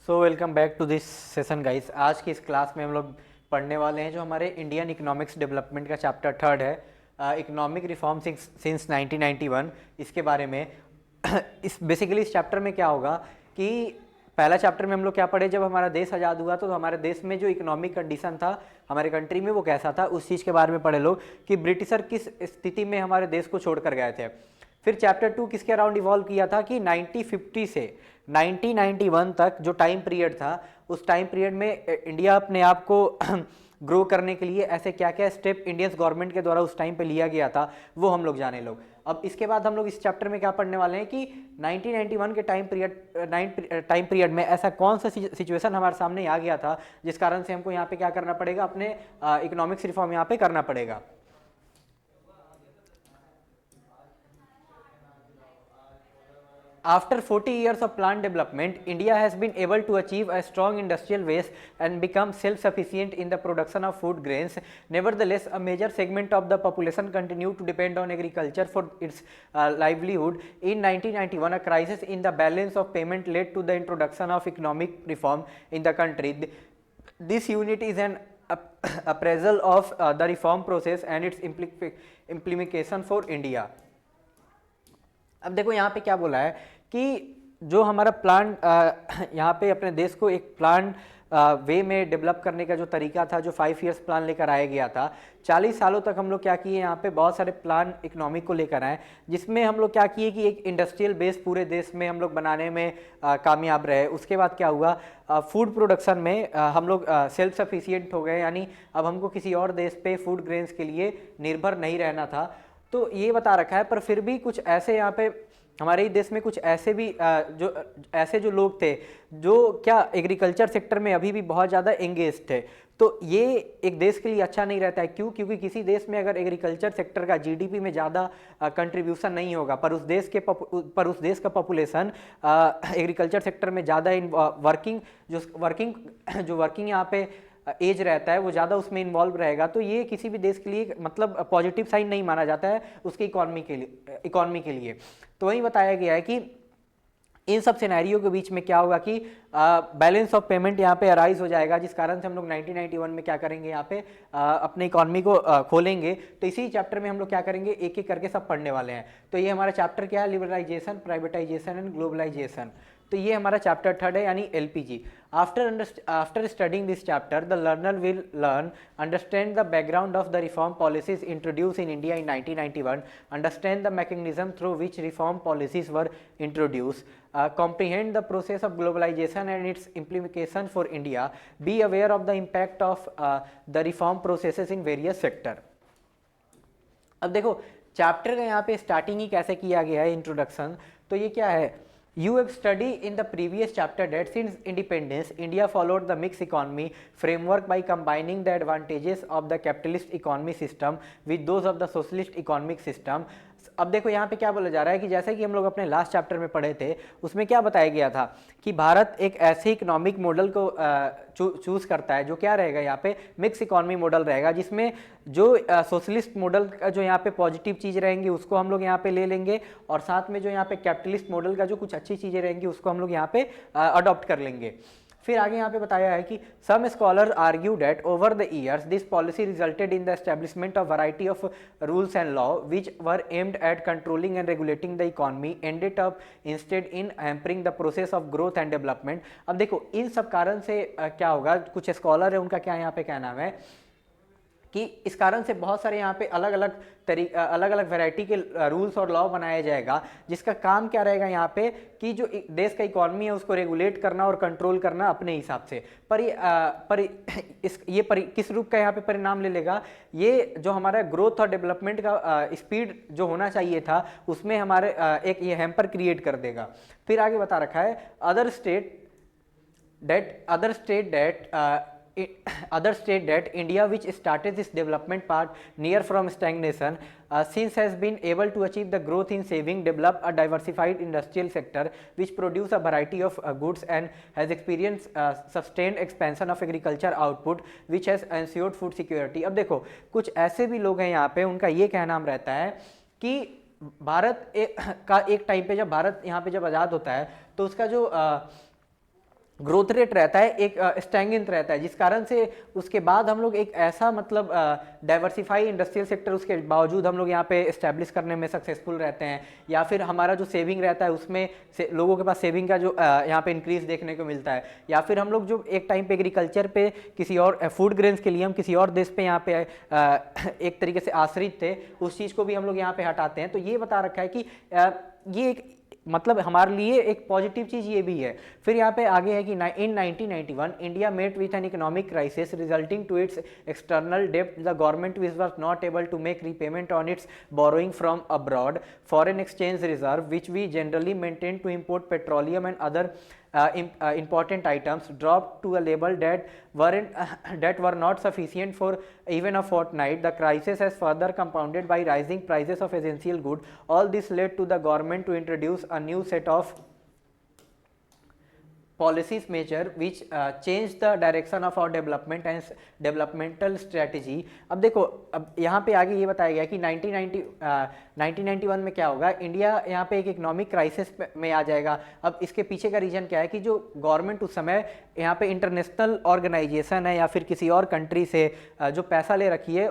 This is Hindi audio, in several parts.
So welcome back to this session guys. आज की इस क्लास में हम लोग पढ़ने वाले हैं जो हमारे इंडियन इकोनॉमिक्स डेवलपमेंट का चैप्टर थर्ड है, इकोनॉमिक रिफॉर्म सिंस 1991। इसके बारे में इस बेसिकली इस चैप्टर में क्या होगा कि पहला चैप्टर में हम लोग क्या पढ़े, जब हमारा देश आज़ाद हुआ तो हमारे देश में जो इकोनॉमिक कंडीशन था हमारे कंट्री में वो कैसा था, उस चीज़ के बारे में पढ़े लोग कि ब्रिटिशर किस स्थिति में हमारे देश को छोड़कर गए थे। फिर चैप्टर टू किसके अराउंड इवॉल्व किया था कि 1950 से 1991 तक जो टाइम पीरियड था, उस टाइम पीरियड में इंडिया अपने आप को ग्रो करने के लिए ऐसे क्या क्या स्टेप इंडियन गवर्नमेंट के द्वारा उस टाइम पे लिया गया था, वो हम लोग जाने लोग। अब इसके बाद हम लोग इस चैप्टर में क्या पढ़ने वाले हैं कि 1991 के टाइम पीरियड में ऐसा कौन सा सिचुएशन हमारे सामने आ गया था जिस कारण से हमको यहाँ पे क्या करना पड़ेगा, अपने इकोनॉमिक्स रिफॉर्म यहाँ पे करना पड़ेगा। After 40 years of plant development, India has been able to achieve a strong industrial base and become self-sufficient in the production of food grains. Nevertheless, a major segment of the population continued to depend on agriculture for its livelihood. In 1991, a crisis in the balance of payment led to the introduction of economic reform in the country. This unit is an appraisal of the reform process and its implication for India. अब देखो यहाँ पे क्या बोला है कि जो हमारा प्लान यहाँ पे अपने देश को एक प्लान वे में डेवलप करने का जो तरीका था, जो 5 इयर्स प्लान लेकर आया गया था, 40 सालों तक हम लोग क्या किए, यहाँ पे बहुत सारे प्लान इकोनॉमिक को लेकर आए, जिसमें हम लोग क्या किए कि एक इंडस्ट्रियल बेस पूरे देश में हम लोग बनाने में कामयाब रहे। उसके बाद क्या हुआ, फूड प्रोडक्शन में हम लोग सेल्फ सफिशिएंट हो गए, यानी अब हमको किसी और देश पे फूड ग्रेन्स के लिए निर्भर नहीं रहना था। तो ये बता रखा है, पर फिर भी कुछ ऐसे यहाँ पे हमारे ही देश में कुछ ऐसे भी जो लोग थे जो क्या एग्रीकल्चर सेक्टर में अभी भी बहुत ज़्यादा एंगेज थे। तो ये एक देश के लिए अच्छा नहीं रहता है। क्यों? क्योंकि किसी देश में अगर एग्रीकल्चर सेक्टर का जीडीपी में ज़्यादा कंट्रीब्यूशन नहीं होगा, पर उस देश का पॉपुलेशन एग्रीकल्चर सेक्टर में ज़्यादा वर्किंग यहाँ पे एज रहता है, वो ज़्यादा उसमें इन्वॉल्व रहेगा, तो ये किसी भी देश के लिए मतलब पॉजिटिव साइन नहीं माना जाता है उसकी इकॉनमी के लिए। तो वही बताया गया है कि इन सब सिनेरियो के बीच में क्या होगा कि बैलेंस ऑफ पेमेंट यहाँ पे अराइज हो जाएगा, जिस कारण से हम लोग 1991 में क्या करेंगे, यहाँ पे अपने इकॉनमी को खोलेंगे। तो इसी चैप्टर में हम लोग क्या करेंगे, एक एक करके सब पढ़ने वाले हैं। तो ये हमारा चैप्टर क्या है, लिबरलाइजेशन, प्राइवेटाइजेशन एंड ग्लोबलाइजेशन। तो ये हमारा चैप्टर थर्ड है, यानी LPG. After studying this chapter, the learner will understand the background of the reform policies introduced in India in 1991, understand the mechanism through which reform policies were introduced, comprehend the process of globalization and its implication for India, be aware of the impact of the reform processes in various sector। अब देखो चैप्टर का यहाँ पे स्टार्टिंग ही कैसे किया गया है, इंट्रोडक्शन। तो ये क्या है, You have studied in the previous chapter that since independence, India followed the mixed economy framework by combining the advantages of the capitalist economy system with those of the socialist economic system। अब देखो यहाँ पे क्या बोला जा रहा है कि जैसे कि हम लोग अपने लास्ट चैप्टर में पढ़े थे, उसमें क्या बताया गया था कि भारत एक ऐसे इकोनॉमिक मॉडल को चूज करता है जो क्या रहेगा, यहाँ पे मिक्स इकोनॉमी मॉडल रहेगा, जिसमें जो सोशलिस्ट मॉडल का जो यहाँ पे पॉजिटिव चीज़ रहेंगी उसको हम लोग यहाँ पे ले लेंगे, और साथ में जो यहाँ पे कैपिटलिस्ट मॉडल का जो कुछ अच्छी चीज़ें रहेंगी उसको हम लोग यहाँ पे अडॉप्ट कर लेंगे। फिर आगे यहाँ पे बताया है कि some scholars argue that over the years this policy resulted in the establishment of variety of rules and law which were aimed at controlling and regulating the economy, ended up instead in hampering the process of growth and development। अब देखो इन सब कारण से क्या होगा, कुछ स्कॉलर है उनका क्या यहाँ पे क्या नाम है कि इस कारण से बहुत सारे यहाँ पे अलग अलग वैरायटी के रूल्स और लॉ बनाया जाएगा, जिसका काम क्या रहेगा यहाँ पे कि जो देश का इकोनॉमी है उसको रेगुलेट करना और कंट्रोल करना अपने हिसाब से। किस रूप का यहाँ पे परिणाम ले लेगा, ये जो हमारा ग्रोथ और डेवलपमेंट का स्पीड जो होना चाहिए था उसमें हमारे एक ये हैम्पर क्रिएट कर देगा। फिर आगे बता रखा है other state that India, which started this development path near from stagnation, since has been able to achieve the growth in saving, develop a diversified industrial sector which produce a variety of goods and has experienced sustained expansion of agriculture output which has ensured food security। अब देखो कुछ ऐसे भी लोग हैं यहाँ पे, उनका ये कहना रहता है कि भारत का एक टाइम पे जब भारत यहाँ पे जब आज़ाद होता है तो उसका जो ग्रोथ रेट रहता है एक स्टैग्नेंट रहता है, जिस कारण से उसके बाद हम लोग एक ऐसा मतलब डाइवर्सिफाई इंडस्ट्रियल सेक्टर उसके बावजूद हम लोग यहाँ पे इस्टेब्लिश करने में सक्सेसफुल रहते हैं, या फिर हमारा जो सेविंग रहता है उसमें से लोगों के पास सेविंग का जो यहाँ पे इंक्रीज देखने को मिलता है, या फिर हम लोग जो एक टाइम पे एग्रीकल्चर पे किसी और फूड ग्रेन्स के लिए हम किसी और देश पे यहाँ पे एक तरीके से आश्रित थे, उस चीज़ को भी हम लोग यहाँ पे हटाते हैं। तो ये बता रखा है कि ये एक मतलब हमारे लिए एक पॉजिटिव चीज़ ये भी है। फिर यहाँ पे आगे है कि in 1991 India met with an economic crisis resulting to its external डेब्ट, the government was not able to make repayment on its borrowing from abroad, foreign exchange reserve which we generally maintain to import petroleum and other important items dropped to a level that were not sufficient for even a fortnight. The crisis has further compounded by rising prices of essential goods. All this led to the government to introduce a new set of policies measure which change the direction of our development and developmental strategy। अब देखो, अब यहाँ पे आगे ये बताया गया कि 1991 में क्या होगा, इंडिया यहाँ पे एक इकोनॉमिक क्राइसिस में आ जाएगा। अब इसके पीछे का रीजन क्या है कि जो गवर्नमेंट उस समय यहाँ पे इंटरनेशनल ऑर्गेनाइजेशन है या फिर किसी और कंट्री से जो पैसा ले रखी है,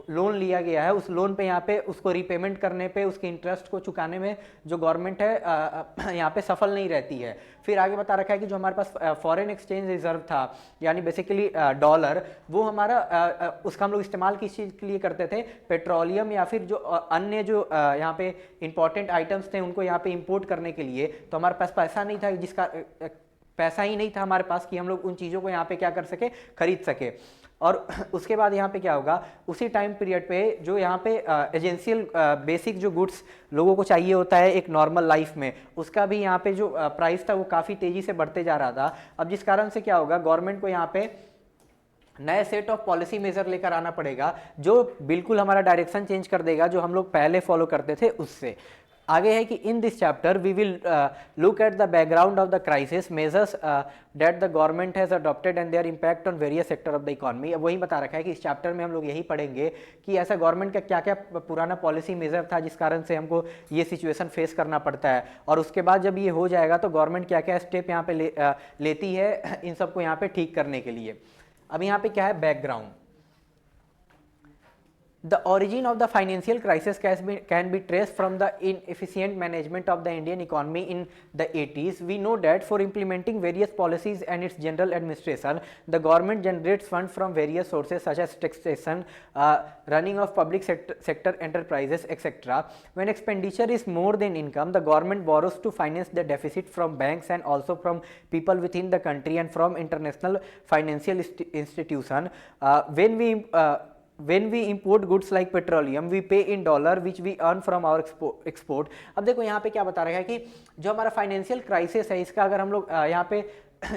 लोन लिया गया है, उस लोन पे यहाँ पे उसको रीपेमेंट करने पे उसके इंटरेस्ट को चुकाने में जो गवर्नमेंट है यहाँ पे सफल नहीं रहती है। फिर आगे बता रखा है कि जो हमारे पास फॉरेन एक्सचेंज रिजर्व था यानी बेसिकली डॉलर, वो हमारा उसका हम लोग इस्तेमाल किस चीज़ के लिए करते थे, पेट्रोलियम या फिर जो अन्य जो यहाँ पे इंपॉर्टेंट आइटम्स थे उनको यहाँ पे इंपोर्ट करने के लिए। तो हमारे पास पैसा नहीं था, जिसका पैसा ही नहीं था हमारे पास कि हम लोग उन चीज़ों को यहाँ पे क्या कर सके, खरीद सके। और उसके बाद यहाँ पे क्या होगा, उसी टाइम पीरियड पे जो यहाँ पे एजेंशियल बेसिक जो गुड्स लोगों को चाहिए होता है एक नॉर्मल लाइफ में, उसका भी यहाँ पे जो प्राइस था वो काफ़ी तेज़ी से बढ़ते जा रहा था। अब जिस कारण से क्या होगा, गवर्नमेंट को यहाँ पे नए सेट ऑफ पॉलिसी मेजर लेकर आना पड़ेगा जो बिल्कुल हमारा डायरेक्शन चेंज कर देगा जो हम लोग पहले फॉलो करते थे उससे। आगे है कि in this chapter we will look at the background of the crisis, measures that the government has adopted and their impact on various sector of the economy. अब वही बता रखा है कि इस चैप्टर में हम लोग यही पढ़ेंगे कि ऐसा गवर्नमेंट का क्या क्या पुराना पॉलिसी मेजर था जिस कारण से हमको ये सिचुएशन फेस करना पड़ता है, और उसके बाद जब ये हो जाएगा तो गवर्नमेंट क्या क्या स्टेप यहाँ पे लेती है इन सबको यहाँ पे ठीक करने के लिए। अब यहाँ पे क्या है background, The origin of the financial crisis can be traced from the inefficient management of the Indian economy in the 80s. We know that for implementing various policies and its general administration, the government generates funds from various sources such as taxation, running of public sector enterprises, etc. When expenditure is more than income, the government borrows to finance the deficit from banks and also from people within the country and from international financial institutions. When we import goods like petroleum, we pay in dollar which we earn from our export। अब देखो यहाँ पे क्या बता रहा है कि जो हमारा फाइनेंशियल क्राइसिस है इसका अगर हम लोग यहाँ पे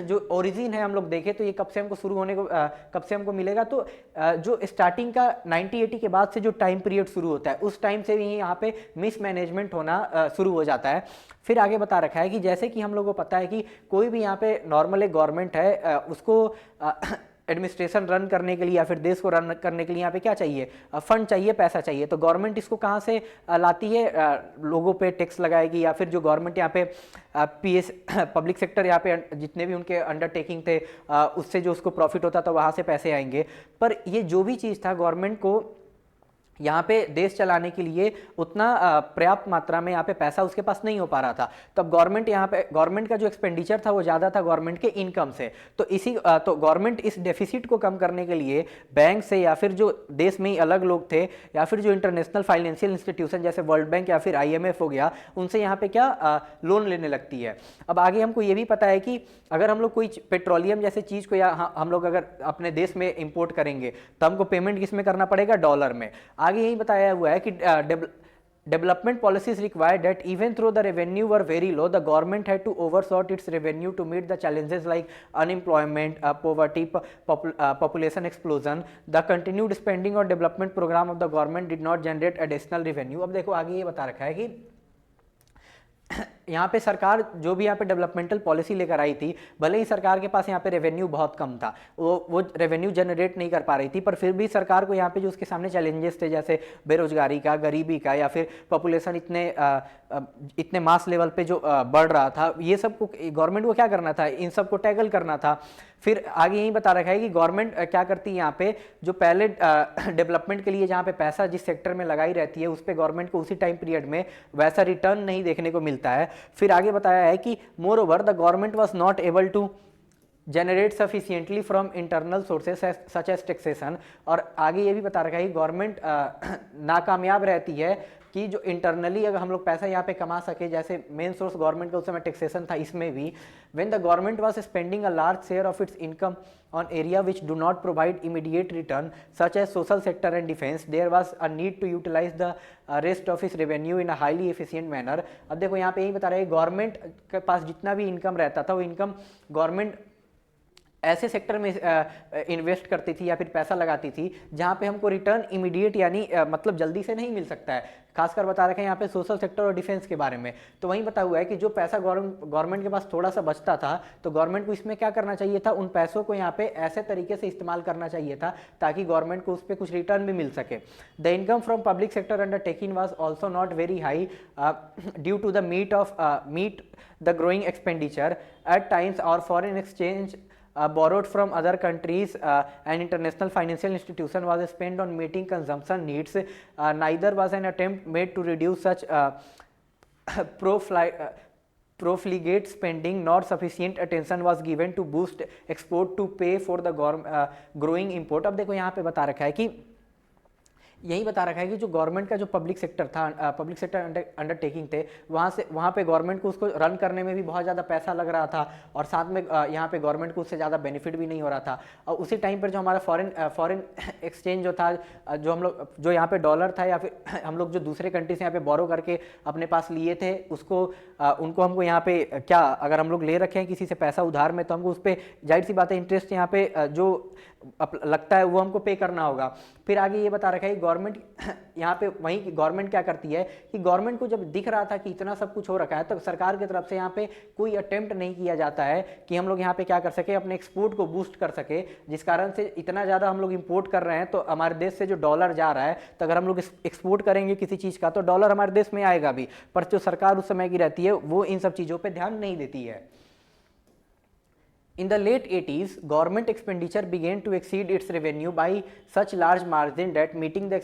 जो ओरिजिन है हम लोग देखें तो ये कब से हमको शुरू होने को कब से हमको मिलेगा, तो जो स्टार्टिंग का 1980 के बाद से जो टाइम पीरियड शुरू होता है उस टाइम से भी यहाँ पे मिसमैनेजमेंट होना शुरू हो जाता है। फिर आगे बता रखा है कि जैसे कि हम लोगों को पता है कि कोई भी यहाँ पे नॉर्मल एक गवर्नमेंट है उसको एडमिनिस्ट्रेशन रन करने के लिए या फिर देश को रन करने के लिए यहाँ पे क्या चाहिए, फंड चाहिए, पैसा चाहिए। तो गवर्नमेंट इसको कहाँ से लाती है, लोगों पे टैक्स लगाएगी या फिर जो गवर्नमेंट यहाँ पे पीएस पब्लिक सेक्टर यहाँ पे जितने भी उनके अंडरटेकिंग थे उससे जो उसको प्रॉफिट होता था वहाँ से पैसे आएंगे। पर ये जो भी चीज़ था गवर्नमेंट को यहाँ पे देश चलाने के लिए उतना पर्याप्त मात्रा में यहाँ पे पैसा उसके पास नहीं हो पा रहा था। तब गवर्नमेंट यहाँ पे गवर्नमेंट का जो एक्सपेंडिचर था वो ज़्यादा था गवर्नमेंट के इनकम से। तो तो गवर्नमेंट इस डेफिसिट को कम करने के लिए बैंक से या फिर जो देश में ही अलग लोग थे या फिर जो इंटरनेशनल फाइनेंशियल इंस्टीट्यूशन जैसे वर्ल्ड बैंक या फिर IMF हो गया, उनसे यहाँ पे क्या लोन लेने लगती है। अब आगे हमको ये भी पता है कि अगर हम लोग कोई पेट्रोलियम जैसे चीज़ को या हम लोग अगर अपने देश में इंपोर्ट करेंगे तो हमको पेमेंट किस में करना पड़ेगा, डॉलर में। आगे यही बताया हुआ है कि development policies required that even though the revenue were very low, the government had to overshoot its revenue to meet the challenges like unemployment, poverty, population explosion. The continued spending on development program of the government did not generate additional revenue। अब देखो आगे ये बता रखा है कि यहाँ पे सरकार जो भी यहाँ पे डेवलपमेंटल पॉलिसी लेकर आई थी, भले ही सरकार के पास यहाँ पे रेवेन्यू बहुत कम था, वो रेवेन्यू जनरेट नहीं कर पा रही थी, पर फिर भी सरकार को यहाँ पे जो उसके सामने चैलेंजेस थे, जैसे बेरोजगारी का, गरीबी का, या फिर पॉपुलेशन इतने मास लेवल पे जो बढ़ रहा था, ये सब को गवर्नमेंट को क्या करना था, इन सब को टैकल करना था। फिर आगे यही बता रखा है कि गवर्नमेंट क्या करती है, यहाँ पे जो पहले डेवलपमेंट के लिए जहाँ पे पैसा जिस सेक्टर में लगाई रहती है, उस पे गवर्नमेंट को उसी टाइम पीरियड में वैसा रिटर्न नहीं देखने को मिलता है। फिर आगे बताया है कि more over the government was not able to generate sufficiently from internal sources such as taxation. और आगे ये भी बता रखा है कि गवर्नमेंट नाकामयाब रहती है कि जो इंटरनली अगर हम लोग पैसा यहाँ पे कमा सके, जैसे मेन सोर्स गवर्नमेंट का उस समय टैक्सेशन था, इसमें भी when the government was spending a large share of its income on area which do not provide immediate return such as social sector and defence, there was a need to utilise the rest of this revenue in a highly efficient manner. अब देखो यहाँ पे यही बता रहे हैं, गवर्नमेंट के पास जितना भी इनकम रहता था, वो इनकम गवर्नमेंट ऐसे सेक्टर में इन्वेस्ट करती थी या फिर पैसा लगाती थी जहाँ पे हमको रिटर्न इमीडिएट यानी मतलब जल्दी से नहीं मिल सकता है। खासकर बता रखे हैं यहाँ पे सोशल सेक्टर और डिफेंस के बारे में। तो वहीं बता हुआ है कि जो पैसा गवर्नमेंट के पास थोड़ा सा बचता था, तो गवर्नमेंट को इसमें क्या करना चाहिए था, उन पैसों को यहाँ पे ऐसे तरीके से इस्तेमाल करना चाहिए था ताकि गवर्नमेंट को उस पर कुछ रिटर्न भी मिल सके। The income from public sector undertaking was also not very high due to the meet the growing expenditure at times और foreign exchange borrowed from other countries and international financial institution was spent on meeting consumption needs. Neither was an attempt made to reduce such profligate spending, nor sufficient attention was given to boost export to pay for the growing import. अब देखो यहाँ पे बता रखा है कि यही बता रखा है कि जो गवर्नमेंट का जो पब्लिक सेक्टर था, पब्लिक सेक्टर अंडरटेकिंग थे, वहाँ पे गवर्नमेंट को उसको रन करने में भी बहुत ज़्यादा पैसा लग रहा था और साथ में यहाँ पे गवर्नमेंट को उससे ज़्यादा बेनिफिट भी नहीं हो रहा था। और उसी टाइम पर जो हमारा फॉरेन एक्सचेंज जो था, जो यहाँ पे डॉलर था या फिर हम लोग जो दूसरे कंट्री से यहाँ पे बोरो करके अपने पास लिए थे, उनको हमको यहाँ पे क्या, अगर हम लोग ले रखे हैं किसी से पैसा उधार में, तो हमको उस पर जाहिर सी बात है इंटरेस्ट यहाँ पे जो लगता है वो हमको पे करना होगा। फिर आगे ये बता रखा है गवर्नमेंट यहाँ पे वहीं गवर्नमेंट क्या करती है कि गवर्नमेंट को जब दिख रहा था कि इतना सब कुछ हो रखा है, तो सरकार की तरफ से यहाँ पे कोई अटेम्प्ट नहीं किया जाता है कि हम लोग यहाँ पे क्या कर सके, अपने एक्सपोर्ट को बूस्ट कर सके, जिस कारण से इतना ज़्यादा हम लोग इंपोर्ट कर रहे हैं तो हमारे देश से जो डॉलर जा रहा है, तो अगर हम लोग एक्सपोर्ट करेंगे किसी चीज़ का तो डॉलर हमारे देश में आएगा भी, पर जो सरकार उस समय की रहती है वो इन सब चीज़ों पर ध्यान नहीं देती है। In the late 80s, government expenditure began to exceed its revenue by such large margin that meeting the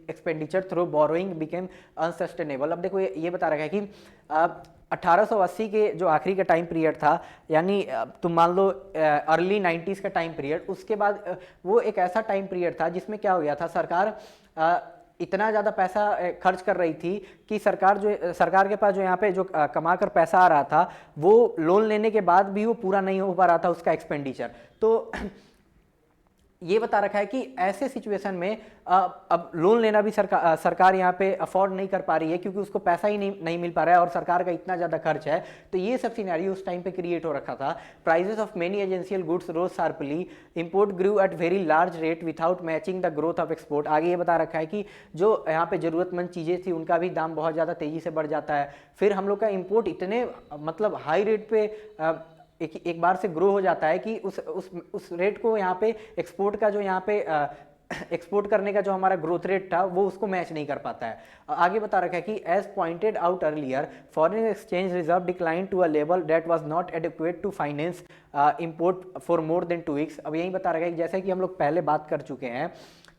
expenditure through borrowing became unsustainable. अब देखो ये बता रखा है कि 1880 के जो आखिरी का टाइम पीरियड था, यानी तुम मान लो अर्ली 90s का टाइम पीरियड, उसके बाद वो एक ऐसा टाइम पीरियड था जिसमें क्या हो गया था, सरकार इतना ज़्यादा पैसा खर्च कर रही थी कि सरकार के पास जो यहाँ पे जो कमा कर पैसा आ रहा था, वो लोन लेने के बाद भी वो पूरा नहीं हो पा रहा था उसका एक्सपेंडिचर। तो ये बता रखा है कि ऐसे सिचुएशन में अब लोन लेना भी सरकार यहाँ पे अफोर्ड नहीं कर पा रही है क्योंकि उसको पैसा ही नहीं मिल पा रहा है और सरकार का इतना ज़्यादा खर्च है। तो ये सब सिनेरियो उस टाइम पे क्रिएट हो रखा था। Prices of many essential goods rose sharply, import grew at very large rate without matching the growth of export. आगे ये बता रखा है कि जो यहाँ पे ज़रूरतमंद चीज़ें थी उनका भी दाम बहुत ज़्यादा तेज़ी से बढ़ जाता है। फिर हम लोग का इम्पोर्ट इतने मतलब हाई रेट पे एक बार से ग्रो हो जाता है कि उस रेट को यहाँ पे एक्सपोर्ट का जो यहाँ पे एक्सपोर्ट करने का जो हमारा ग्रोथ रेट था वो उसको मैच नहीं कर पाता है। आगे बता रखा है कि as pointed out earlier, foreign exchange reserve decline to a level that was not adequate to finance import for more than 2 weeks। अब यही बता रखा है कि जैसे कि हम लोग पहले बात कर चुके हैं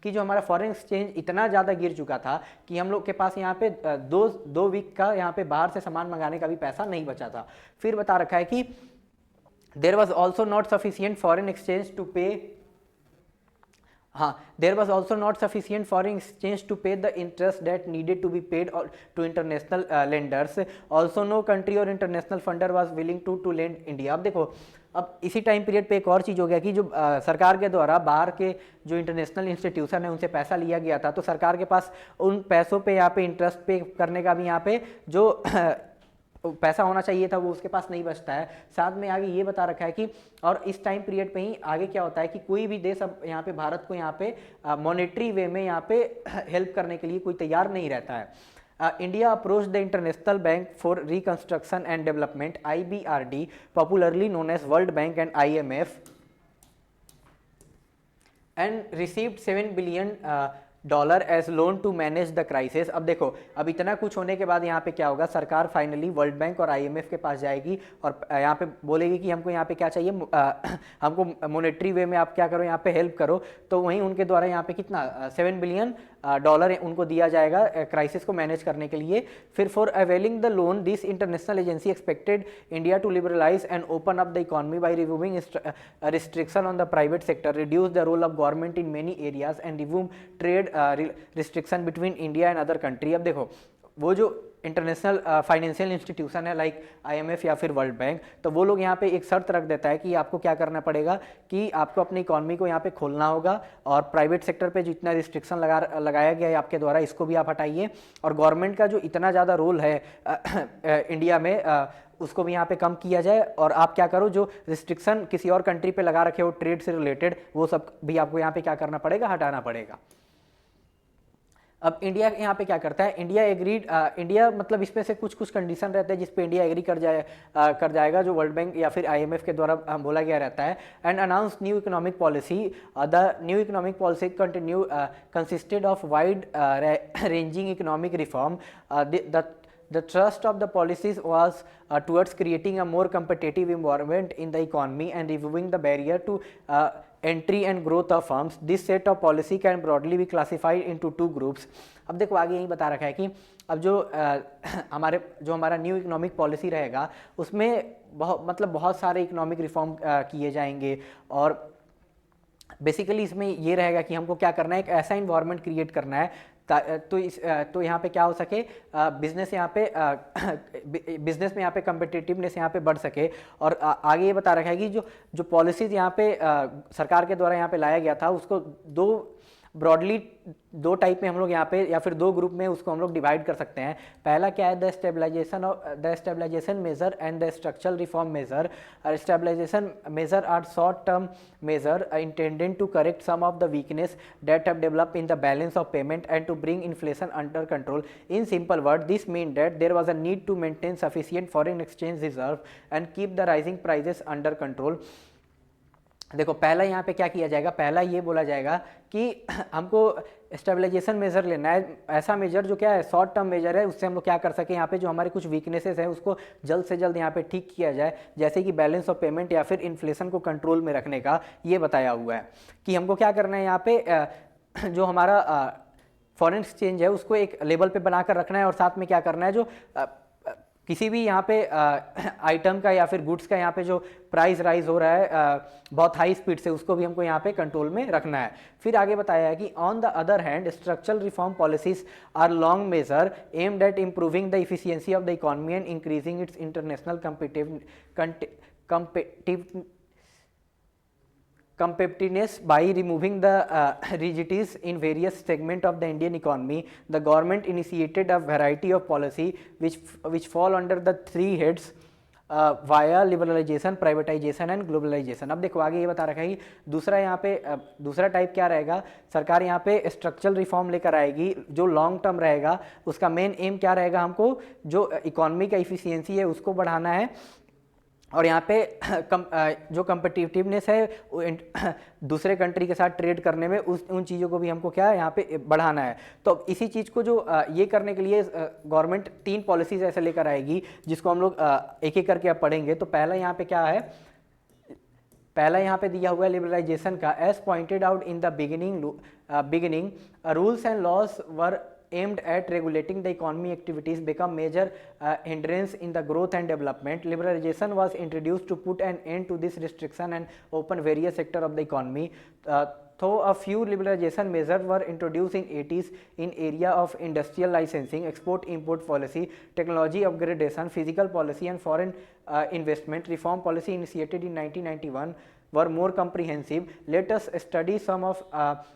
कि जो हमारा फॉरेन एक्सचेंज इतना ज़्यादा गिर चुका था कि हम लोग के पास यहाँ पे 2 वीक का यहाँ पे बाहर से सामान मंगाने का भी पैसा नहीं बचा था। फिर बता रखा है कि there was also not sufficient foreign exchange to pay there was also not sufficient foreign exchange to pay the interest that needed to be paid to international lenders. Also no country or international funder was willing to lend India। अब देखो, अब इसी टाइम पीरियड पे एक और चीज़ हो गया कि जो सरकार के द्वारा बाहर के जो इंटरनेशनल इंस्टीट्यूशन है उनसे पैसा लिया गया था, तो सरकार के पास उन पैसों पे यहाँ पे इंटरेस्ट पे करने का भी यहाँ पे जो पैसा होना चाहिए था वो उसके पास नहीं बचता है। साथ में आगे ये बता रखा है कि और इस टाइम पीरियड पे ही आगे क्या होता है कि कोई भी देश अब यहाँ पे भारत को यहाँ पे मॉनेटरी वे में यहाँ पे हेल्प करने के लिए कोई तैयार नहीं रहता है। India approached the International Bank for Reconstruction and Development (IBRD), popularly known as World Bank and IMF, and received $7 billion as loan to manage the crisis. अब देखो, अब इतना कुछ होने के बाद यहाँ पे क्या होगा, सरकार फाइनली वर्ल्ड बैंक और आईएमएफ के पास जाएगी और यहाँ पे बोलेगी कि हमको यहाँ पे क्या चाहिए, हमको मॉनेटरी वे में आप क्या करो, यहाँ पे हेल्प करो। तो वहीं उनके द्वारा यहाँ पे कितना $7 बिलियन उनको दिया जाएगा क्राइसिस को मैनेज करने के लिए। फिर for availing the loan this international agency expected India to liberalize and open up the economy by removing restriction on the private sector, reduce the role of government in many areas and remove trade restriction between India and other country. अब देखो, वो जो इंटरनेशनल फाइनेंशियल इंस्टीट्यूशन है लाइक आईएमएफ या फिर वर्ल्ड बैंक, तो वो लोग यहाँ पे एक शर्त रख देता है कि आपको क्या करना पड़ेगा कि आपको अपनी इकॉनमी को यहाँ पे खोलना होगा और प्राइवेट सेक्टर पे जितना रिस्ट्रिक्शन लगाया गया है आपके द्वारा, इसको भी आप हटाइए, और गवर्नमेंट का जो इतना ज़्यादा रोल है इंडिया में उसको भी यहाँ पे कम किया जाए, और आप क्या करो, जो रिस्ट्रिक्शन किसी और कंट्री पे लगा रखे हो ट्रेड से रिलेटेड, वो सब भी आपको यहाँ पे क्या करना पड़ेगा, हटाना पड़ेगा। अब इंडिया यहाँ पे क्या करता है, इंडिया मतलब इसमें से कुछ कंडीशन रहते हैं जिस पे इंडिया एग्री कर जाएगा, जो वर्ल्ड बैंक या फिर आईएमएफ के द्वारा बोला गया रहता है। And announce new economic policy, the new economic policy consisted of wide ranging economic reform. The thrust of the policies was towards creating a more competitive environment in the economy and removing the barrier to entry and growth of firms. This set of policy can broadly be classified into two groups. अब देखो, आगे यही बता रखा है कि अब जो हमारा न्यू इकोनॉमिक पॉलिसी रहेगा उसमें बहुत सारे इकोनॉमिक रिफॉर्म किए जाएंगे, और बेसिकली इसमें ये रहेगा कि हमको क्या करना है, एक ऐसा इन्वायरमेंट क्रिएट करना है तो यहाँ पे क्या हो सके, बिजनेस में यहाँ पे कम्पिटिटिवनेस यहाँ पे बढ़ सके। और आगे ये बता रखा है कि जो पॉलिसीज यहाँ पे सरकार के द्वारा यहाँ पे लाया गया था, उसको ब्रॉडली दो टाइप में हम लोग यहाँ पे या फिर दो ग्रुप में उसको हम लोग डिवाइड कर सकते हैं। पहला क्या है, the stabilization measure and the structural reform measure. Stabilization measure are short term measure intended to correct some of the weakness that have developed in the balance of payment and to bring inflation under control. In simple word, this mean that there was a need to maintain sufficient foreign exchange reserve and keep the rising prices under control. देखो, पहला यहाँ पे क्या किया जाएगा, पहला ये बोला जाएगा कि हमको स्टेबलाइजेशन मेजर लेना है, ऐसा मेजर जो क्या है, शॉर्ट टर्म मेजर है, उससे हम लोग क्या कर सकें, यहाँ पे जो हमारे कुछ वीकनेसेस हैं उसको जल्द से जल्द यहाँ पे ठीक किया जाए, जैसे कि बैलेंस ऑफ पेमेंट या फिर इन्फ्लेशन को कंट्रोल में रखने का ये बताया हुआ है कि हमको क्या करना है, यहाँ पे जो हमारा फॉरेन एक्सचेंज है उसको एक लेवल पे बनाकर रखना है, और साथ में क्या करना है, जो किसी भी यहाँ पे आइटम का या फिर गुड्स का यहाँ पे जो प्राइस राइज हो रहा है बहुत हाई स्पीड से, उसको भी हमको यहाँ पे कंट्रोल में रखना है। फिर आगे बताया है कि on the other hand structural reform policies are long measure aimed at improving the efficiency of the economy and increasing its international competitiveness by removing the rigidities in various segments of the Indian economy. The government initiated a variety of policy which fall under the three heads via liberalization, privatization and globalization. अब देखो, आगे ये बता रखा है कि दूसरा यहाँ पे दूसरा टाइप क्या रहेगा, सरकार यहाँ पे स्ट्रक्चरल रिफॉर्म लेकर आएगी जो लॉन्ग टर्म रहेगा। उसका मेन एम क्या रहेगा, हमको जो इकोनॉमी का इफिशियंसी है उसको बढ़ाना है, और यहाँ पे जो कम्पिटिटिवनेस है दूसरे कंट्री के साथ ट्रेड करने में उन चीज़ों को भी हमको क्या है यहाँ पे बढ़ाना है। तो इसी चीज़ को जो ये करने के लिए गवर्नमेंट 3 पॉलिसीज ऐसे लेकर आएगी जिसको हम लोग एक एक करके अब पढ़ेंगे। तो पहला यहाँ पे क्या है, पहला यहाँ पे दिया हुआ है लिबरलाइजेशन का। As pointed out in the beginning rules and laws were aimed at regulating the economy activities become major hindrance in the growth and development. Liberalization was introduced to put an end to this restriction and open various sectors of the economy. Though a few liberalization measures were introduced in 80s in area of industrial licensing, export-import policy, technology upgradation, physical policy and foreign investment, reform policy initiated in 1991 were more comprehensive. Let us study some of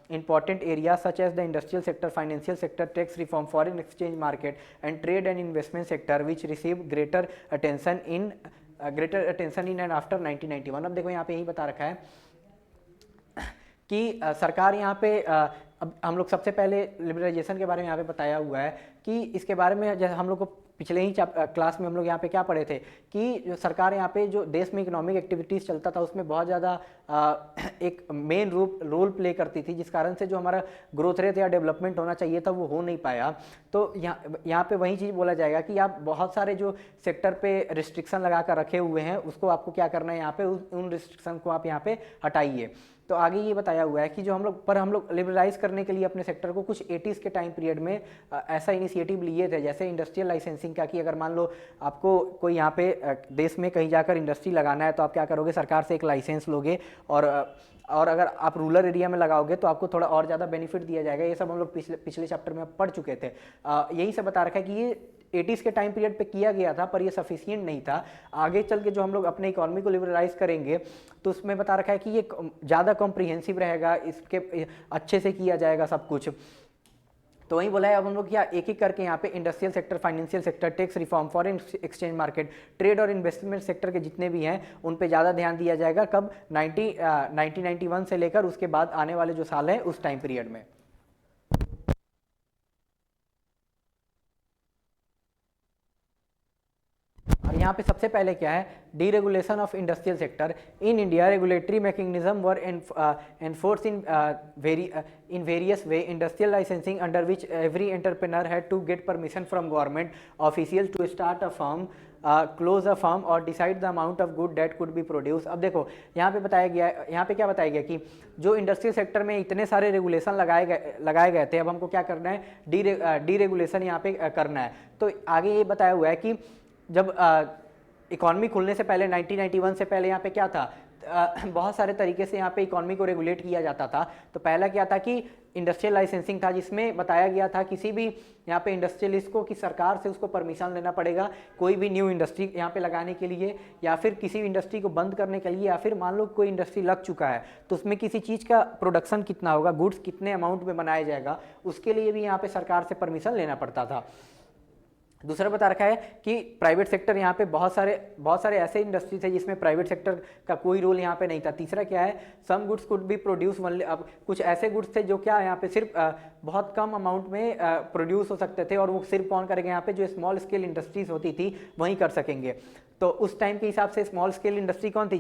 important areas such as the industrial sector, financial sector, tax reform, foreign exchange market and trade and investment sector which received greater attention in and after 1991. अब देखो, यहाँ पे यही बता रखा है कि सरकार यहाँ पे अब हम लोग सबसे पहले लिबरलाइजेशन के बारे में यहाँ पे बताया हुआ है कि इसके बारे में जैसे हम लोग को पिछले ही क्लास में हम लोग यहाँ पे क्या पढ़े थे कि जो सरकार यहाँ पे जो देश में इकोनॉमिक एक्टिविटीज़ चलता था उसमें बहुत ज़्यादा एक मेन रोल प्ले करती थी, जिस कारण से जो हमारा ग्रोथ रेट या डेवलपमेंट होना चाहिए था वो हो नहीं पाया। तो यहाँ पे वही चीज़ बोला जाएगा कि आप बहुत सारे जो सेक्टर पे रिस्ट्रिक्शन लगा कर रखे हुए हैं उसको आपको क्या करना है, यहाँ पे उन रिस्ट्रिक्शन को आप यहाँ पे हटाइए। तो आगे ये बताया हुआ है कि जो हम लोग लिबरलाइज करने के लिए अपने सेक्टर को कुछ 80s के टाइम पीरियड में ऐसा इनिशिएटिव लिए थे, जैसे इंडस्ट्रियल लाइसेंसिंग का, कि अगर मान लो आपको कोई यहाँ पे देश में कहीं जाकर इंडस्ट्री लगाना है तो आप क्या करोगे, सरकार से एक लाइसेंस लोगे और अगर आप रूरल एरिया में लगाओगे तो आपको थोड़ा और ज़्यादा बेनिफिट दिया जाएगा। ये सब हम लोग पिछले चैप्टर में पढ़ चुके थे। यही सब बता रखा है कि ये 80s के टाइम पीरियड पे किया गया था पर ये सफिशिएंट नहीं था। आगे चल के जो हम लोग अपने इकोनॉमी को लिबरलाइज करेंगे तो उसमें बता रखा है कि ये ज़्यादा कॉम्प्रिहेंसिव रहेगा, इसके अच्छे से किया जाएगा सब कुछ। तो वही बोला है। अब हम लोग क्या एक एक करके यहाँ पे industrial sector, financial sector, tax reform, foreign exchange market, trade और इन्वेस्टमेंट सेक्टर के जितने भी हैं उन पे ज़्यादा ध्यान दिया जाएगा। कब? 1991 से लेकर उसके बाद आने वाले जो साल हैं उस टाइम पीरियड में। और यहाँ पे सबसे पहले क्या है, deregulation of industrial sector in India. Regulatory mechanism were enforce in various way. Industrial licensing under which every entrepreneur had to get permission from government officials to start a firm, close a firm or decide the amount of good that could be produced। अब देखो यहाँ पे बताया गया, यहाँ पे क्या बताया गया कि जो इंडस्ट्रियल सेक्टर में इतने सारे रेगुलेशन लगाए गए थे, अब हमको क्या करना है, डीरेगुलेशन यहाँ पे करना है। तो आगे ये बताया हुआ है कि जब इकॉनमी खुलने से पहले 1991 से पहले यहाँ पे क्या था, बहुत सारे तरीके से यहाँ पे इकॉनमी को रेगुलेट किया जाता था। तो पहला क्या था कि इंडस्ट्रियल लाइसेंसिंग था, जिसमें बताया गया था किसी भी यहाँ पे इंडस्ट्रियलिस्ट को कि सरकार से उसको परमिशन लेना पड़ेगा कोई भी न्यू इंडस्ट्री यहाँ पे लगाने के लिए, या फिर किसी इंडस्ट्री को बंद करने के लिए, या फिर मान लो कोई इंडस्ट्री लग चुका है तो उसमें किसी चीज़ का प्रोडक्शन कितना होगा, गुड्स कितने अमाउंट में बनाया जाएगा, उसके लिए भी यहाँ पे सरकार से परमिशन लेना पड़ता था। दूसरा बता रखा है कि प्राइवेट सेक्टर, यहाँ पे बहुत सारे ऐसे इंडस्ट्री थे जिसमें प्राइवेट सेक्टर का कोई रोल यहाँ पे नहीं था। तीसरा क्या है, some goods could be produce only. अब कुछ ऐसे गुड्स थे जो क्या यहाँ पे सिर्फ बहुत कम अमाउंट में प्रोड्यूस हो सकते थे, और वो सिर्फ कौन करेंगे, यहाँ पे जो स्मॉल स्केल इंडस्ट्रीज होती थी वहीं कर सकेंगे। तो उस टाइम के हिसाब से स्मॉल स्केल इंडस्ट्री कौन थी,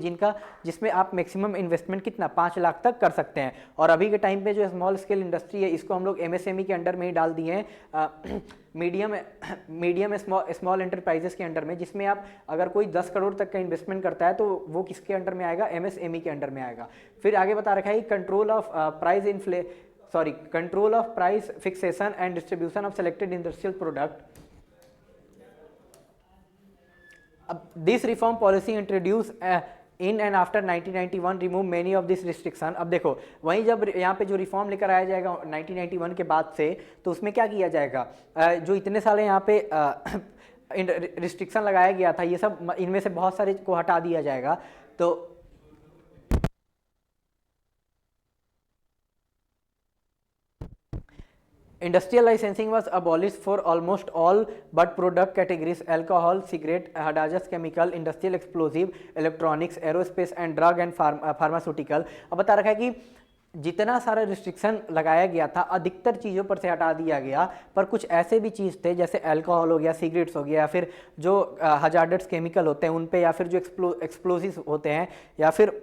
जिसमें आप मैक्सिमम इन्वेस्टमेंट कितना 5 लाख तक कर सकते हैं। और अभी के टाइम पे जो स्मॉल स्केल इंडस्ट्री है इसको हम लोग MSME के अंडर में ही डाल दिए हैं, मीडियम स्मॉल एंटरप्राइजेस के अंडर में, जिसमें आप अगर कोई 10 करोड़ तक का इन्वेस्टमेंट करता है तो वो किसके अंडर में आएगा, MSME के अंडर में आएगा। फिर आगे बता रखा है control of price fixation and distribution of selected industrial product. अब this reform policy introduce in and after 1991 remove many of this restriction. अब देखो वहीं जब यहाँ पे जो रिफॉर्म लेकर आया जाएगा 1991 के बाद से, तो उसमें क्या किया जाएगा, जो इतने सारे यहाँ पे रिस्ट्रिक्शन लगाया गया था ये सब, इनमें से बहुत सारे को हटा दिया जाएगा। तो Industrial licensing was abolished for almost all but product categories: alcohol, cigarette, hazardous chemical, industrial explosive, electronics, aerospace and drug and pharmaceutical। अब बता रखा है कि जितना सारा रिस्ट्रिक्शन लगाया गया था अधिकतर चीज़ों पर से हटा दिया गया, पर कुछ ऐसे भी चीज़ थे जैसे अल्कोहल हो गया, सिगरेट्स हो गया, या फिर जो हजार्डस केमिकल होते हैं उन पे, या फिर जो एक्सप्लोसिव होते हैं, या फिर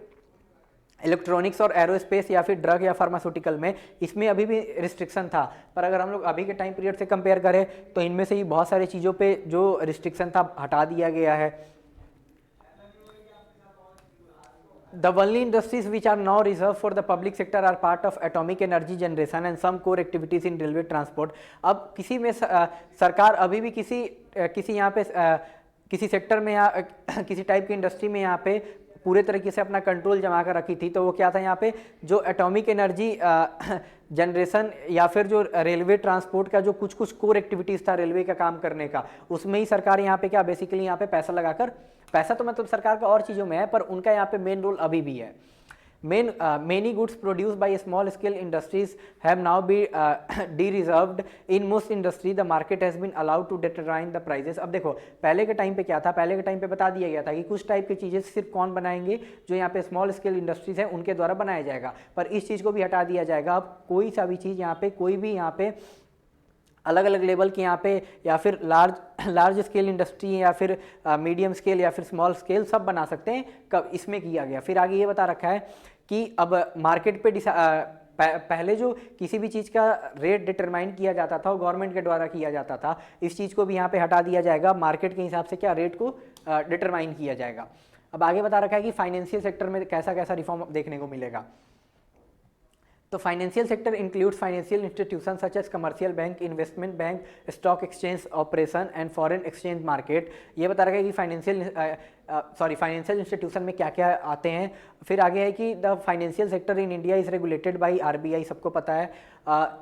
इलेक्ट्रॉनिक्स और एरोस्पेस, या फिर ड्रग या फार्मास्यूटिकल में, इसमें अभी भी रिस्ट्रिक्शन था। पर अगर हम लोग अभी के टाइम पीरियड से कंपेयर करें तो इनमें से ही बहुत सारी चीज़ों पे जो रिस्ट्रिक्शन था हटा दिया गया है। The only industries which are now reserved for the public sector are part of atomic energy generation and some core activities in railway transport। अब किसी में सरकार अभी भी किसी यहाँ पे किसी सेक्टर में या किसी टाइप की इंडस्ट्री में यहाँ पे पूरे तरीके से अपना कंट्रोल जमा कर रखी थी। तो वो क्या था, यहाँ पे जो एटॉमिक एनर्जी जनरेशन या फिर जो रेलवे ट्रांसपोर्ट का जो कुछ कोर एक्टिविटीज़ था रेलवे का काम करने का, उसमें ही सरकार यहाँ पे क्या बेसिकली यहाँ पे पैसा लगाकर, पैसा तो मतलब सरकार का और चीज़ों में है पर उनका यहाँ पे मेन रोल अभी भी है। Many goods produced by small scale industries have now been de-reserved in most industry. The market has been allowed to determine the prices। अब देखो पहले के टाइम पे क्या था, पहले के टाइम पे बता दिया गया था कि कुछ टाइप की चीज़ें सिर्फ कौन बनाएंगे, जो यहाँ पे स्मॉल स्केल इंडस्ट्रीज हैं उनके द्वारा बनाया जाएगा, पर इस चीज़ को भी हटा दिया जाएगा। अब कोई सा भी चीज़ यहाँ पे, कोई भी यहाँ पे अलग अलग लेवल के यहाँ पे, या फिर लार्ज स्केल इंडस्ट्री या फिर मीडियम स्केल या फिर स्मॉल स्केल सब बना सकते हैं, कब इसमें किया गया। फिर आगे ये बता रखा है कि अब मार्केट पे पहले जो किसी भी चीज़ का रेट डिटरमाइन किया जाता था वो गवर्नमेंट के द्वारा किया जाता था, इस चीज़ को भी यहाँ पे हटा दिया जाएगा, मार्केट के हिसाब से क्या रेट को डिटरमाइन किया जाएगा। अब आगे बता रखा है कि फाइनेंशियल सेक्टर में कैसा कैसा रिफॉर्म देखने को मिलेगा। तो financial sector includes financial institution such as commercial bank, investment bank, stock exchange operation and foreign exchange market. ये बता रखा है कि फाइनेंशियल इंस्टीट्यूशन में क्या क्या आते हैं। फिर आगे है कि the financial sector in India is regulated by RBI, सबको पता है।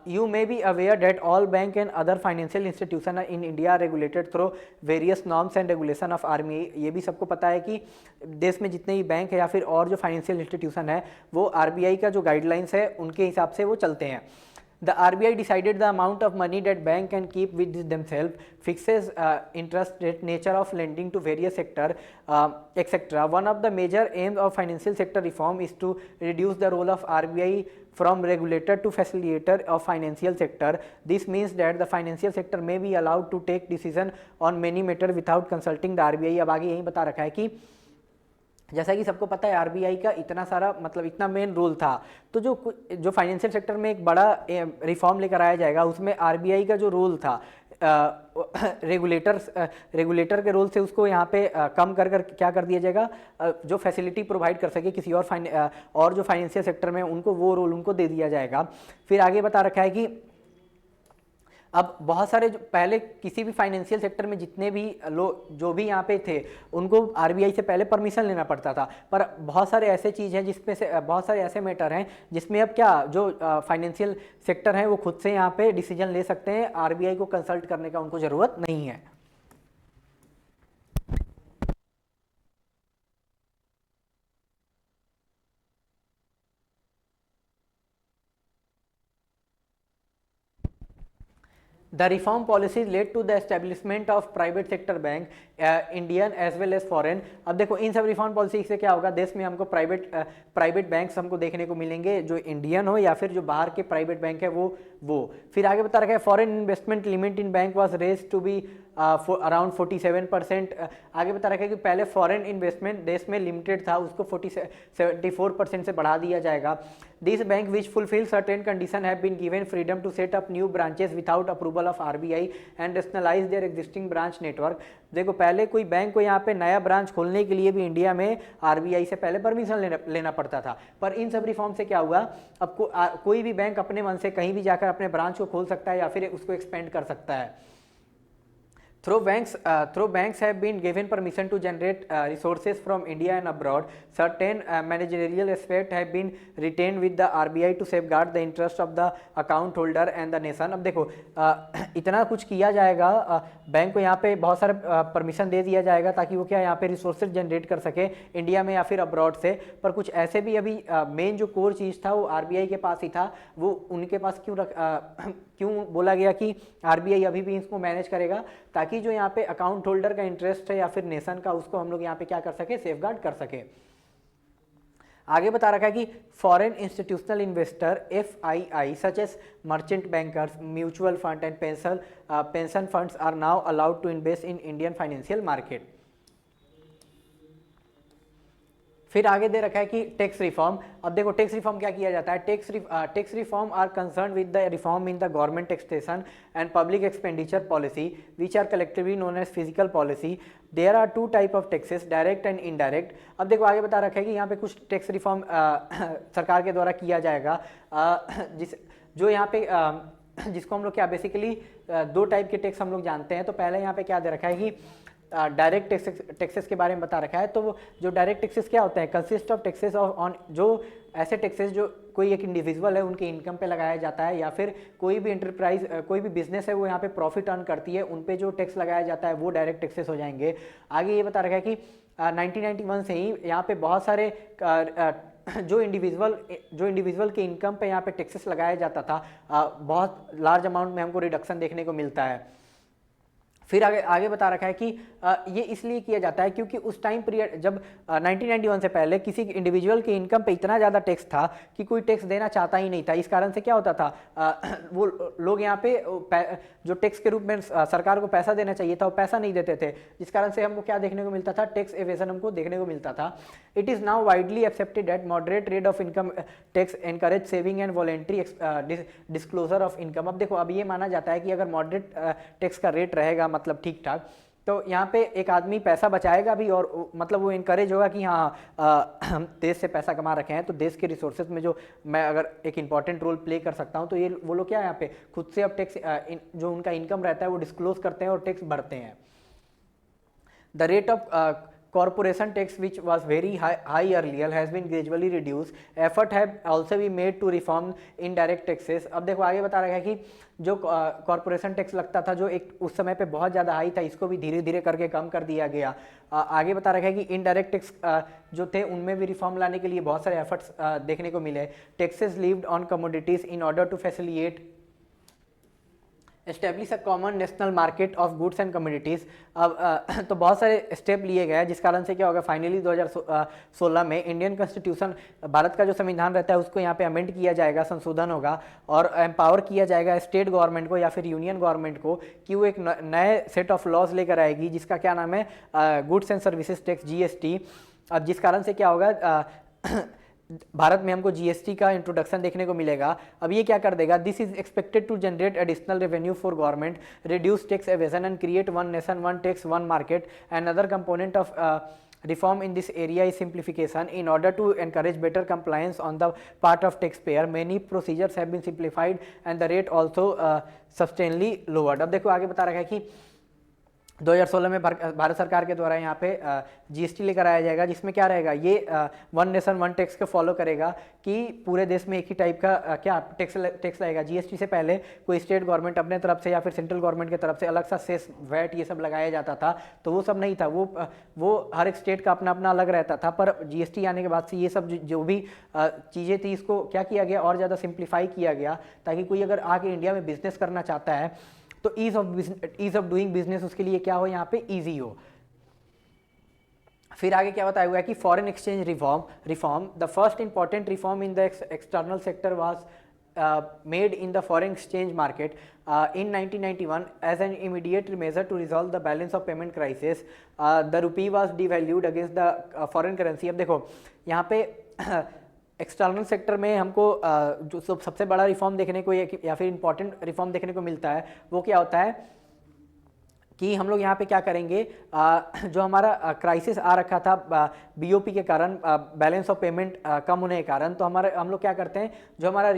You may be aware that all bank and other financial institution in India regulated through various norms and regulation of RBI. ये भी सबको पता है कि देश में जितने भी बैंक है या फिर और जो फाइनेंशियल इंस्टीट्यूशन है वो आरबीआई का जो गाइडलाइंस है उनके हिसाब से वो चलते हैं। The RBI decided the amount of money that bank can keep with themselves, fixes interest rate, nature of lending to various sector, etc. One of the major aims of financial sector reform is to reduce the role of RBI from regulator to facilitator of financial sector. This means that the financial sector may be allowed to take decision on many matter without consulting the RBI. अब आगे यही बता रखा है कि जैसा कि सबको पता है आरबीआई का इतना सारा मतलब इतना मेन रोल था, तो जो फाइनेंशियल सेक्टर में एक बड़ा रिफॉर्म लेकर आया जाएगा उसमें आरबीआई का जो रोल था रेगुलेटर के रोल से उसको यहाँ पे कम कर क्या कर दिया जाएगा, जो फैसिलिटी प्रोवाइड कर सके किसी और जो फाइनेंशियल सेक्टर में उनको वो रोल उनको दे दिया जाएगा। फिर आगे बता रखा है कि अब बहुत सारे जो पहले किसी भी फाइनेंशियल सेक्टर में जितने भी लोग जो भी यहाँ पे थे उनको आरबीआई से पहले परमिशन लेना पड़ता था, पर बहुत सारे ऐसे चीज़ हैं जिसमें से बहुत सारे ऐसे मैटर हैं जिसमें अब क्या जो फाइनेंशियल सेक्टर हैं वो खुद से यहाँ पे डिसीजन ले सकते हैं, आरबीआई को कंसल्ट करने का उनको ज़रूरत नहीं है। The reform policies led to the establishment of private sector bank, Indian as well as foreign। अब देखो इन सब रिफॉर्म पॉलिसी से क्या होगा, देश में हमको प्राइवेट बैंक्स हमको देखने को मिलेंगे, जो इंडियन हो या फिर जो बाहर के प्राइवेट बैंक है वो। फिर आगे बता रखा है foreign investment limit in bank was raised to be around 47%। आगे बता रखा है कि पहले फॉरेन इन्वेस्टमेंट देश में लिमिटेड था, उसको 74% से बढ़ा दिया जाएगा। This bank which fulfil certain condition have been given freedom to set up new branches without approval of RBI and rationalize their existing branch network. देखो पहले कोई बैंक को यहाँ पे नया ब्रांच खोलने के लिए भी इंडिया में आरबीआई से पहले परमिशन लेना पड़ता था, पर इन सब रिफॉर्म से क्या हुआ, अब कोई भी बैंक अपने मन से कहीं भी जाकर अपने ब्रांच को खोल सकता है या फिर उसको एक्सपेंड कर सकता है। Through banks have been given permission to generate resources from India and abroad. Certain managerial aspects have been retained with the RBI to safeguard the interest of the account holder and the nation। अब देखो इतना कुछ किया जाएगा, बैंक को यहाँ पे बहुत सारे परमिशन दे दिया जाएगा ताकि वो क्या यहाँ पे रिसोर्सेज जनरेट कर सके इंडिया में या फिर अब्रॉड से। पर कुछ ऐसे भी अभी मेन जो कोर चीज़ था वो आरबीआई के पास ही था, वो उनके पास क्यों बोला गया कि आरबीआई अभी भी इसको मैनेज करेगा, ताकि जो यहाँ पे अकाउंट होल्डर का इंटरेस्ट है या फिर नेशन का उसको हम लोग यहाँ पे क्या कर सके, सेफगार्ड कर सके। आगे बता रखा है कि foreign institutional investor FII such as merchant bankers, mutual fund and pension funds are now allowed to invest in Indian financial market. फिर आगे दे रखा है कि टैक्स रिफॉर्म। अब देखो टैक्स रिफॉर्म क्या किया जाता है, tax reform are concern with the reform in the government taxation and public expenditure policy which are collectively known as physical policy. There are two type of taxes, direct and indirect. अब देखो आगे बता रखा है कि यहाँ पे कुछ टैक्स रिफॉर्म सरकार के द्वारा किया जाएगा, जो यहाँ पे जिसको हम लोग क्या बेसिकली दो टाइप के टैक्स हम लोग जानते हैं। तो पहले यहाँ पे क्या दे रखा है कि डायरेक्ट टैक्सेस के बारे में बता रखा है। तो जो डायरेक्ट टैक्सेस क्या होते हैं, कंसिस्ट ऑफ टैक्सेस ऑन, जो ऐसे टैक्सेस जो कोई एक इंडिविजुअल है उनके इनकम पे लगाया जाता है, या फिर कोई भी एंटरप्राइज कोई भी बिजनेस है वो यहाँ पे प्रॉफिट अर्न करती है, उन पे जो टैक्स लगाया जाता है वो डायरेक्ट टैक्सेस हो जाएंगे। आगे ये बता रखा है कि 1991 से ही यहाँ पे बहुत सारे जो इंडिविजुअल के इनकम पे यहाँ पे टैक्सेस लगाया जाता था, बहुत लार्ज अमाउंट में हमको रिडक्शन देखने को मिलता है। फिर आगे आगे बता रखा है कि ये इसलिए किया जाता है क्योंकि उस टाइम पीरियड जब 1991 से पहले किसी इंडिविजुअल के इनकम पे इतना ज़्यादा टैक्स था कि कोई टैक्स देना चाहता ही नहीं था। इस कारण से क्या होता था, वो लोग यहाँ पे जो टैक्स के रूप में सरकार को पैसा देना चाहिए था वो पैसा नहीं देते थे, जिस कारण से हमको क्या देखने को मिलता था, टैक्स एवेजन हमको देखने को मिलता था। It is now widely accepted that moderate rate of income tax encourage saving and voluntary disclosure of income. अब देखो, अब ये माना जाता है कि अगर मॉडरेट टैक्स का रेट रहेगा मतलब ठीक ठाक, तो यहाँ पे एक आदमी पैसा बचाएगा भी और मतलब वो इनकरेज होगा कि हाँ हम देश से पैसा कमा रखे हैं तो देश के रिसोर्सेज में जो मैं अगर एक इंपॉर्टेंट रोल प्ले कर सकता हूँ, तो ये वो लोग क्या है यहाँ पे खुद से अब टैक्स जो उनका इनकम रहता है वो डिस्क्लोज करते हैं और टैक्स भरते हैं। The rate of corporation tax which was very high earlier has been gradually reduced. Effort have also been made to reform indirect taxes. अब देखो आगे बता रहा है कि जो कॉरपोरेशन टैक्स लगता था जो एक उस समय पे बहुत ज़्यादा हाई था, इसको भी धीरे धीरे करके कम कर दिया गया। आगे बता रखा है कि इनडायरेक्ट टैक्स जो थे उनमें भी रिफॉर्म लाने के लिए बहुत सारे एफर्ट्स देखने को मिले। Taxes levied on commodities in order to facilitate establish a common national market of goods and commodities. अब तो बहुत सारे स्टेप लिए गए जिस कारण से क्या होगा, फाइनली 2016 में इंडियन कॉन्स्टिट्यूशन, भारत का जो संविधान रहता है उसको यहाँ पे अमेंड किया जाएगा, संशोधन होगा और एम्पावर किया जाएगा स्टेट गवर्नमेंट को या फिर यूनियन गवर्नमेंट को कि वो एक नए सेट ऑफ लॉज लेकर आएगी जिसका क्या नाम है goods and services tax, GST। अब जिस कारण से क्या होगा भारत में हमको GST का इंट्रोडक्शन देखने को मिलेगा। अब ये क्या कर देगा, this is expected to generate additional revenue for government, reduce tax evasion and create one nation one tax one market. And other component of reform in this area is simplification. In order to encourage better compliance on the part of taxpayer, many procedures have been simplified and the rate also substantially lowered. अब देखो आगे बता रखा है कि 2016 में भारत सरकार के द्वारा यहाँ पे GST लेकर आया जाएगा, जिसमें क्या रहेगा, ये वन नेशन वन टैक्स को फॉलो करेगा कि पूरे देश में एक ही टाइप का क्या टैक्स लगेगा। GST से पहले कोई स्टेट गवर्नमेंट अपने तरफ से या फिर सेंट्रल गवर्नमेंट की तरफ से अलग सा सेस, वैट ये सब लगाया जाता था, तो वो सब नहीं था, वो हर एक स्टेट का अपना अपना अलग रहता था। पर GST आने के बाद से ये सब जो भी चीज़ें थी इसको क्या किया गया, और ज़्यादा सिंप्लीफाई किया गया, ताकि कोई अगर आके इंडिया में बिजनेस करना चाहता है तो ईज ऑफ डूइंग बिजनेस उसके लिए क्या हो, यहाँ पे ईजी हो। फिर आगे क्या बताया हुआ है कि foreign exchange reform the first important reform in the external sector was made in the foreign exchange market in 1991 as an immediate measure to resolve the balance of payment crisis. The rupee was devalued against the foreign currency. अब देखो यहाँ पे एक्सटर्नल सेक्टर में हमको जो सबसे बड़ा रिफॉर्म देखने को या फिर इंपॉर्टेंट रिफॉर्म देखने को मिलता है वो क्या होता है कि हम लोग यहाँ पे क्या करेंगे, जो हमारा क्राइसिस आ रखा था BOP के कारण, बैलेंस ऑफ पेमेंट कम होने के कारण, तो हम लोग क्या करते हैं, जो हमारा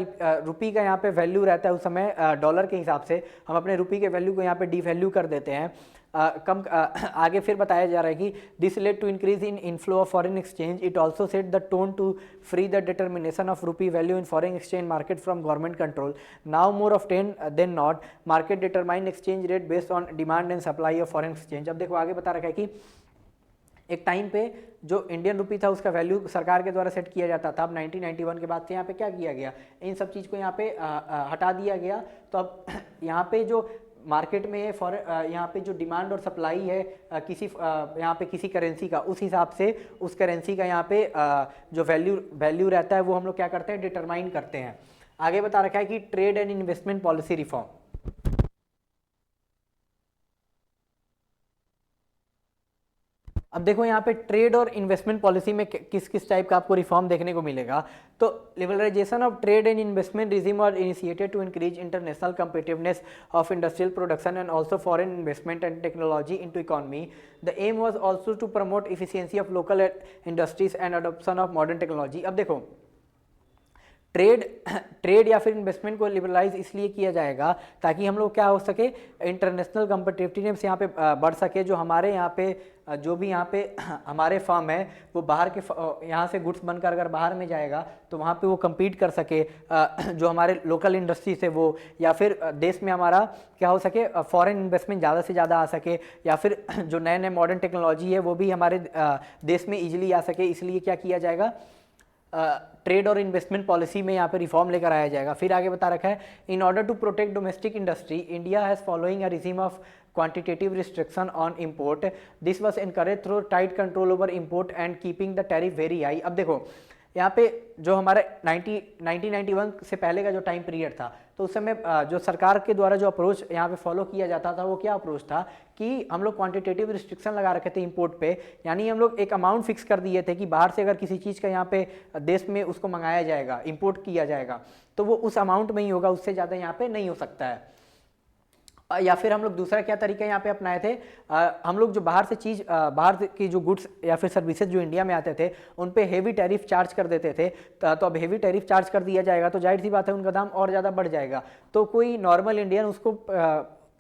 रुपी का यहाँ पे वैल्यू रहता है उस समय डॉलर के हिसाब से, हम अपने रुपी के वैल्यू को यहाँ पे डिवैल्यू कर देते हैं। आगे फिर बताया जा रहा है कि this led to increase in inflow of foreign exchange. It also set the tone to free the determination of rupee value in foreign exchange market from government control. Now more often than not market determine exchange rate based on demand and supply of foreign exchange. अब देखो आगे बता रखा है कि एक टाइम पे जो इंडियन रुपी था उसका वैल्यू सरकार के द्वारा सेट किया जाता था। अब 1991 के बाद से यहाँ पे क्या किया गया, इन सब चीज़ को यहाँ पे हटा दिया गया। तो अब यहाँ पे जो मार्केट में यहाँ पे जो डिमांड और सप्लाई है यहाँ पे किसी करेंसी का, उस हिसाब से उस करेंसी का यहाँ पे जो वैल्यू रहता है वो हम लोग क्या करते हैं, डिटरमाइन करते हैं। आगे बता रखा है कि trade and investment policy reform. अब देखो यहाँ पे ट्रेड और इन्वेस्टमेंट पॉलिसी में किस किस टाइप का आपको रिफॉर्म देखने को मिलेगा। तो liberalisation of trade and investment regime और initiated to increase international competitiveness of industrial production and also foreign investment and technology into economy. The aim was also to promote efficiency of local industries and adoption of modern technology. अब देखो ट्रेड या फिर इन्वेस्टमेंट को लिबरलाइज इसलिए किया जाएगा ताकि हम लोग क्या हो सके, इंटरनेशनल कम्पिटिटिवनेस यहाँ पे बढ़ सके। जो हमारे यहाँ पे जो भी यहाँ पे हमारे फर्म है वो बाहर के यहाँ से गुड्स बनकर अगर बाहर में जाएगा तो वहाँ पे वो compete कर सके, जो हमारे लोकल इंडस्ट्री से वो, या फिर देश में हमारा क्या हो सके, फॉरेन इन्वेस्टमेंट ज़्यादा से ज़्यादा आ सके, या फिर जो नए नए मॉडर्न टेक्नोलॉजी है वो भी हमारे देश में ईजिली आ सके। इसलिए क्या किया जाएगा, ट्रेड और इन्वेस्टमेंट पॉलिसी में यहाँ पे रिफॉर्म लेकर आया जाएगा। फिर आगे बता रखा है in order to protect domestic industry India has following a regime of quantitative restriction on import. This was encouraged through tight control over import and keeping the tariff very high. अब देखो यहाँ पे जो हमारे 1991 से पहले का जो टाइम पीरियड था, तो उस समय जो सरकार के द्वारा जो अप्रोच यहाँ पे फॉलो किया जाता था वो क्या अप्रोच था कि हम लोग क्वांटिटेटिव रिस्ट्रिक्शन लगा रखे थे इंपोर्ट पे, यानी हम लोग एक अमाउंट फिक्स कर दिए थे कि बाहर से अगर किसी चीज़ का यहाँ पे देश में उसको मंगाया जाएगा, इंपोर्ट किया जाएगा, तो वो उस अमाउंट में ही होगा, उससे ज़्यादा यहाँ पे नहीं हो सकता है। या फिर हम लोग दूसरा क्या तरीका यहाँ पे अपनाए थे, हम लोग जो बाहर से चीज़ बाहर की जो गुड्स या फिर सर्विसेज जो इंडिया में आते थे उन पे हेवी टैरिफ चार्ज कर देते थे। तो अब हेवी टैरिफ चार्ज कर दिया जाएगा तो जाहिर सी बात है उनका दाम और ज़्यादा बढ़ जाएगा, तो कोई नॉर्मल इंडियन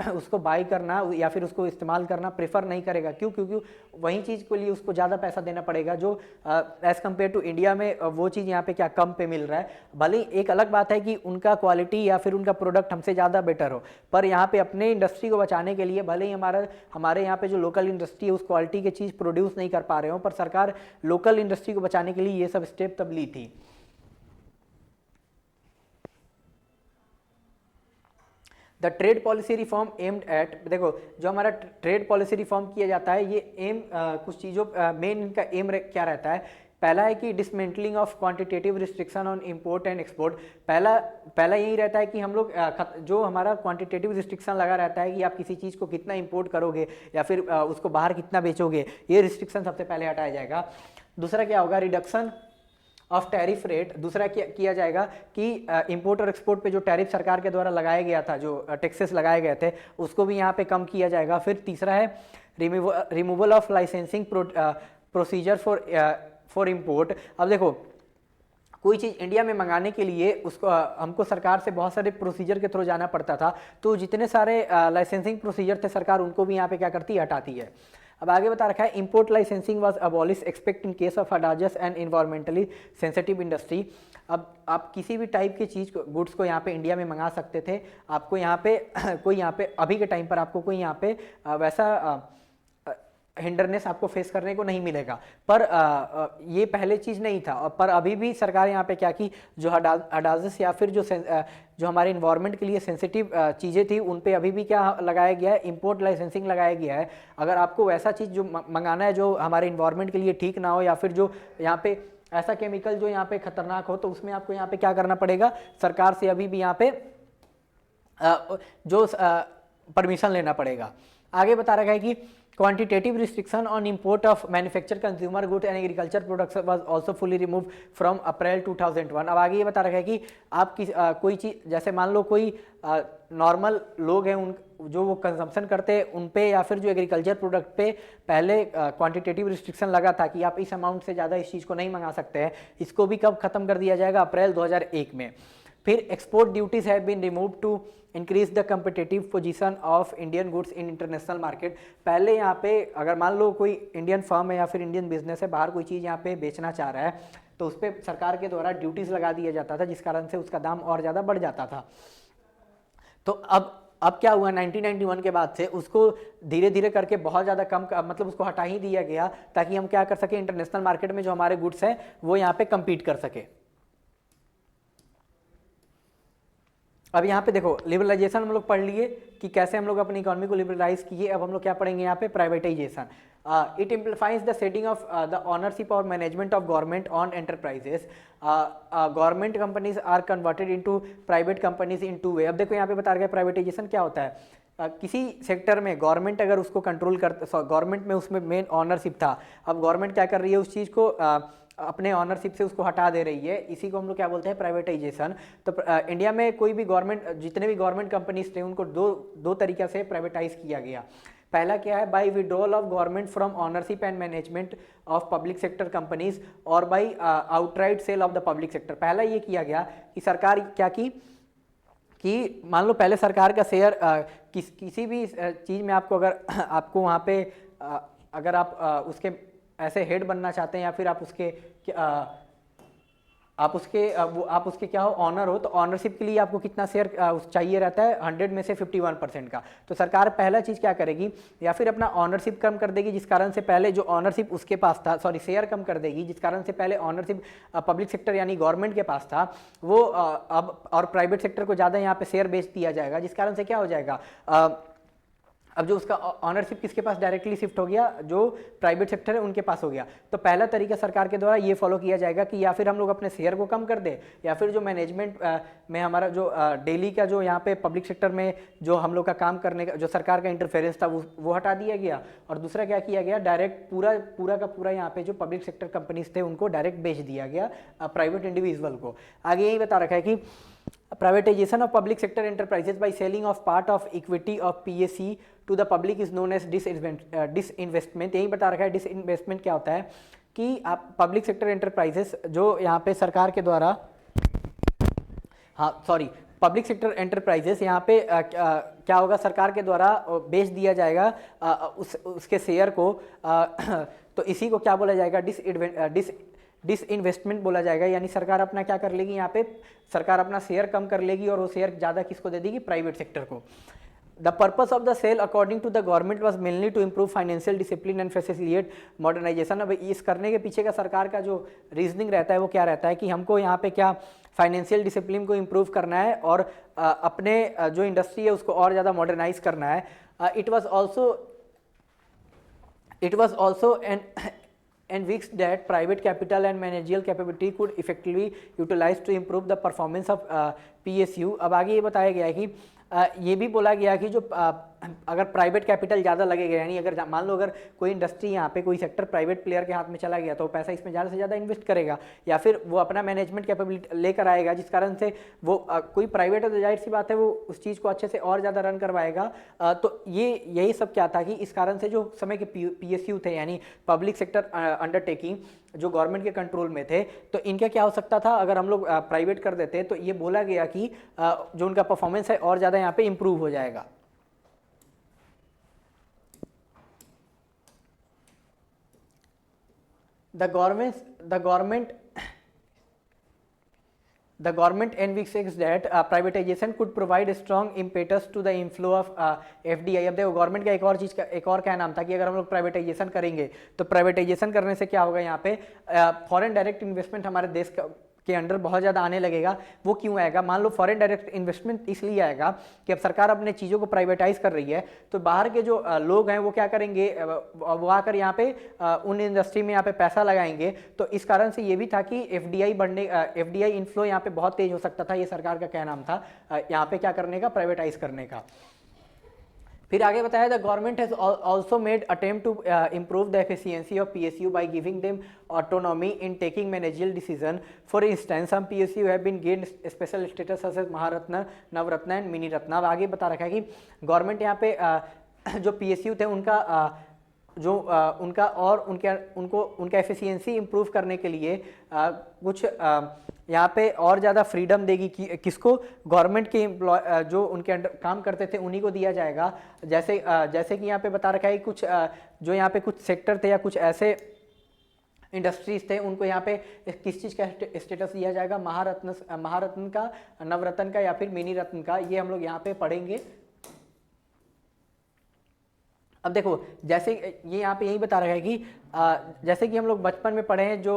उसको बाई करना या फिर उसको इस्तेमाल करना प्रेफर नहीं करेगा। क्यों? क्योंकि वही चीज़ के लिए उसको ज़्यादा पैसा देना पड़ेगा जो एज़ कम्पेयर टू इंडिया में वो चीज़ यहाँ पे क्या कम पे मिल रहा है। भले ही एक अलग बात है कि उनका क्वालिटी या फिर उनका प्रोडक्ट हमसे ज़्यादा बेटर हो, पर यहाँ पे अपने इंडस्ट्री को बचाने के लिए भले ही हमारे यहाँ पे जो लोकल इंडस्ट्री है उस क्वालिटी की चीज़ प्रोड्यूस नहीं कर पा रहे हो, पर सरकार लोकल इंडस्ट्री को बचाने के लिए ये सब स्टेप तब ली थी। The trade policy reform aimed at, देखो जो हमारा ट्रेड पॉलिसी रिफॉर्म किया जाता है ये एम कुछ चीज़ों मेन इनका एम क्या रहता है। पहला है कि dismantling of quantitative restriction on import and export. पहला यही रहता है कि हम लोग जो हमारा क्वांटिटेटिव रिस्ट्रिक्शन लगा रहता है कि आप किसी चीज़ को कितना इंपोर्ट करोगे या फिर उसको बाहर कितना बेचोगे, ये रिस्ट्रिक्शन सबसे पहले हटाया जाएगा। दूसरा क्या होगा, रिडक्शन ऑफ टैरिफ रेट। दूसरा किया जाएगा कि इंपोर्ट और एक्सपोर्ट पे जो टैरिफ सरकार के द्वारा लगाया गया था, जो टैक्सेस लगाए गए थे, उसको भी यहाँ पे कम किया जाएगा। फिर तीसरा है removal of licensing procedure for import. अब देखो कोई चीज़ इंडिया में मंगाने के लिए उसको हमको सरकार से बहुत सारे प्रोसीजर के थ्रू जाना पड़ता था, तो जितने सारे लाइसेंसिंग प्रोसीजर थे सरकार उनको भी यहाँ पे क्या करती है, हटाती है। अब आगे बता रखा है import licensing was abolish except in case of hazardous and environmentally sensitive industry. अब आप किसी भी टाइप की चीज़ को, गुड्स को यहाँ पे इंडिया में मंगा सकते थे, आपको यहाँ पे कोई यहाँ पे अभी के टाइम पर आपको कोई यहाँ पे वैसा हिंडरनेस आपको फेस करने को नहीं मिलेगा। पर ये पहले चीज़ नहीं था, पर अभी भी सरकार यहाँ पे क्या की, जो हडाजस या फिर जो हमारे इन्वायरमेंट के लिए सेंसिटिव चीज़ें थी उन पे अभी भी क्या लगाया गया है, इंपोर्ट लाइसेंसिंग लगाया गया है। अगर आपको वैसा चीज़ जो मंगाना है जो हमारे इन्वायरमेंट के लिए ठीक ना हो या फिर जो यहाँ पे ऐसा केमिकल जो यहाँ पे खतरनाक हो, तो उसमें आपको यहाँ पे क्या करना पड़ेगा, सरकार से अभी भी यहाँ पे जो परमिशन लेना पड़ेगा। आगे बता रखा है कि quantitative restriction on import of manufactured consumer goods and agriculture products was also fully removed from April 2001। अब आगे ये बता रखा है कि आप कोई चीज़, जैसे मान लो कोई नॉर्मल लोग हैं उन जो वो कंजम्पशन करते हैं उन पे या फिर जो एग्रीकल्चर प्रोडक्ट पे पहले क्वांटिटेटिव रिस्ट्रिक्शन लगा था कि आप इस अमाउंट से ज़्यादा इस चीज़ को नहीं मंगा सकते हैं, इसको भी कब खत्म कर दिया जाएगा, अप्रैल 2001 में। फिर export duties have been removed to increase the competitive position of Indian goods in international market. पहले यहाँ पे अगर मान लो कोई इंडियन फर्म है या फिर इंडियन बिजनेस है, बाहर कोई चीज़ यहाँ पे बेचना चाह रहा है, तो उस पर सरकार के द्वारा ड्यूटीज़ लगा दिया जाता था, जिस कारण से उसका दाम और ज़्यादा बढ़ जाता था। तो अब क्या हुआ, 1991 के बाद से उसको धीरे धीरे करके बहुत ज़्यादा कम, मतलब उसको हटा ही दिया गया ताकि हम क्या कर सके, इंटरनेशनल मार्केट में जो हमारे गुड्स हैं वो यहाँ पे कम्पीट कर सके। अब यहाँ पे देखो लिबरलाइजेशन हम लोग पढ़ लिए कि कैसे हम लोग अपनी इकोनॉमी को लिबरलाइज किए। अब हम लोग क्या पढ़ेंगे यहाँ पे, privatisation. It implies the setting of the ownership और management of government on enterprises. Government companies are converted into private companies in 2 way. अब देखो यहाँ पे बता रहा है प्राइवेटाइजेशन क्या होता है। किसी सेक्टर में गवर्नमेंट अगर उसको कंट्रोल गवर्नमेंट में उसमें मेन ऑनरशिप था, अब गवर्नमेंट क्या कर रही है, उस चीज़ को अपने ऑनरशिप से उसको हटा दे रही है, इसी को हम लोग क्या बोलते हैं, प्राइवेटाइजेशन। तो इंडिया में कोई भी गवर्नमेंट, जितने भी गवर्नमेंट कंपनीज थे उनको दो तरीक़े से प्राइवेटाइज किया गया। पहला क्या है, by withdrawal of government from ownership and management of public sector companies और by outright sale of the public sector. पहला ये किया गया कि सरकार क्या की कि मान लो पहले सरकार का शेयर किसी भी चीज़ में आपको अगर आपको वहाँ पे अगर आप उसके ऐसे हेड बनना चाहते हैं या फिर आप उसके क्या हो, ऑनर हो, तो ऑनरशिप के लिए आपको कितना शेयर चाहिए रहता है, 100 में से 51% का। तो सरकार पहला चीज़ क्या करेगी, या फिर अपना ऑनरशिप कम कर देगी, जिस कारण से पहले जो ऑनरशिप उसके पास था, शेयर कम कर देगी, जिस कारण से पहले ऑनरशिप पब्लिक सेक्टर यानी गवर्नमेंट के पास था, वो अब और प्राइवेट सेक्टर को ज़्यादा यहाँ पे शेयर बेच दिया जाएगा, जिस कारण से क्या हो जाएगा, अब जो उसका ऑनरशिप किसके पास डायरेक्टली शिफ्ट हो गया, जो प्राइवेट सेक्टर है उनके पास हो गया। तो पहला तरीका सरकार के द्वारा ये फॉलो किया जाएगा कि या फिर हम लोग अपने शेयर को कम कर दें, या फिर जो मैनेजमेंट में हमारा जो डेली का जो यहाँ पे पब्लिक सेक्टर में जो हम लोग का काम करने का जो सरकार का इंटरफेरेंस था वो हटा दिया गया। और दूसरा क्या किया गया, डायरेक्ट पूरा का पूरा यहाँ पे जो पब्लिक सेक्टर कंपनीज थे उनको डायरेक्ट बेच दिया गया प्राइवेट इंडिविजुअल को। आगे यही बता रखा है कि privatization of public sector enterprises by selling of part of equity of PSE to the public is known as disinvestment। यही बता रखा है disinvestment क्या होता है कि आप पब्लिक सेक्टर एंटरप्राइजेस जो यहाँ पे सरकार के द्वारा पब्लिक सेक्टर एंटरप्राइजेस यहाँ पे क्या होगा, सरकार के द्वारा बेच दिया जाएगा उसके शेयर को। तो इसी को क्या बोला जाएगा, डिसइन्वेस्टमेंट बोला जाएगा। यानी सरकार अपना क्या कर लेगी, यहाँ पे सरकार अपना शेयर कम कर लेगी और वो शेयर ज़्यादा किसको दे देगी, प्राइवेट सेक्टर को। The purpose of the sale according to the government was mainly to improve financial discipline and facilitate modernization. अब इस करने के पीछे का सरकार का जो रीजनिंग रहता है वो क्या रहता है कि हमको यहाँ पे क्या फाइनेंशियल डिसिप्लिन को इम्प्रूव करना है और अपने जो इंडस्ट्री है उसको और ज़्यादा मॉडर्नाइज करना है। It was also and weeks that private capital and managerial capability could effectively utilize to improve the performance of PSU। अब आगे ये बताया गया है कि ये भी बोला गया कि जो अगर प्राइवेट कैपिटल ज़्यादा लगेगा, यानी अगर मान लो अगर कोई इंडस्ट्री यहाँ पे कोई सेक्टर प्राइवेट प्लेयर के हाथ में चला गया तो पैसा इसमें ज़्यादा से ज़्यादा इन्वेस्ट करेगा, या फिर वो अपना मैनेजमेंट कैपेबिलिटी लेकर आएगा, जिस कारण से वो कोई प्राइवेट है तो जाहिर सी बात है वो उस चीज़ को अच्छे से और ज़्यादा रन करवाएगा। तो यही सब क्या था कि इस कारण से जो समय के PSU थे यानी पब्लिक सेक्टर अंडरटेकिंग जो गवर्नमेंट के कंट्रोल में थे, तो इनका क्या हो सकता था अगर हम लोग प्राइवेट कर देते तो ये बोला गया कि जो उनका परफॉर्मेंस है और ज़्यादा यहाँ पे इम्प्रूव हो जाएगा। The government envisages that privatization could provide a strong impetus to the inflow of FDI। अब देखो गवर्नमेंट का एक और क्या नाम था कि अगर हम लोग प्राइवेटाइजेशन करेंगे तो प्राइवेटाइजेशन करने से क्या होगा, यहाँ पे फॉरेन डायरेक्ट इन्वेस्टमेंट हमारे देश के अंडर बहुत ज़्यादा आने लगेगा। वो क्यों आएगा, मान लो फॉरेन डायरेक्ट इन्वेस्टमेंट इसलिए आएगा कि अब सरकार अपने चीज़ों को प्राइवेटाइज कर रही है तो बाहर के जो लोग हैं वो क्या करेंगे, वो आकर यहाँ पे उन इंडस्ट्री में यहाँ पे पैसा लगाएंगे। तो इस कारण से ये भी था कि FDI इनफ्लो यहाँ पे बहुत तेज हो सकता था। ये सरकार का क्या नाम था यहाँ पे क्या करने का, प्राइवेटाइज करने का। फिर आगे बताया the government has also made attempt to improve the efficiency of PSU by giving them autonomy in taking managerial decision. For instance some PSU have been gained special status such as Maharatna, Navratna and mini ratna. अब आगे बता रखा है कि गवर्नमेंट यहाँ पे जो PSU थे उनका एफिशिएंसी इम्प्रूव करने के लिए कुछ यहाँ पे और ज़्यादा फ्रीडम देगी कि किसको, गवर्नमेंट के जो उनके अंडर काम करते थे उन्हीं को दिया जाएगा। जैसे कि यहाँ पे बता रखा है कुछ जो यहाँ पे कुछ सेक्टर थे या कुछ ऐसे इंडस्ट्रीज थे उनको यहाँ पे किस चीज़ का स्टेटस दिया जाएगा, महारत्न का, नवरत्न का या फिर मिनी रत्न का। ये हम लोग यहाँ पे पढ़ेंगे। अब देखो जैसे ये यहाँ पे यही बता रहा है कि जैसे कि हम लोग बचपन में पढ़े हैं जो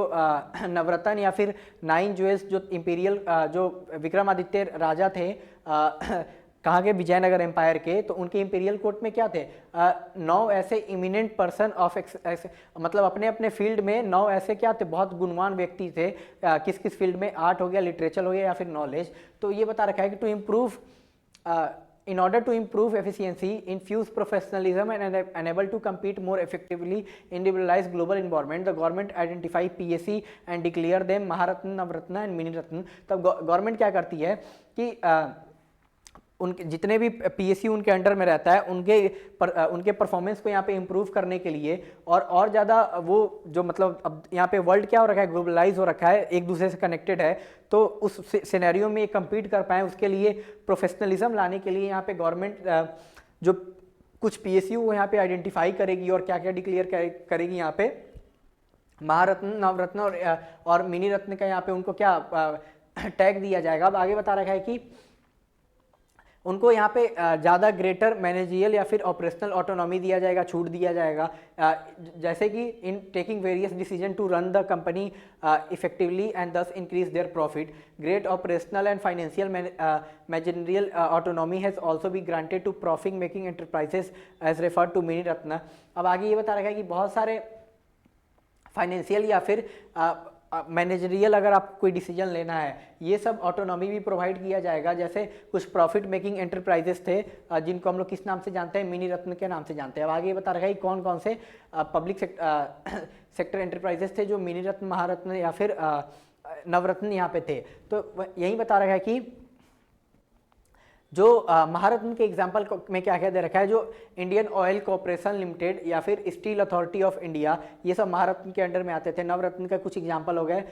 नवरत्न या फिर 9 ज्वेल्स जो इंपीरियल जो विक्रमादित्य राजा थे कहाँ के, विजयनगर एम्पायर के, तो उनके इंपीरियल कोर्ट में क्या थे 9 ऐसे इमिनेंट पर्सन ऑफ मतलब अपने अपने फील्ड में 9 ऐसे क्या थे बहुत गुणवान व्यक्ति थे। किस किस फील्ड में, आर्ट हो गया, लिटरेचर हो गया या फिर नॉलेज। तो ये बता रखा है कि to improve in order to improve efficiency, infuse professionalism and enable to compete more effectively in liberalized global environment, the government identify PSE and declare them Maharatna, Navratna and Mini Ratna। तब गवर्नमेंट क्या करती है कि उनके जितने भी PSU उनके अंडर में रहता है उनके परफॉर्मेंस को यहाँ पे इम्प्रूव करने के लिए और ज़्यादा वो जो मतलब अब यहाँ पे वर्ल्ड क्या हो रखा है, ग्लोबलाइज हो रखा है, एक दूसरे से कनेक्टेड है, तो उस सिनेरियो में कम्पीट कर पाएँ उसके लिए प्रोफेशनलिज्म लाने के लिए यहाँ पे गवर्नमेंट जो कुछ PSU वो यहाँ पे आइडेंटिफाई करेगी और क्या क्या डिक्लेयर करेगी यहाँ पे महारत्न, नवरत्न और मिनी रत्न का यहाँ पे उनको क्या टैग दिया जाएगा। अब आगे बता रखा है कि उनको यहाँ पे ज़्यादा ग्रेटर मैनेजियल या फिर ऑपरेशनल ऑटोनॉमी दिया जाएगा, छूट दिया जाएगा, जैसे कि in taking various decision to run the company effectively and thus increase their profit. Great operational and financial managerial autonomy has also be granted to profit making enterprises as refer to mini ratna. अब आगे ये बता रखा है कि बहुत सारे फाइनेंशियल या फिर मैनेजरियल अगर आप कोई डिसीजन लेना है, ये सब ऑटोनॉमी भी प्रोवाइड किया जाएगा। जैसे कुछ प्रॉफिट मेकिंग एंटरप्राइजेस थे जिनको हम लोग किस नाम से जानते हैं, मिनी रत्न के नाम से जानते हैं। अब आगे ये बता रखा है कि कौन कौन से पब्लिक सेक्टर एंटरप्राइजेस थे जो मिनी रत्न, महारत्न या फिर नवरत्न यहाँ पे थे। तो यही बता रखा है कि जो महारत्न के एग्जाम्पल में क्या क्या दे रखा है, जो इंडियन ऑयल कॉर्पोरेशन लिमिटेड या फिर स्टील अथॉरिटी ऑफ इंडिया, ये सब महारत्न के अंडर में आते थे। नवरत्न का कुछ एग्जाम्पल हो गए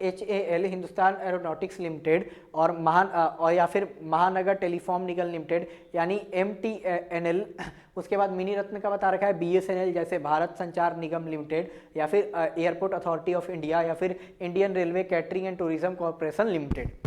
HAL हिंदुस्तान एरोनॉटिक्स लिमिटेड और या फिर महानगर टेलीफॉर्म निगम लिमिटेड यानी MTNL। उसके बाद मिनी रत्न का बता रखा है BSNL जैसे भारत संचार निगम लिमिटेड या फिर एयरपोर्ट अथॉरिटी ऑफ इंडिया या फिर Indian railway catering and tourism corporation limited.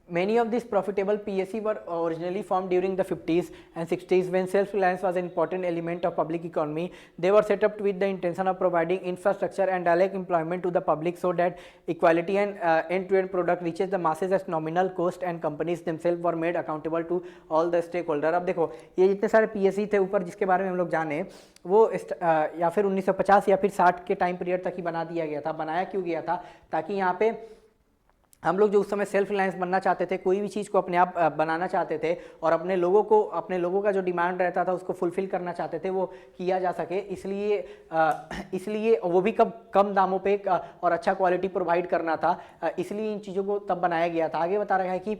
Many of these profitable PSC were originally formed during the 50s and 60s when self-reliance was an important element of public economy. They were set up with the intention of providing infrastructure and direct employment to the public so that equality and end-to-end product reaches the masses at nominal cost and companies themselves were made accountable to all the stakeholder। अब देखो ये जितने सारे PSC थे ऊपर जिसके बारे में हम लोग जाने, वो या फिर 1950 या फिर 60 के टाइम पीरियड तक ही बना दिया गया था। बनाया क्यों गया था? ताकि यहाँ पे हम लोग जो उस समय सेल्फ रिलायंस बनना चाहते थे, कोई भी चीज़ को अपने आप बनाना चाहते थे और अपने लोगों का जो डिमांड रहता था उसको फुलफिल करना चाहते थे, वो किया जा सके। इसलिए वो भी कम दामों पे और अच्छा क्वालिटी प्रोवाइड करना था, इसलिए इन चीज़ों को तब बनाया गया था। आगे बता रहा है कि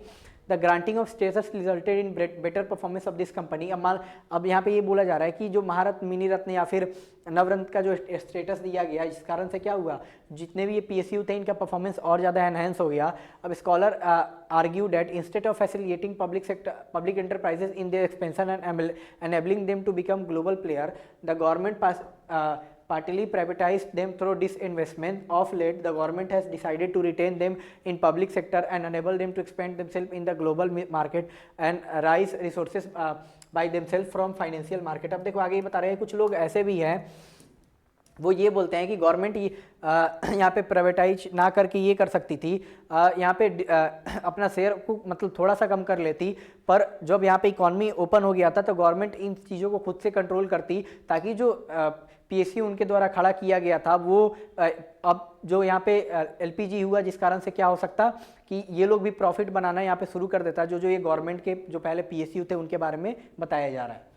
the granting of status resulted in better performance of this company. अब यहाँ पे ये बोला जा रहा है कि जो महारत्न, मिनी रत्न या फिर नवरत्न का जो स्टेटस दिया गया, इस कारण से क्या हुआ, जितने भी ये PSU थे इनका परफॉर्मेंस और ज़्यादा एनहेंस हो गया। अब scholar argue that instead of facilitating public enterprises in their expansion and enabling them to become global player, the government partly privatized them through disinvestment. Of late, the government has decided to retain them in public sector and enable them to expand themselves in the global market and raise resources by themselves from financial market। अब देखो आगे ये बता रहे हैं कुछ लोग ऐसे भी हैं, वो ये बोलते हैं कि गवर्नमेंट यहाँ पे प्राइवेटाइज ना करके ये कर सकती थी, यहाँ पे अपना शेयर को मतलब थोड़ा सा कम कर लेती, पर जब यहाँ पे इकॉनमी ओपन हो गया था तो गवर्नमेंट इन चीज़ों को खुद से कंट्रोल करती, ताकि जो PSU उनके द्वारा खड़ा किया गया था वो अब जो यहाँ पे LPG हुआ, जिस कारण से क्या हो सकता कि ये लोग भी प्रॉफिट बनाना यहाँ पे शुरू कर देता, जो ये गवर्नमेंट के जो पहले PSU थे उनके बारे में बताया जा रहा है।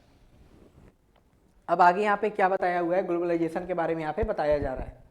अब आगे यहाँ पे क्या बताया हुआ है, ग्लोबलाइजेशन के बारे में यहाँ पे बताया जा रहा है।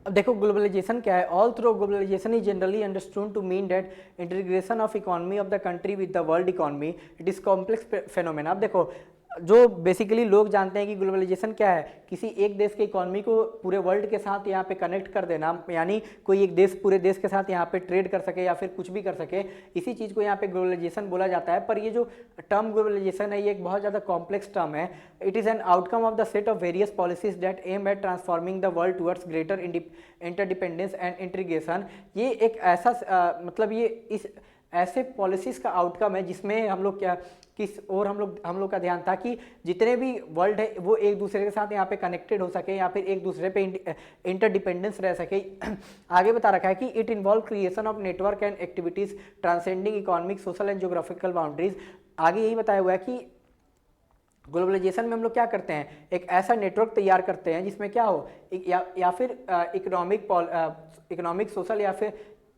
अब देखो ग्लोबलाइजेशन क्या है। Although globalization is generally understood to mean that integration of economy of the country with the world economy. It is complex phenomena. अब देखो जो बेसिकली लोग जानते हैं कि ग्लोबलाइजेशन क्या है, किसी एक देश के इकोनॉमी को पूरे वर्ल्ड के साथ यहाँ पे कनेक्ट कर देना, यानी कोई एक देश पूरे देश के साथ यहाँ पे ट्रेड कर सके या फिर कुछ भी कर सके, इसी चीज़ को यहाँ पे ग्लोबलाइजेशन बोला जाता है। पर ये जो टर्म ग्लोबलाइजेशन है ये एक बहुत ज़्यादा कॉम्प्लेक्स टर्म है। It is an outcome of the set of various policies that aim at transforming the world towards greater interdependence and integration. ये एक ऐसा मतलब ये इस ऐसे पॉलिसीज़ का आउटकम है जिसमें हम लोग किस और हम लोग का ध्यान था कि जितने भी वर्ल्ड है वो एक दूसरे के साथ यहाँ पे कनेक्टेड हो सके या फिर एक दूसरे पे इंटरडिपेंडेंस रह सके। आगे बता रखा है कि it involve creation of network and activities transcending economic, social and geographical boundaries. आगे यही बताया हुआ है कि ग्लोबलाइजेशन में हम लोग क्या करते हैं, एक ऐसा नेटवर्क तैयार करते हैं जिसमें क्या हो या फिर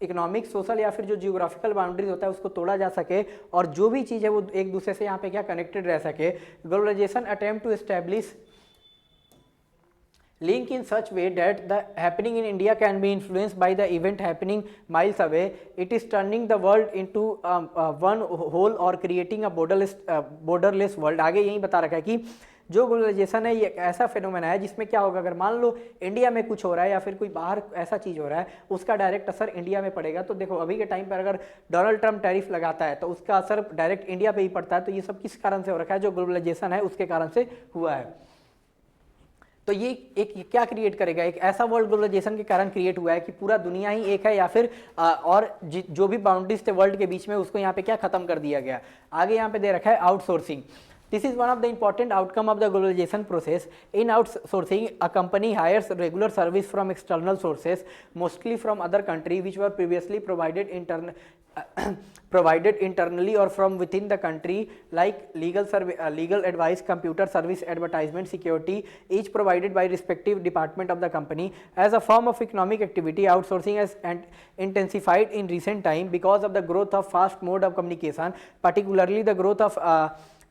इकोनॉमिक सोशल या फिर जो जियोग्राफिकल बाउंड्रीज होता है उसको तोड़ा जा सके और जो भी चीज़ है वो एक दूसरे से यहाँ पे क्या कनेक्टेड रह सके। Globalization attempt to establish link in such way that the happening in India can be influenced by the event happening miles away. It is turning the world into one whole or creating a borderless world. आगे यही बता रखा है कि जो ग्लोबलाइजेशन है ये एक ऐसा फिनोमेना है जिसमें क्या होगा, अगर मान लो इंडिया में कुछ हो रहा है या फिर कोई बाहर ऐसा चीज़ हो रहा है, उसका डायरेक्ट असर इंडिया में पड़ेगा। तो देखो अभी के टाइम पर अगर डोनाल्ड ट्रंप टैरिफ लगाता है तो उसका असर डायरेक्ट इंडिया पे ही पड़ता है। तो ये सब किस कारण से हो रखा है, जो ग्लोबलाइजेशन है उसके कारण से हुआ है। तो ये एक क्या क्रिएट करेगा, एक ऐसा वर्ल्ड ग्लोबलाइजेशन के कारण क्रिएट हुआ है कि पूरा दुनिया ही एक है, या फिर और जो भी बाउंड्रीज थे वर्ल्ड के बीच में उसको यहाँ पे क्या खत्म कर दिया गया। आगे यहाँ पे दे रखा है outsourcing. This is one of the important outcome of the globalization process. In outsourcing, a company hires regular service from external sources, mostly from other country, which were previously provided internally or from within the country, like legal advice, computer service, advertisement, security, each provided by respective department of the company. As a form of economic activity, outsourcing has intensified in recent time because of the growth of fast mode of communication, particularly the growth of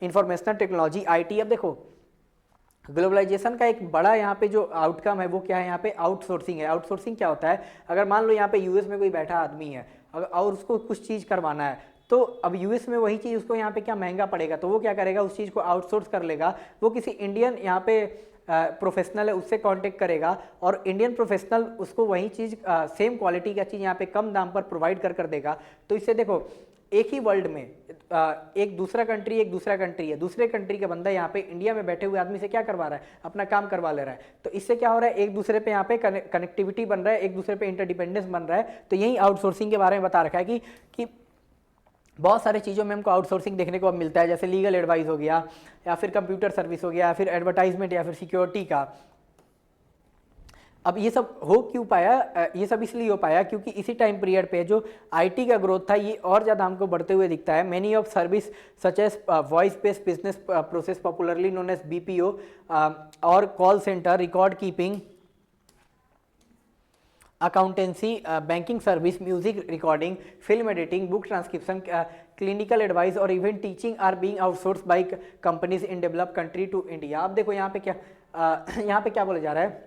informational technology, IT. अब देखो ग्लोबलाइजेशन का एक बड़ा यहाँ पे जो आउटकम है वो क्या है, यहाँ पे आउटसोर्सिंग है। आउटसोर्सिंग क्या होता है, अगर मान लो यहाँ पे यूएस में कोई बैठा आदमी है और उसको कुछ चीज़ करवाना है, तो अब यूएस में वही चीज़ उसको यहाँ पे क्या महंगा पड़ेगा, तो वो क्या करेगा, उस चीज़ को आउटसोर्स कर लेगा। वो किसी इंडियन यहाँ पे प्रोफेशनल है उससे कांटेक्ट करेगा और इंडियन प्रोफेशनल उसको वही चीज़ सेम क्वालिटी का चीज़ यहाँ पे कम दाम पर प्रोवाइड कर देगा। तो इससे देखो एक ही वर्ल्ड में एक दूसरा कंट्री है, दूसरे कंट्री का बंदा यहाँ पे इंडिया में बैठे हुए आदमी से क्या करवा रहा है, अपना काम करवा ले रहा है। तो इससे क्या हो रहा है, एक दूसरे पे यहाँ पे कनेक्टिविटी बन रहा है, एक दूसरे पे इंटरडिपेंडेंस बन रहा है। तो यही आउटसोर्सिंग के बारे में बता रखा है कि बहुत सारी चीज़ों में हमको आउटसोर्सिंग देखने को अब मिलता है, जैसे लीगल एडवाइस हो गया, या फिर कंप्यूटर सर्विस हो गया, या फिर एडवर्टाइजमेंट, या फिर सिक्योरिटी का। अब ये सब हो क्यों पाया, ये सब इसलिए हो पाया क्योंकि इसी टाइम पीरियड पे जो आईटी का ग्रोथ था ये और ज़्यादा हमको बढ़ते हुए दिखता है। Many of service such as voice based business process popularly known as BPO और call centre, record keeping, accountancy, banking service, music recording, film editing, book transcription, clinical advice और even teaching are being outsource by companies in develop country to India. अब देखो यहाँ पे क्या बोला जा रहा है,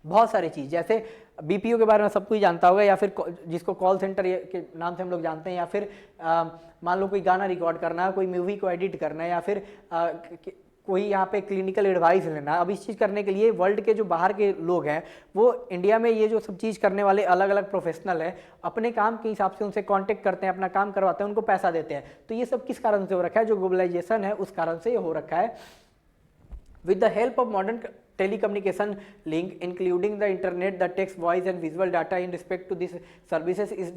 बहुत सारी चीज़, जैसे बीपीओ के बारे में सब कोई जानता होगा, या फिर जिसको कॉल सेंटर के नाम से हम लोग जानते हैं, या फिर मान लो कोई गाना रिकॉर्ड करना, कोई मूवी को एडिट करना, या फिर कोई यहाँ पे क्लिनिकल एडवाइस लेना। अब इस चीज़ करने के लिए वर्ल्ड के जो बाहर के लोग हैं वो इंडिया में ये जो सब चीज़ करने वाले अलग अलग प्रोफेशनल हैं, अपने काम के हिसाब से उनसे कांटेक्ट करते हैं, अपना काम करवाते हैं, उनको पैसा देते हैं। तो ये सब किस कारण से हो रखा है, जो ग्लोबलाइजेशन है उस कारण से ये हो रखा है। With the help of modern telecommunication link including the internet, the text, voice and visual data in respect to these services is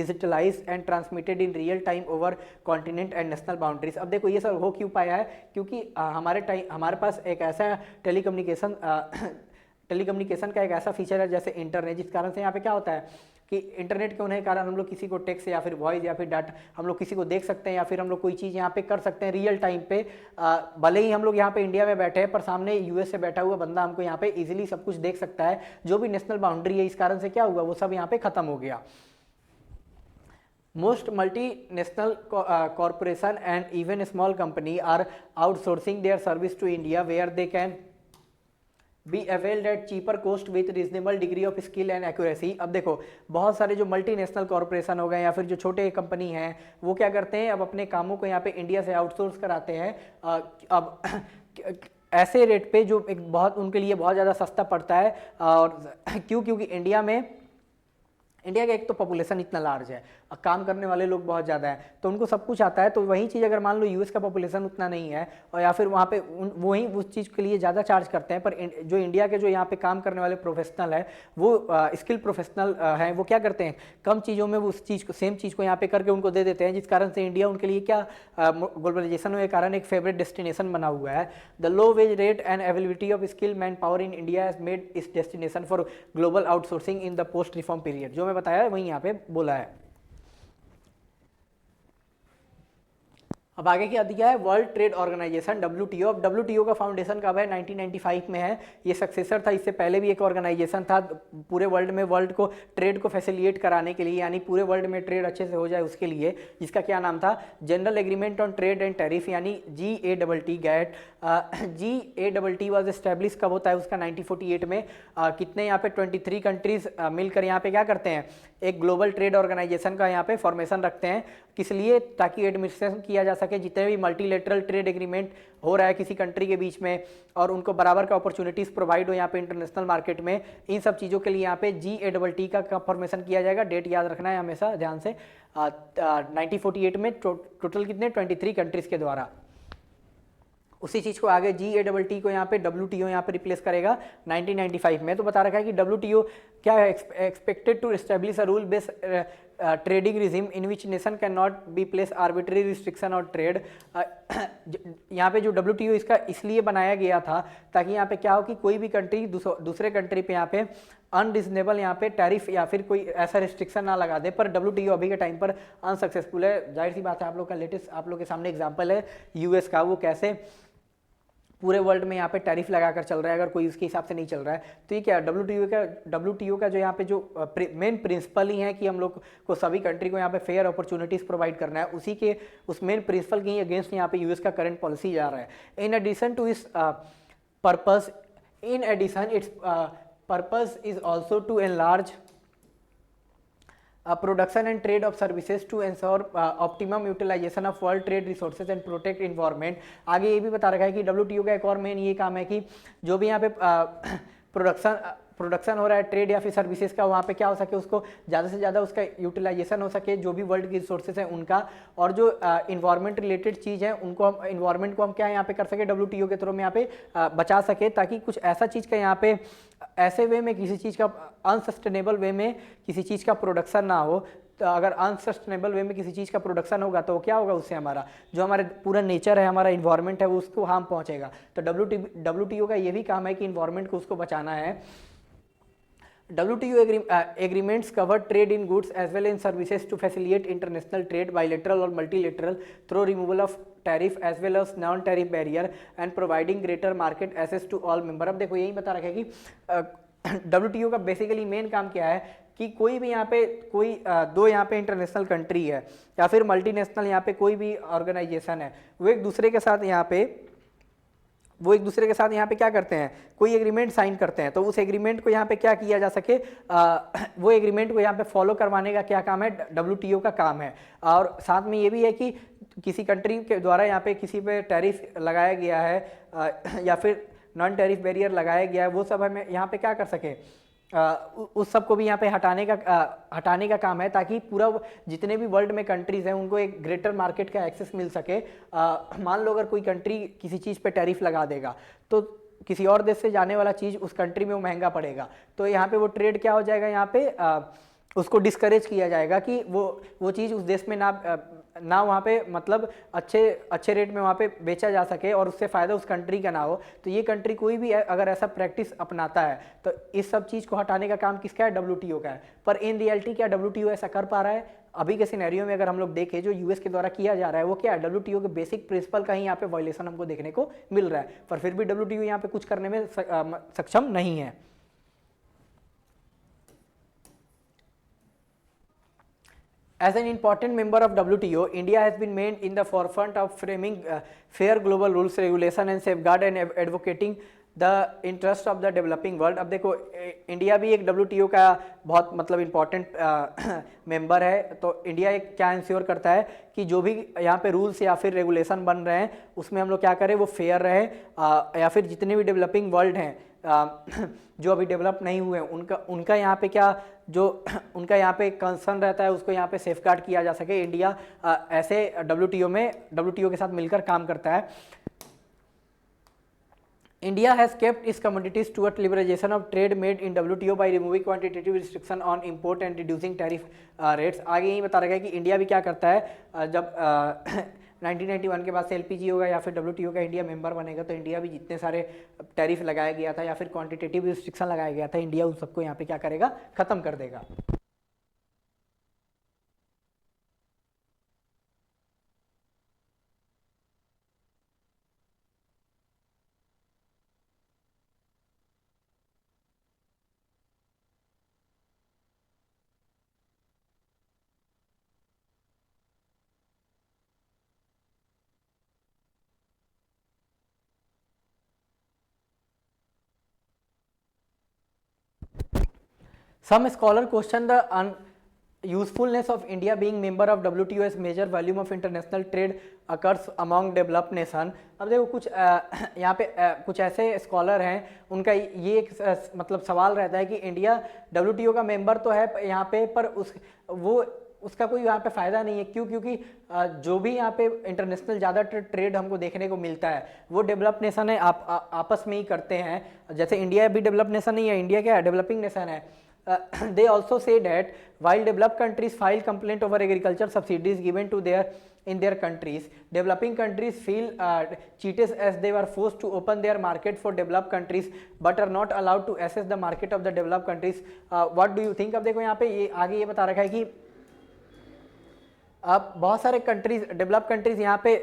digitalized and transmitted in real time over continent and national boundaries। अब देखो ये सब हो क्यों पाया है, क्योंकि हमारे पास एक ऐसा टेलीकम्युनिकेशन का एक ऐसा फीचर है जैसे इंटरनेट, जिस कारण से यहाँ पे क्या होता है कि इंटरनेट के होने के कारण हम लोग किसी को टेक्स्ट या फिर वॉइस या फिर डाटा हम लोग किसी को देख सकते हैं, या फिर हम लोग कोई चीज़ यहाँ पे कर सकते हैं रियल टाइम पे। भले ही हम लोग यहाँ पे इंडिया में बैठे हैं पर सामने यूएस से बैठा हुआ बंदा हमको यहाँ पे इजीली सब कुछ देख सकता है। जो भी नेशनल बाउंड्री है इस कारण से क्या हुआ, वो सब यहाँ पे खत्म हो गया। Most multinational corporation and even small company are outsourcing their service to India where they can be availed at cheaper cost with reasonable degree of skill and accuracy। अब देखो बहुत सारे जो मल्टीनेशनल कॉरपोरेशन हो गए या फिर जो छोटे कंपनी हैं वो क्या करते हैं, अब अपने कामों को यहाँ पे इंडिया से आउटसोर्स कराते हैं। अब ऐसे रेट पे जो एक बहुत उनके लिए बहुत ज़्यादा सस्ता पड़ता है। और क्योंकि इंडिया का एक तो पॉपुलेशन इतना लार्ज है, काम करने वाले लोग बहुत ज़्यादा हैं, तो उनको सब कुछ आता है। तो वही चीज़ अगर मान लो यूएस का पॉपुलेशन उतना नहीं है और या फिर वहाँ पे वही उस चीज़ के लिए ज़्यादा चार्ज करते हैं, पर जो इंडिया के जो यहाँ पे काम करने वाले प्रोफेशनल है वो स्किल प्रोफेशनल हैं, वो क्या करते हैं कम चीज़ों में वो उस चीज़ को सेम चीज़ को यहाँ पे करके उनको दे देते हैं, जिस कारण से इंडिया उनके लिए क्या ग्लोबलाइजेशन के कारण एक फेवरेट डेस्टिनेशन बना हुआ है। The low wage rate and availability of skill man power in India has made this destination for global outsourcing in the post reform period. जो मैं बताया वही यहाँ पे बोला है। अब आगे क्या दिया है, वर्ल्ड ट्रेड ऑर्गेनाइजेशन WTO। अब WTO का फाउंडेशन कब है, 1995 में है। ये सक्सेसर था, इससे पहले भी एक ऑर्गेनाइजेशन था पूरे वर्ल्ड में वर्ल्ड को ट्रेड को फैसिलिटेट कराने के लिए, यानी पूरे वर्ल्ड में ट्रेड अच्छे से हो जाए उसके लिए, जिसका क्या नाम था, general agreement on trade and tariff, यानी GATT GATT. GATT was establish कब होता है उसका, 1948 में। कितने यहाँ पे 23 कंट्रीज मिलकर यहाँ पे क्या करते हैं, एक ग्लोबल ट्रेड ऑर्गेनाइजेशन का यहाँ पे फॉर्मेशन रखते हैं। किस लिए, ताकि एडमिनिस्ट्रेशन किया जा सके जितने भी मल्टीलेटरल ट्रेड एग्रीमेंट हो रहा है किसी कंट्री के बीच में, और उनको बराबर का अपॉर्चुनिटीज़ प्रोवाइड हो यहाँ पे इंटरनेशनल मार्केट में। इन सब चीज़ों के लिए यहाँ पे GATT का फॉर्मेशन किया जाएगा। डेट याद रखना है हमेशा ध्यान से। 1948 में टोटल कितने, 23 कंट्रीज़ के द्वारा। उसी चीज़ को आगे GATT को यहाँ पे WTO यहाँ पे रिप्लेस करेगा 1995 में। तो बता रखा है कि WTO क्या है, expected to establish a rule based trading regime in which nation can not be place arbitrary restriction और ट्रेड। यहाँ पे जो WTO इसका इसलिए बनाया गया था ताकि यहाँ पे क्या हो कि कोई भी कंट्री दूसरे कंट्री पे यहाँ पे अनरिजनेबल यहाँ पे टैरिफ या फिर कोई ऐसा रिस्ट्रिक्शन ना लगा दे। पर WTO अभी के टाइम पर अनसक्सेसफुल है। जाहिर सी बात है, आप लोग का लेटेस्ट आप लोग के सामने एग्जाम्पल है US का, वो कैसे पूरे वर्ल्ड में यहाँ पे टैरिफ लगाकर चल रहा है, अगर कोई उसके हिसाब से नहीं चल रहा है। तो ये क्या WTO का जो यहाँ पे जो मेन प्रिंसिपल ही है कि हम लोग को सभी कंट्री को यहाँ पे फेयर अपॉर्चुनिटीज़ प्रोवाइड करना है, उसी के उस मेन प्रिंसिपल के अगेंस्ट यहाँ पे US का करंट पॉलिसी जा रहा है। इन एडिशन टू इस purpose its purpose is also to enlarge production and trade of services to ensure optimum utilization of world trade resources and protect environment। आगे ये भी बता रखा है कि WTO का एक और मेन ये काम है कि जो भी यहाँ पे प्रोडक्शन हो रहा है ट्रेड या फिर सर्विसेज का, वहाँ पे क्या हो सके, उसको ज़्यादा से ज़्यादा उसका यूटिलाइजेशन हो सके, जो भी वर्ल्ड की रिसोर्सेज हैं उनका, और जो इन्वायरमेंट रिलेटेड चीज़ है उनको हम इन्वायरमेंट को हम क्या यहाँ पे कर सके, WTO के थ्रू में यहाँ पे बचा सके, ताकि कुछ ऐसा चीज़ का यहाँ पे ऐसे वे में किसी चीज़ का अनसस्टेनेबल वे में किसी चीज़ का प्रोडक्शन ना हो। तो अगर अनसस्टेनेबल वे में किसी चीज़ का प्रोडक्शन होगा तो क्या होगा, उससे हमारा जो हमारे पूरा नेचर है, हमारा इन्वायरमेंट है, वो उसको हार्म पहुंचेगा। तो WTO का ये भी काम है कि इन्वायरमेंट को उसको बचाना है। WTO agreements cover trade in goods as well as services to facilitate international trade, bilateral or multilateral, through removal of tariff as well as non-tariff barrier and providing greater market access to all member। अब देखो यही बता रखा है कि WTO का बेसिकली मेन काम क्या है कि कोई भी यहाँ पे कोई दो यहाँ पे इंटरनेशनल कंट्री है या फिर मल्टीनेशनल यहाँ पे कोई भी ऑर्गेनाइजेशन है, वो एक दूसरे के साथ यहाँ पे क्या करते हैं, कोई एग्रीमेंट साइन करते हैं। तो उस एग्रीमेंट को यहाँ पे क्या किया जा सके, वो एग्रीमेंट को यहाँ पे फॉलो करवाने का क्या काम है, WTO का काम है। और साथ में ये भी है कि किसी कंट्री के द्वारा यहाँ पे किसी पे टैरिफ लगाया गया है या फिर नॉन टैरिफ बैरियर लगाया गया है, वो सब हमें यहाँ पे क्या कर सके, उस सब को भी यहाँ पे हटाने का काम है, ताकि पूरा जितने भी वर्ल्ड में कंट्रीज़ हैं उनको एक ग्रेटर मार्केट का एक्सेस मिल सके। मान लो अगर कोई कंट्री किसी चीज़ पे टैरिफ लगा देगा तो किसी और देश से जाने वाला चीज़ उस कंट्री में वो महंगा पड़ेगा, तो यहाँ पे वो ट्रेड क्या हो जाएगा, यहाँ पे उसको डिस्करेज किया जाएगा कि वो चीज़ उस देश में ना वहाँ पे मतलब अच्छे रेट में वहाँ पे बेचा जा सके और उससे फ़ायदा उस कंट्री का ना हो। तो ये कंट्री कोई भी अगर ऐसा प्रैक्टिस अपनाता है तो इस सब चीज़ को हटाने का काम किसका है, WTO का है। पर इन रियलिटी क्या WTO ऐसा कर पा रहा है? अभी के सिनेरियो में अगर हम लोग देखें जो US के द्वारा किया जा रहा है वो क्या है, WTO के बेसिक प्रिंसिपल का ही यहाँ पे वायलेशन हमको देखने को मिल रहा है। पर फिर भी WTO यहाँ पे कुछ करने में सक्षम नहीं है। As an important member of WTO, India has been made in the forefront of framing fair global rules, regulation and safeguard and advocating the interest of the developing world। अब देखो इंडिया भी एक WTO का बहुत मतलब इम्पॉर्टेंट मेंबर है। तो इंडिया एक क्या इंश्योर करता है कि जो भी यहाँ पे रूल्स या फिर रेगुलेशन बन रहे हैं उसमें हम लोग क्या करें, वो फेयर रहे, या फिर जितने भी डेवलपिंग वर्ल्ड हैं जो अभी डेवलप नहीं हुए उनका यहाँ पे क्या जो उनका यहाँ पे कंसर्न रहता है उसको यहाँ पे सेफगार्ड किया जा सके। इंडिया ऐसे WTO के साथ मिलकर काम करता है। India has kept its commodities toward liberalization of trade made in WTO by removing quantitative restriction on import and reducing tariff rates। आगे यही बता रखा है कि इंडिया भी क्या करता है, जब 1991 के बाद से LPG होगा या फिर WTO का इंडिया मेंबर बनेगा तो इंडिया भी जितने सारे टैरिफ लगाया गया था या फिर क्वांटिटेटिव रिस्ट्रिक्शन लगाया गया था, इंडिया उन सबको यहाँ पे क्या करेगा, खत्म कर देगा। Some scholar question the usefulness of India being member of WTO as major volume of international trade occurs among developed nation। अब देखो कुछ यहाँ पे कुछ ऐसे स्कॉलर हैं, उनका ये एक मतलब सवाल रहता है कि इंडिया WTO का मेंबर तो है यहाँ पे, पर उसका कोई यहाँ पे फ़ायदा नहीं है। क्यों? क्योंकि जो भी यहाँ पे इंटरनेशनल ज़्यादा ट्रेड हमको देखने को मिलता है वो डेवलप्ड नेशन है आपस में ही करते हैं। जैसे इंडिया भी डेवलप्ड नेशन नहीं है, इंडिया क्या है, डेवलपिंग नेशन है। They also say that while developed countries file complaint over agriculture subsidies given to in their countries, developing countries feel cheated as they were forced to open their market for developed countries but are not allowed to access the market of the developed countries। What do you think? अब देखो यहाँ पे ये आगे ये बता रखा है कि अब बहुत सारे कंट्रीज, डेवलप कंट्रीज यहाँ पे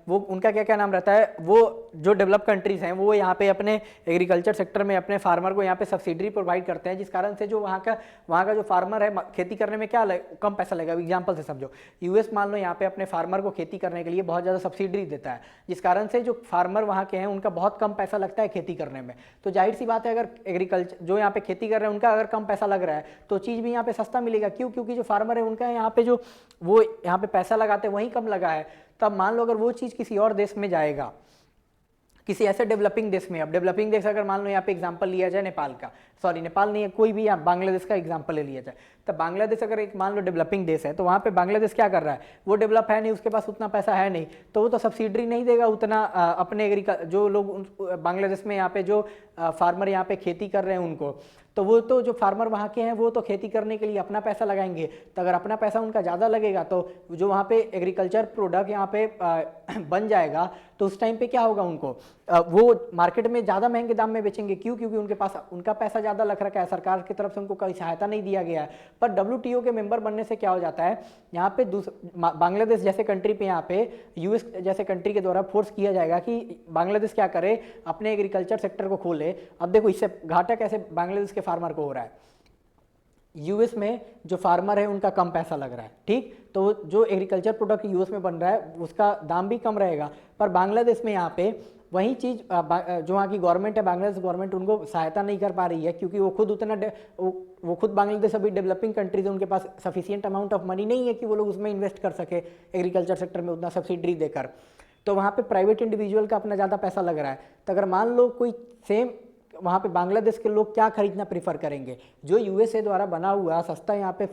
वो उनका क्या क्या नाम रहता है, वो जो डेवलप कंट्रीज हैं वो यहाँ पे अपने एग्रीकल्चर सेक्टर में अपने फार्मर को यहाँ पे सब्सिडी प्रोवाइड करते हैं, जिस कारण से जो वहाँ का जो फार्मर है खेती करने में क्या कम पैसा लगेगा। एग्जांपल से समझो, यूएस मान लो यहाँ पे अपने फार्मर को खेती करने के लिए बहुत ज़्यादा सब्सिडी देता है, जिस कारण से जो फार्मर वहाँ के हैं उनका बहुत कम पैसा लगता है खेती करने में। तो जाहिर सी बात है, अगर एग्रीकल्चर जो यहाँ पे खेती कर रहे हैं उनका अगर कम पैसा लग रहा है तो चीज़ भी यहाँ पे सस्ता मिलेगा। क्यों? क्योंकि जो फार्मर है उनका यहाँ पे जो वो यहाँ पे पैसा लगाते हैं वहीं कम लगा है। तब मान लो अगर वो चीज़ किसी और देश में जाएगा, किसी ऐसे डेवलपिंग देश में, अब डेवलपिंग देश अगर मान लो यहाँ पे एग्जांपल लिया जाए नेपाल का, सॉरी नेपाल नहीं है, कोई भी यहाँ बांग्लादेश का एग्जांपल ले लिया जाए, तो बांग्लादेश अगर एक मान लो डेवलपिंग देश है तो वहाँ पे बांग्लादेश क्या कर रहा है, वो डेवलप है नहीं, उसके पास उतना पैसा है नहीं, तो वो तो सब्सिडी नहीं देगा उतना अपने जो लोग बांग्लादेश में यहाँ पे जो फार्मर यहाँ पे खेती कर रहे हैं उनको। तो वो तो जो फार्मर वहाँ के हैं वो तो खेती करने के लिए अपना पैसा लगाएंगे, तो अगर अपना पैसा उनका ज़्यादा लगेगा तो जो वहाँ पे एग्रीकल्चर प्रोडक्ट यहाँ पे बन जाएगा तो उस टाइम पे क्या होगा, उनको वो मार्केट में ज़्यादा महंगे दाम में बेचेंगे। क्यों? क्योंकि उनके पास उनका पैसा ज़्यादा लग रखा है, सरकार की तरफ से उनको कोई सहायता नहीं दिया गया है। पर WTO के मेंबर बनने से क्या हो जाता है, यहाँ पे बांग्लादेश जैसे कंट्री पे यहाँ पे यूएस जैसे कंट्री के द्वारा फोर्स किया जाएगा कि बांग्लादेश क्या करे, अपने एग्रीकल्चर सेक्टर को खोले। अब देखो इससे घाटा कैसे बांग्लादेश के फार्मर को हो रहा है, यूएस में जो फार्मर है उनका कम पैसा लग रहा है, ठीक, तो जो एग्रीकल्चर प्रोडक्ट यूएस में बन रहा है उसका दाम भी कम रहेगा। पर बांग्लादेश में यहाँ पे वही चीज़ जो वहाँ की गवर्नमेंट है, बांग्लादेश गवर्नमेंट उनको सहायता नहीं कर पा रही है, क्योंकि वो खुद उतना वो खुद बांग्लादेश अभी डेवलपिंग कंट्रीज है, उनके पास सफिशिएंट अमाउंट ऑफ मनी नहीं है कि वो लोग उसमें इन्वेस्ट कर सके एग्रीकल्चर सेक्टर में उतना सब्सिडी देकर। तो वहाँ पे प्राइवेट इंडिविजुअल का अपना ज़्यादा पैसा लग रहा है। तो अगर मान लो कोई सेम वहाँ पे बांग्लादेश के लोग क्या खरीदना प्रीफर करेंगे, जो यूएसए द्वारा बना हुआ सस्ता यहाँ पे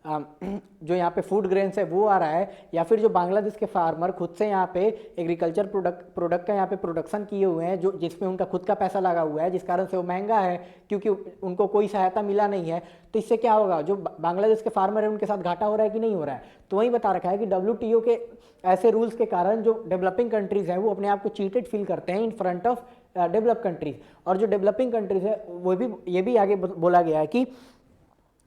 जो यहाँ पे फूड ग्रेन्स है वो आ रहा है, या फिर जो बांग्लादेश के फार्मर खुद से यहाँ पे एग्रीकल्चर प्रोडक्ट का यहाँ पे प्रोडक्शन किए हुए हैं, जो जिसमें उनका खुद का पैसा लगा हुआ है, जिस कारण से वो महंगा है क्योंकि उनको कोई सहायता मिला नहीं है। तो इससे क्या होगा, जो बांग्लादेश के फार्मर है उनके साथ घाटा हो रहा है कि नहीं हो रहा है। तो वही बता रखा है कि WTO के ऐसे रूल्स के कारण जो डेवलपिंग कंट्रीज हैं वो अपने आप को चीटेड फील करते हैं in front of develop countries. और जो डेवलपिंग कंट्रीज है वो भी ये भी आगे बोला गया है कि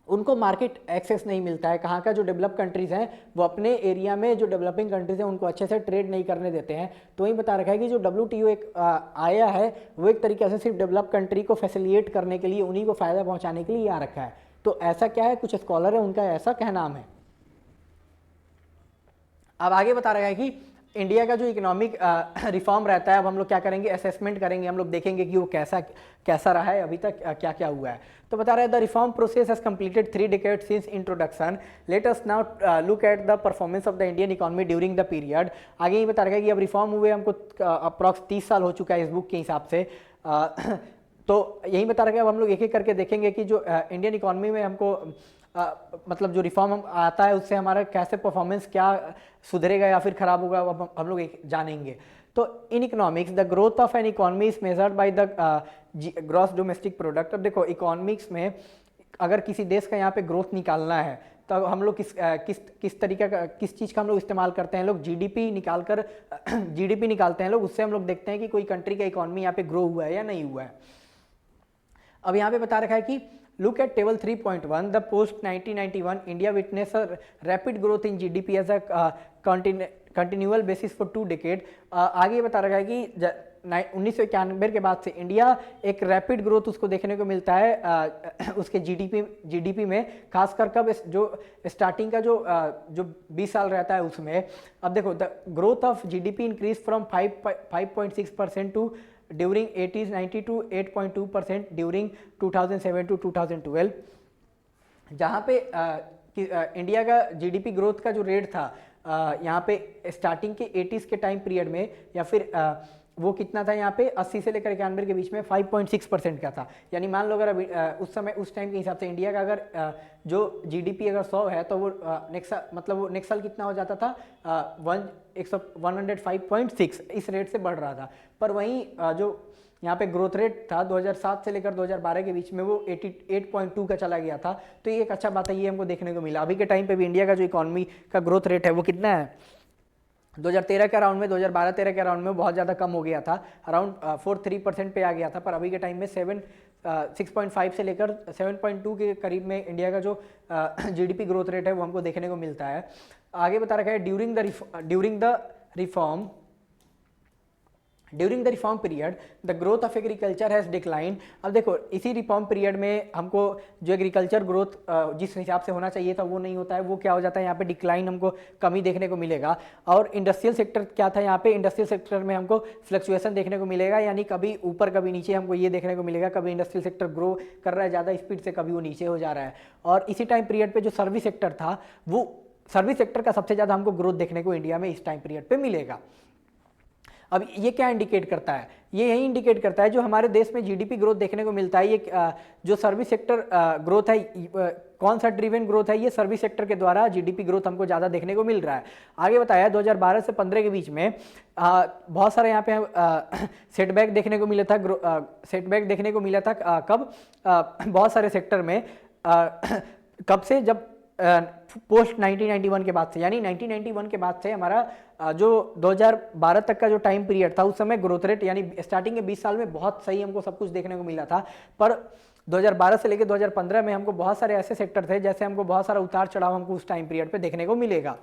उनको मार्केट एक्सेस नहीं मिलता है। कहाँ का जो डेवलप कंट्रीज़ हैं वो अपने एरिया में जो डेवलपिंग कंट्रीज़ हैं उनको अच्छे से ट्रेड नहीं करने देते हैं। तो वही बता रखा है कि जो WTO एक आया है वो एक तरीके से सिर्फ डेवलप कंट्री को फैसिलिटेट करने के लिए, उन्हीं को फ़ायदा पहुँचाने के लिए आ रखा है। तो ऐसा क्या है, कुछ स्कॉलर है उनका ऐसा कहना है। अब आगे बता रहा है कि इंडिया का जो इकोनॉमिक रिफॉर्म रहता है, अब हम लोग क्या करेंगे, असेसमेंट करेंगे, हम लोग देखेंगे कि वो कैसा रहा है, अभी तक क्या क्या हुआ है। तो बता रहा है the reform process has completed 3 decades since introduction, let us now look at the performance of the Indian economy during the period. आगे ये बता रहा है कि अब रिफॉर्म हुए हमको अप्रॉक्स 30 साल हो चुका है इस बुक के हिसाब से। तो यही बता रहा है अब हम लोग एक एक करके देखेंगे कि जो इंडियन इकोनॉमी में हमको मतलब जो रिफॉर्म आता है उससे हमारा कैसे परफॉर्मेंस क्या सुधरेगा या फिर खराब होगा, हम लोग जानेंगे। तो in economics the growth of an economy is measured by the gross domestic product. अब देखो इकोनॉमिक्स में अगर किसी देश का यहाँ पे ग्रोथ निकालना है तो हम लोग किस तरीके का, किस चीज़ का हम लोग इस्तेमाल करते हैं, लोग GDP निकालते हैं लोग, उससे हम लोग देखते हैं कि कोई कंट्री का इकोनॉमी यहाँ पे ग्रो हुआ है या नहीं हुआ है। अब यहाँ पे बता रखा है कि look at table 3.1 the post 1991 India witnessed a rapid growth in GDP as a continual basis for 2 decades। आगे बता रखा है कि 1991 के बाद से इंडिया एक रैपिड ग्रोथ उसको देखने को मिलता है उसके GDP में, खासकर कब जो स्टार्टिंग का जो 20 साल रहता है उसमें। अब देखो the growth of GDP increase from 5.6% to during 80s 90 to 8.2% during 2007 to 2012। जहाँ पे इंडिया का जीडीपी ग्रोथ का जो रेट था यहाँ पे स्टार्टिंग के 80s के टाइम पीरियड में, या फिर वो कितना था यहाँ पे 80 से लेकर 91 के बीच में 5.6% का था। यानी मान लो अगर अभी उस समय उस टाइम के हिसाब से इंडिया का अगर जो जीडीपी अगर 100 है तो वो नेक्स्ट मतलब वो नेक्स्ट साल कितना हो जाता था 105.6 इस रेट से बढ़ रहा था। पर वहीं जो यहाँ पे ग्रोथ रेट था 2007 से लेकर 2012 के बीच में वो 88.2 का चला गया था। तो ये एक अच्छा बात है, ये हमको देखने को मिला। अभी के टाइम पे भी इंडिया का जो इकोनॉमी का ग्रोथ रेट है वो कितना है 2013 के अराउंड में, 2012-13 के अराउंड में बहुत ज़्यादा कम हो गया था, अराउंड 4.3% पे आ गया था। पर अभी के टाइम में 6.5 से लेकर 7.2 के करीब में इंडिया का जो जीडीपी ग्रोथ रेट है वो हमको देखने को मिलता है। आगे बता रखा है during the reform period the growth of agriculture has decline. अब देखो इसी रिफॉर्म पीरियड में हमको जो एग्रीकल्चर ग्रोथ जिस हिसाब से होना चाहिए था वो नहीं होता है, वो क्या हो जाता है यहाँ पे डिक्लाइन, हमको कमी देखने को मिलेगा। और इंडस्ट्रियल सेक्टर क्या था यहाँ पे, इंडस्ट्रियल सेक्टर में हमको फ्लक्चुएशन देखने को मिलेगा, यानी कभी ऊपर कभी नीचे हमको ये देखने को मिलेगा, कभी इंडस्ट्रियल सेक्टर ग्रो कर रहा है ज़्यादा स्पीड से, कभी वो नीचे हो जा रहा है। और इसी टाइम पीरियड पर जो सर्विस सेक्टर था वो सर्विस सेक्टर का सबसे ज़्यादा हमको ग्रोथ देखने को इंडिया में इस टाइम पीरियड पर मिलेगा। अब ये क्या इंडिकेट करता है, ये यही इंडिकेट करता है जो हमारे देश में जीडीपी ग्रोथ देखने को मिलता है, ये जो सर्विस सेक्टर ग्रोथ है, कौन सा ड्रिवन ग्रोथ है, ये सर्विस सेक्टर के द्वारा जीडीपी ग्रोथ हमको ज़्यादा देखने को मिल रहा है। आगे बताया 2012 से 15 के बीच में बहुत सारे यहाँ पे सेटबैक देखने को मिला था, सेटबैक देखने को मिला था कब, बहुत सारे सेक्टर में कब से, जब पोस्ट 1991 के बाद से, यानी 1991 के बाद से हमारा जो 2012 तक का जो टाइम पीरियड था उस समय ग्रोथ रेट यानी स्टार्टिंग के 20 साल में बहुत सही हमको सब कुछ देखने को मिला था। पर 2012 से लेकर 2015 में हमको बहुत सारे ऐसे सेक्टर थे जैसे हमको बहुत सारा उतार चढ़ाव हमको उस टाइम पीरियड पे देखने को मिलेगा।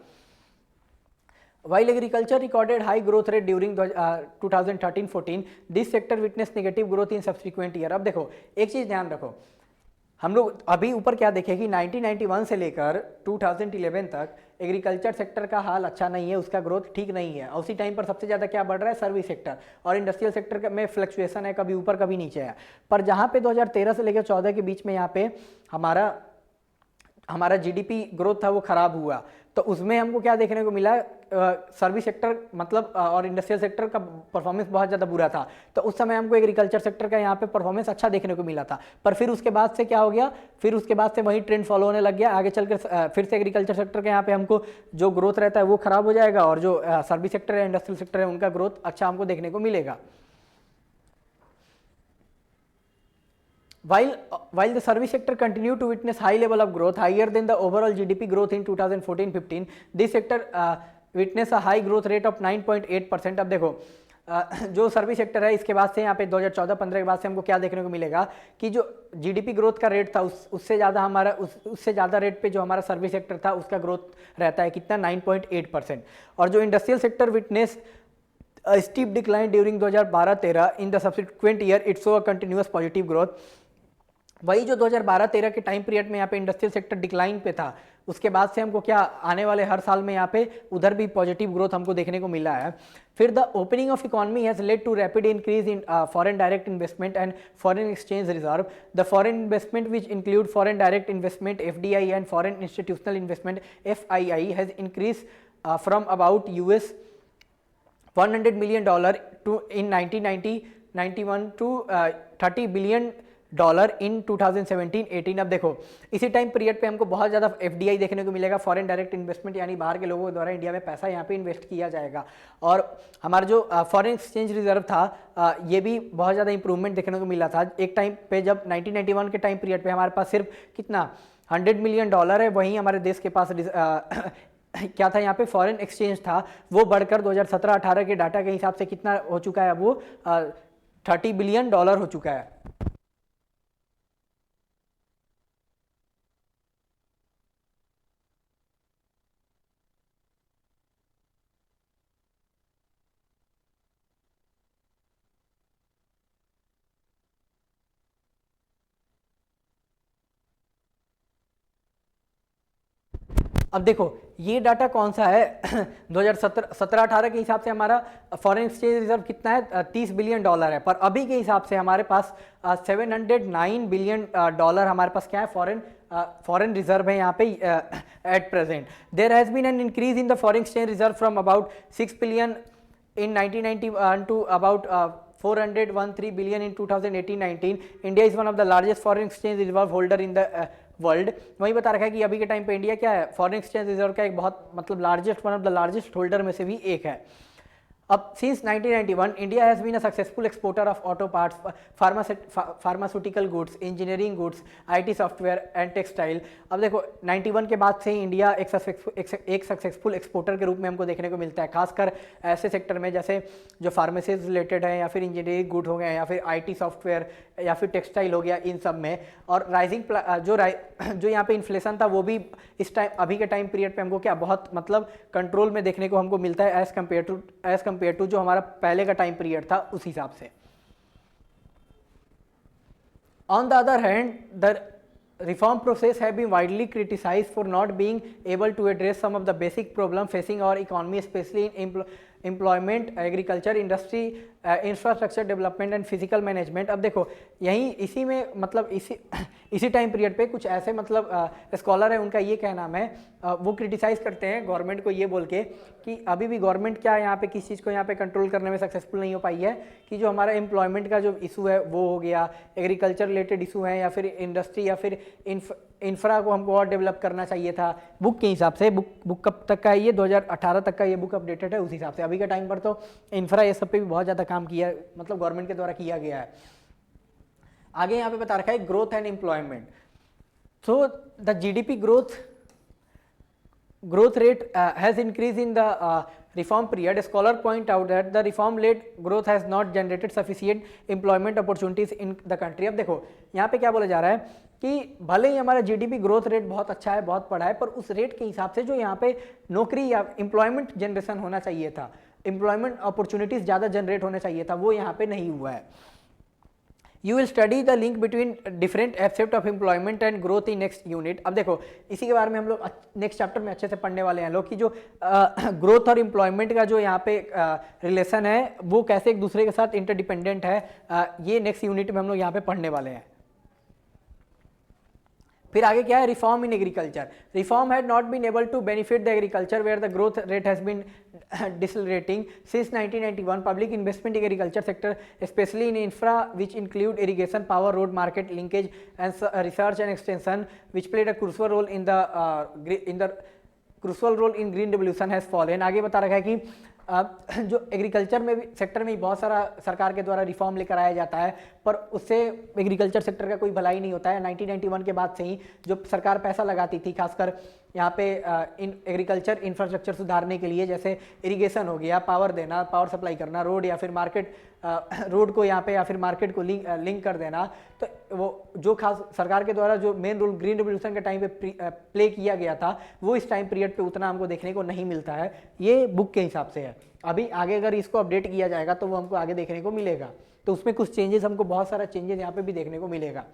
While agriculture recorded high growth rate during 2013-14, this sector witnessed negative growth in subsequent year। अब देखो एक चीज ध्यान रखो, हम लोग अभी ऊपर क्या देखें कि 1991 से लेकर 2011 तक एग्रीकल्चर सेक्टर का हाल अच्छा नहीं है, उसका ग्रोथ ठीक नहीं है। उसी टाइम पर सबसे ज़्यादा क्या बढ़ रहा है, सर्विस सेक्टर, और इंडस्ट्रियल सेक्टर में फ्लक्चुएशन है, कभी ऊपर कभी नीचे है। पर जहाँ पे 2013 से लेकर 14 के बीच में यहाँ पे हमारा जीडीपी ग्रोथ था वो खराब हुआ, तो उसमें हमको क्या देखने को मिला, सर्विस सेक्टर मतलब और इंडस्ट्रियल सेक्टर का परफॉर्मेंस बहुत ज़्यादा बुरा था। तो उस समय हमको एग्रीकल्चर सेक्टर का यहाँ पे परफॉर्मेंस अच्छा देखने को मिला था। पर फिर उसके बाद से क्या हो गया, फिर उसके बाद से वही ट्रेंड फॉलो होने लग गया, आगे चलकर फिर से एग्रीकल्चर सेक्टर के यहाँ पे हमको जो ग्रोथ रहता है वो खराब हो जाएगा, और जो सर्विस सेक्टर है, इंडस्ट्रियल सेक्टर है, उनका ग्रोथ अच्छा हमको देखने को मिलेगा। While the service sector continued to witness high level of growth, higher than the overall GDP growth in 2014-15, this sector witnessed a high growth rate of 9.8%। अब देखो जो सर्विस सेक्टर है इसके बाद से यहाँ पे 2014-15 के बाद से हमको क्या देखने को मिलेगा कि जो जीडीपी ग्रोथ का रेट था उससे ज़्यादा रेट पे जो हमारा सर्विस सेक्टर था उसका ग्रोथ रहता है कितना, 9.8%। और जो industrial sector witness a steep decline during 2012-13, in the subsequent year it saw a continuous positive growth। वही जो 2012-13 के टाइम पीरियड में यहाँ पे इंडस्ट्रियल सेक्टर डिक्लाइन पे था, उसके बाद से हमको क्या आने वाले हर साल में यहाँ पे उधर भी पॉजिटिव ग्रोथ हमको देखने को मिला है। फिर the opening of economy has led to rapid increase in foreign direct investment and foreign exchange reserve. The foreign investment which include foreign direct investment FDI and foreign institutional investment FII has increase from about $100 million to in 1991 to $30 billion in 2017-18। अब देखो इसी टाइम पीरियड पे हमको बहुत ज़्यादा FDI देखने को मिलेगा, फॉरेन डायरेक्ट इन्वेस्टमेंट, यानी बाहर के लोगों द्वारा इंडिया में पैसा यहाँ पे इन्वेस्ट किया जाएगा। और हमारा जो फॉरेन एक्सचेंज रिजर्व था ये भी बहुत ज़्यादा इंप्रूवमेंट देखने को मिला था। एक टाइम पे जब 1991 के टाइम पीरियड पे हमारे पास सिर्फ कितना $100 million है, वहीं हमारे देश के पास क्या था यहाँ पे फॉरेन एक्सचेंज था, वो बढ़कर 2017-18 के डाटा के हिसाब से कितना हो चुका है, वो $30 बिलियन हो चुका है। अब देखो ये डाटा कौन सा है 2017-18 के हिसाब से हमारा फॉरेन एक्सचेंज रिजर्व कितना है, $30 बिलियन है। पर अभी के हिसाब से हमारे पास $709 बिलियन हमारे पास क्या है, फॉरेन फॉरेन रिजर्व है यहाँ पे at present. There has been an increase in the foreign exchange reserve from about 6 billion in 1991 to about 413 billion in 2018-19. India is one of the largest foreign exchange reserve holder in the world. वही बता रखा है कि अभी के टाइम पे इंडिया क्या है, फॉरेन एक्सचेंज रिजर्व का एक बहुत मतलब largest, one of the largest holder में से भी एक है। अब since 1991 India has been a successful exporter of auto parts, pharmaceutical goods, engineering goods, IT software and textile. अब देखो 91 के बाद से ही इंडिया एक सक्सेसफुल एक्सपोर्टर के रूप में हमको देखने को मिलता है, खासकर ऐसे सेक्टर में जैसे जो फार्मेसी रिलेटेड है, या फिर इंजीनियरिंग गुड हो गए, या फिर आईटी सॉफ्टवेयर, या फिर टेक्सटाइल हो गया, इन सब में। और राइजिंग जो यहाँ पे इन्फ्लेशन था वो भी इस टाइम, अभी के टाइम पीरियड पे हमको क्या बहुत मतलब कंट्रोल में देखने को हमको मिलता है एज कम्पेयर टू जो हमारा पहले का टाइम पीरियड था उस हिसाब से। On the other hand the reform process have been widely criticized for not being able to address some of the basic problem facing our economy, especially in employment, agriculture, industry, infrastructure development and physical management। अब देखो यहीं इसी में मतलब इसी टाइम पीरियड पे कुछ ऐसे मतलब स्कॉलर है, उनका ये कहना है, वो क्रिटिसाइज करते हैं गवर्नमेंट को ये बोल के कि अभी भी गवर्नमेंट क्या यहाँ पे किस चीज़ को यहाँ पे कंट्रोल करने में सक्सेसफुल नहीं हो पाई है, कि जो हमारा एम्प्लॉयमेंट का जो इशू है वो हो गया, एग्रीकल्चर रिलेटेड इशू है, या फिर इंडस्ट्री या फिर इंफ्रा को हमको और डेवलप करना चाहिए था। बुक के हिसाब से, बुक कब तक का है ये, 2018 तक का ये बुक अपडेटेड है, उस हिसाब से अभी के टाइम पर तो इंफ्रा ये सब पे भी बहुत ज़्यादा काम किया, मतलब गवर्नमेंट के द्वारा किया गया है। आगे यहाँ पे बता रखा है growth and employment. So the GDP growth rate has increased in the reform period. Scholar point out that the reform led growth has not generated sufficient employment opportunities in the country। अब देखो यहाँ पे क्या बोला जा रहा है कि भले ही हमारा जीडीपी ग्रोथ रेट बहुत अच्छा है, बहुत बड़ा है, पर उस रेट के हिसाब से जो यहाँ पे नौकरी या एम्प्लॉयमेंट जनरेशन होना चाहिए था, एम्प्लॉयमेंट अपॉर्चुनिटीज ज़्यादा जनरेट होना चाहिए था, वो यहाँ पे नहीं हुआ है। You will study the link between different aspects of employment and growth in next unit। अब देखो इसी के बारे में हम लोग नेक्स्ट चैप्टर में अच्छे से पढ़ने वाले हैं लोग, कि जो ग्रोथ और एम्प्लॉयमेंट का जो यहाँ पे रिलेशन है वो कैसे एक दूसरे के साथ इंटरडिपेंडेंट है, ये नेक्स्ट यूनिट में हम लोग यहाँ पे पढ़ने वाले हैं। फिर आगे क्या है, reform in agriculture. Reform had not been able to benefit the agriculture where the growth rate has been decelerating since 1991। Public investment in agriculture sector specially in infra which include irrigation, power, road, market linkage and research and extension which played a crucial role in green revolution has fallen. आगे बता रखा है कि जो एग्रीकल्चर में भी सेक्टर में बहुत सारा सरकार के द्वारा रिफॉर्म लेकर आया जाता है, पर उससे एग्रीकल्चर सेक्टर का कोई भलाई नहीं होता है। 1991 के बाद से ही जो सरकार पैसा लगाती थी खासकर यहाँ पे एग्रीकल्चर इंफ्रास्ट्रक्चर सुधारने के लिए, जैसे इरिगेशन हो गया, पावर देना, पावर सप्लाई करना, रोड या फिर मार्केट, रोड को यहाँ पे या फिर मार्केट को लिंक कर देना, तो वो जो खास सरकार के द्वारा जो मेन रोल ग्रीन रिवोल्यूशन के टाइम पे प्ले किया गया था, वो इस टाइम पीरियड पे उतना हमको देखने को नहीं मिलता है। ये बुक के हिसाब से है। अभी आगे अगर इसको अपडेट किया जाएगा तो वो हमको आगे देखने को मिलेगा, तो उसमें कुछ चेंजेस, हमको बहुत सारा चेंजेस यहाँ पे भी देखने को मिलेगा।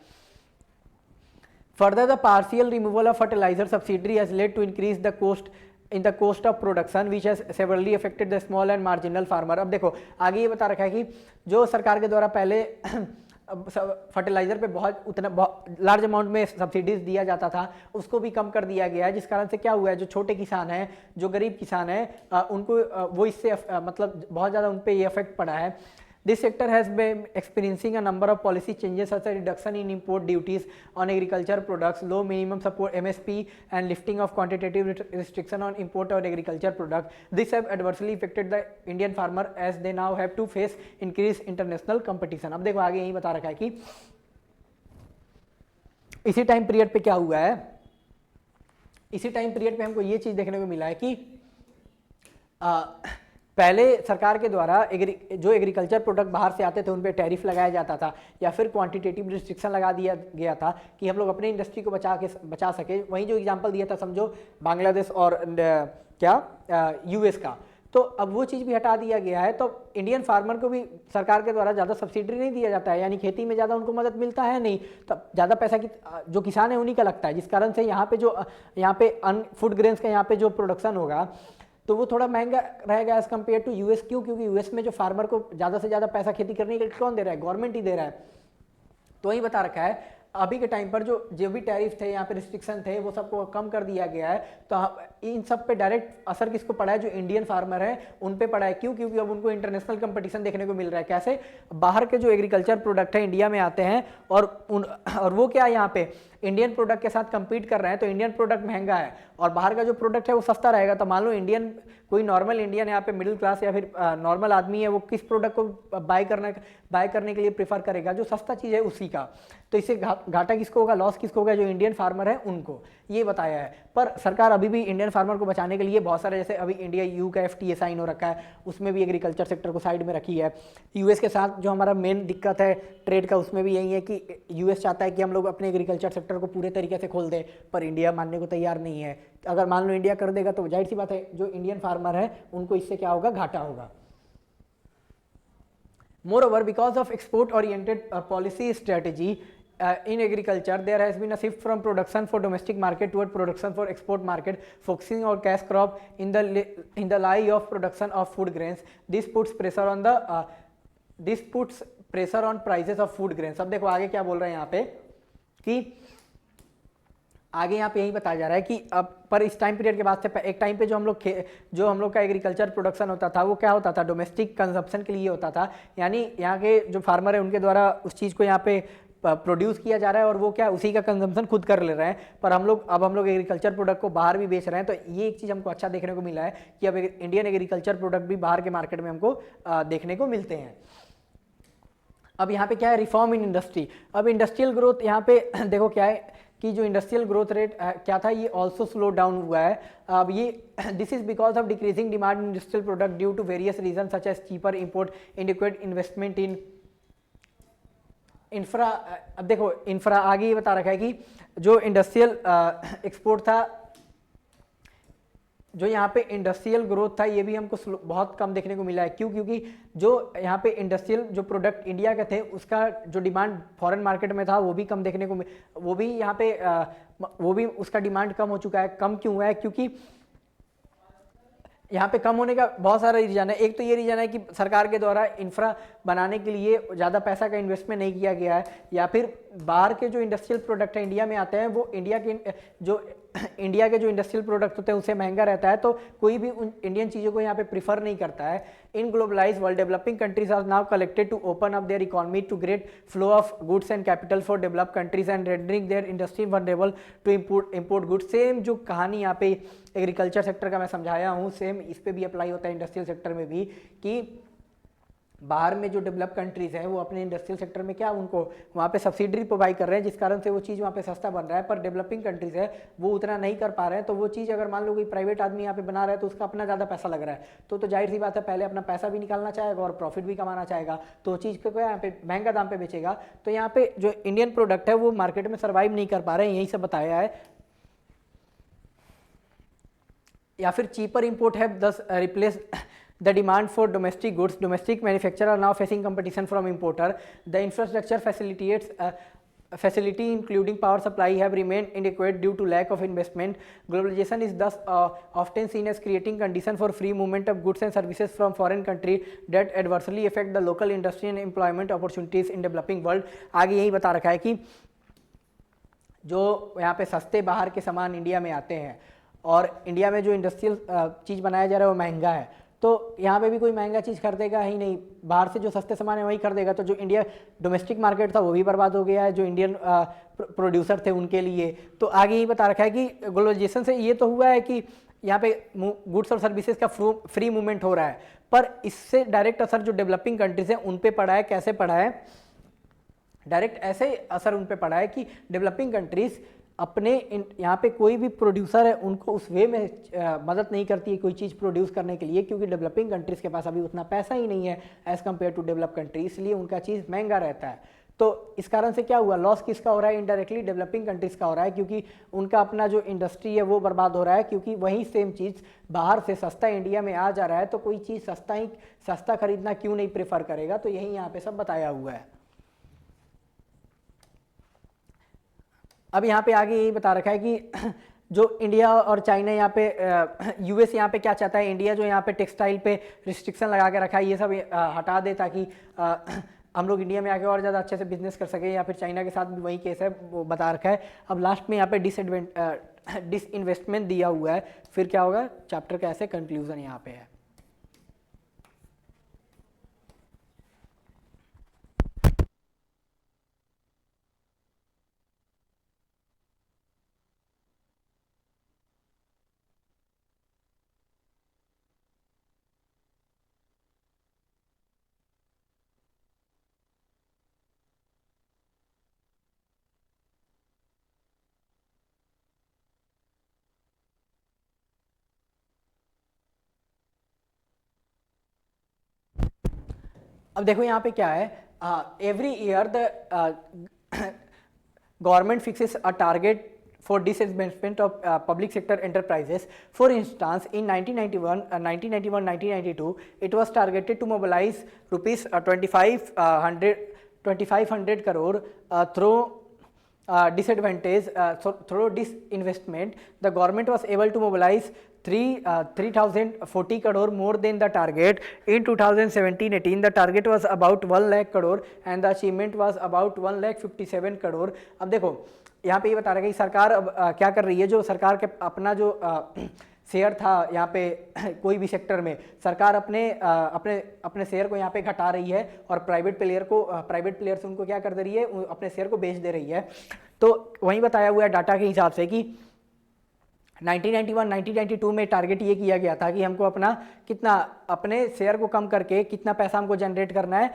Further, the partial removal of fertilizer subsidy has led to increase the cost of production, which has severely affected the small and marginal farmer। अब देखो आगे ये बता रखा है कि जो सरकार के द्वारा पहले फर्टिलाइजर पे बहुत लार्ज अमाउंट में सब्सिडीज दिया जाता था, उसको भी कम कर दिया गया है, जिस कारण से क्या हुआ है, जो छोटे किसान हैं, जो गरीब किसान हैं, उनको वो इससे मतलब बहुत ज़्यादा उन पर ये इफेक्ट पड़ा है। This sector has been experiencing a number of policy changes such as reduction in import duties on agriculture products, low minimum support MSP and lifting of quantitative restriction on import of agriculture products. This have adversely affected the Indian farmer as they now have to face increased international competition। अब देखो आगे यही बता रखा है कि इसी टाइम पीरियड पे क्या हुआ है, इसी टाइम पीरियड पे हमको ये चीज देखने को मिला है कि पहले सरकार के द्वारा जो एग्रीकल्चर प्रोडक्ट बाहर से आते थे उन पे टैरिफ लगाया जाता था, या फिर क्वांटिटेटिव रिस्ट्रिक्शन लगा दिया गया था कि हम लोग अपने इंडस्ट्री को बचा सके। वहीं जो एग्जांपल दिया था समझो बांग्लादेश और यूएस का, तो अब वो चीज़ भी हटा दिया गया है, तो इंडियन फार्मर को भी सरकार के द्वारा ज़्यादा सब्सिडी नहीं दिया जाता है, यानी खेती में ज़्यादा उनको मदद मिलता है नहीं, तब ज़्यादा पैसा जो किसान है उन्हीं का लगता है, जिस कारण से यहाँ पे फूड ग्रेन्स का यहाँ पे जो प्रोडक्शन होगा तो वो थोड़ा महंगा रहेगा एज कम्पेयर टू यूएस। क्यों? क्योंकि यूएस में जो फार्मर को ज़्यादा से ज़्यादा पैसा खेती करने के लिए कौन दे रहा है, गवर्नमेंट ही दे रहा है। तो वही बता रखा है अभी के टाइम पर जो भी टैरिफ थे, यहाँ पे रिस्ट्रिक्शन थे, वो सबको कम कर दिया गया है। तो इन सब पे डायरेक्ट असर किसको पड़ा है? जो इंडियन फार्मर है उन पे पड़ा है। क्यों? क्योंकि अब उनको इंटरनेशनल कंपटीशन देखने को मिल रहा है। कैसे? बाहर के जो एग्रीकल्चर प्रोडक्ट है इंडिया में आते हैं और वो क्या है, यहाँ पे इंडियन प्रोडक्ट के साथ कंपीट कर रहे हैं। तो इंडियन प्रोडक्ट महंगा है और बाहर का जो प्रोडक्ट है वो सस्ता रहेगा। तो मान लो कोई नॉर्मल इंडियन यहाँ पे मिडिल क्लास या फिर नॉर्मल आदमी है, वो किस प्रोडक्ट को बाय करने के लिए प्रेफर करेगा? जो सस्ता चीज़ है उसी का। तो इससे घाटा किसको होगा, लॉस किसको होगा? जो इंडियन फार्मर है उनको, ये बताया है। पर सरकार अभी भी इंडियन फार्मर को बचाने के लिए बहुत सारे, जैसे अभी इंडिया EU का FTA साइन हो रखा है, उसमें भी एग्रीकल्चर सेक्टर को साइड में रखी है। US के साथ जो हमारा मेन दिक्कत है ट्रेड का, उसमें भी यही है कि US चाहता है कि हम लोग अपने एग्रीकल्चर सेक्टर को पूरे तरीके से खोल दें, पर इंडिया मानने को तैयार नहीं है। अगर मान लो इंडिया कर देगा तो जाहिर सी बात है जो इंडियन फार्मर है उनको इससे क्या होगा? घाटा होगा। Moreover, because of export-oriented policy strategy in agriculture, there has been a shift from production for domestic market toward production for export market, focusing on cash crop in the lie of production of food grains. This puts pressure on prices of food grains. अब देखो आगे क्या बोल रहे हैं यहाँ पे कि आगे यहाँ पे यही बताया जा रहा है कि अब पर इस टाइम पीरियड के बाद से एक टाइम पे जो हम लोग का एग्रीकल्चर प्रोडक्शन होता था वो क्या होता था? डोमेस्टिक कंजप्शन के लिए होता था। यानी यहाँ के जो फार्मर है उनके द्वारा उस चीज़ को यहाँ पे प्रोड्यूस किया जा रहा है और वो क्या उसी का कंजम्पशन खुद कर ले रहे हैं। पर हम लोग एग्रीकल्चर प्रोडक्ट को बाहर भी बेच रहे हैं। तो ये एक चीज़ हमको अच्छा देखने को मिला है कि अब इंडियन एग्रीकल्चर प्रोडक्ट भी बाहर के मार्केट में हमको देखने को मिलते हैं। अब यहाँ पे क्या है? Reform in industry. अब इंडस्ट्रियल ग्रोथ यहाँ पे देखो क्या है कि जो इंडस्ट्रियल ग्रोथ रेट क्या था, ये ऑल्सो स्लो डाउन हुआ है। अब ये this is because of decreasing demand in industrial product due to various reason such as cheaper import, inadequate investment in infra. अब देखो इंफ्रा आगे ये बता रखा है कि जो इंडस्ट्रियल एक्सपोर्ट था, जो यहाँ पे इंडस्ट्रियल ग्रोथ था, ये भी हमको बहुत कम देखने को मिला है। क्यों? क्योंकि जो यहाँ पे इंडस्ट्रियल जो प्रोडक्ट इंडिया के थे उसका जो डिमांड फॉरेन मार्केट में था वो भी कम देखने को वो भी यहाँ पे वो भी उसका डिमांड कम हो चुका है। कम क्यों हुआ है? क्योंकि यहाँ पे कम होने का बहुत सारा रीजन है। एक तो ये रीजन है कि सरकार के द्वारा इंफ्रा बनाने के लिए ज़्यादा पैसा का इन्वेस्टमेंट नहीं किया गया है, या फिर बाहर के जो इंडस्ट्रियल प्रोडक्ट है इंडिया में आते हैं वो इंडिया के जो इंडस्ट्रियल प्रोडक्ट होते हैं उससे महंगा रहता है। तो कोई भी उन इंडियन चीज़ों को यहाँ पे प्रीफर नहीं करता है। In globalise world developing countries are now collected to open up their economy to great flow of goods and capital for developed countries and rendering their industry vulnerable to import goods. Same जो कहानी यहाँ पे एग्रीकल्चर सेक्टर का मैं समझाया हूँ, सेम इस पे भी अप्लाई होता है इंडस्ट्रियल सेक्टर में भी, कि बाहर में जो डेवलप कंट्रीज हैं वो अपने इंडस्ट्रियल सेक्टर में क्या उनको वहाँ पे सब्सिडी प्रोवाइड कर रहे हैं, जिस कारण से वो चीज़ वहाँ पे सस्ता बन रहा है। पर डेवलपिंग कंट्रीज है वो उतना नहीं कर पा रहे हैं। तो वो चीज़ अगर मान लो कोई प्राइवेट आदमी यहाँ पे बना रहा है तो उसका अपना ज़्यादा पैसा लग रहा है, तो जाहिर सी बात है पहले अपना पैसा भी निकालना चाहेगा और प्रॉफिट भी कमाना चाहेगा, तो चीज़ को क्या यहाँ पे महंगा दाम पे बेचेगा। तो यहाँ पे जो इंडियन प्रोडक्ट है वो मार्केट में सर्वाइव नहीं कर पा रहे हैं, यही सब बताया है। या फिर चीपर इम्पोर्ट है दस replace the demand for domestic goods. Domestic manufacturers are now facing competition from importer. The infrastructure facility including power supply have remained inadequate due to lack of investment. Globalization is thus often seen as creating condition for free movement of goods and services from foreign country that adversely affect the local industry and employment opportunities in developing world. आगे यही बता रखा है कि जो यहाँ पे सस्ते बाहर के सामान इंडिया में आते हैं और इंडिया में जो इंडस्ट्रियल चीज़ बनाया जा रहा है वो महंगा है, तो यहाँ पे भी कोई महंगा चीज़ खरीदेगा ही नहीं, बाहर से जो सस्ते सामान है वही खरीदेगा। तो जो इंडिया डोमेस्टिक मार्केट था वो भी बर्बाद हो गया है जो इंडियन प्रोड्यूसर थे उनके लिए। तो आगे यही बता रखा है कि ग्लोबलाइजेशन से ये तो हुआ है कि यहाँ पे गुड्स और सर्विसेज का फ्री मूवमेंट हो रहा है, पर इससे डायरेक्ट असर जो डेवलपिंग कंट्रीज हैं उन पे पड़ा है। कैसे पड़ा है? डायरेक्ट ऐसे असर उन पे पड़ा है कि डेवलपिंग कंट्रीज अपने यहाँ पे कोई भी प्रोड्यूसर है उनको उस वे में मदद नहीं करती है कोई चीज़ प्रोड्यूस करने के लिए, क्योंकि डेवलपिंग कंट्रीज़ के पास अभी उतना पैसा ही नहीं है as compare to develop country, इसलिए उनका चीज़ महंगा रहता है। तो इस कारण से क्या हुआ? लॉस किसका हो रहा है? इनडायरेक्टली डेवलपिंग कंट्रीज़ का हो रहा है, क्योंकि उनका अपना जो इंडस्ट्री है वो बर्बाद हो रहा है, क्योंकि वही सेम चीज़ बाहर से सस्ता इंडिया में आ जा रहा है। तो कोई चीज़ सस्ता खरीदना क्यों नहीं प्रेफर करेगा? तो यही यहाँ पे सब बताया हुआ है। अब यहाँ पे आगे यही बता रखा है कि जो इंडिया और चाइना यहाँ पे यूएस यहाँ पे क्या चाहता है, इंडिया जो यहाँ पे टेक्सटाइल पे रिस्ट्रिक्शन लगा के रखा है ये सब हटा दे, ताकि हम लोग इंडिया में आके और ज़्यादा अच्छे से बिजनेस कर सके, या फिर चाइना के साथ भी वही केस है, वो बता रखा है। अब लास्ट में यहाँ पे डिसइन्वेस्टमेंट दिया हुआ है, फिर क्या होगा चैप्टर का ऐसे कंक्लूजन यहाँ पे है। अब देखो यहाँ पे क्या है, every year the government fixes a target for disinvestment of public sector enterprises. For instance, in 1991-1992, it was targeted to mobilize rupees 2500 crore through through disinvestment. The government was able to mobilize 3040 crore more than the target. In 2017-18 the target was about 1 lakh crore and the achievement was about 1 lakh 57 crore. अब देखो यहाँ पे ये बता रहा है कि सरकार अब क्या कर रही है, जो सरकार के अपना जो शेयर था यहाँ पे कोई भी सेक्टर में, सरकार अपने शेयर को यहाँ पे घटा रही है और प्राइवेट प्लेयर से उनको क्या कर दे रही है, अपने शेयर को बेच दे रही है। तो वहीं बताया हुआ है डाटा के हिसाब से कि 1991-1992 में टारगेट ये किया गया था कि हमको अपने शेयर को कम करके कितना पैसा हमको जनरेट करना है,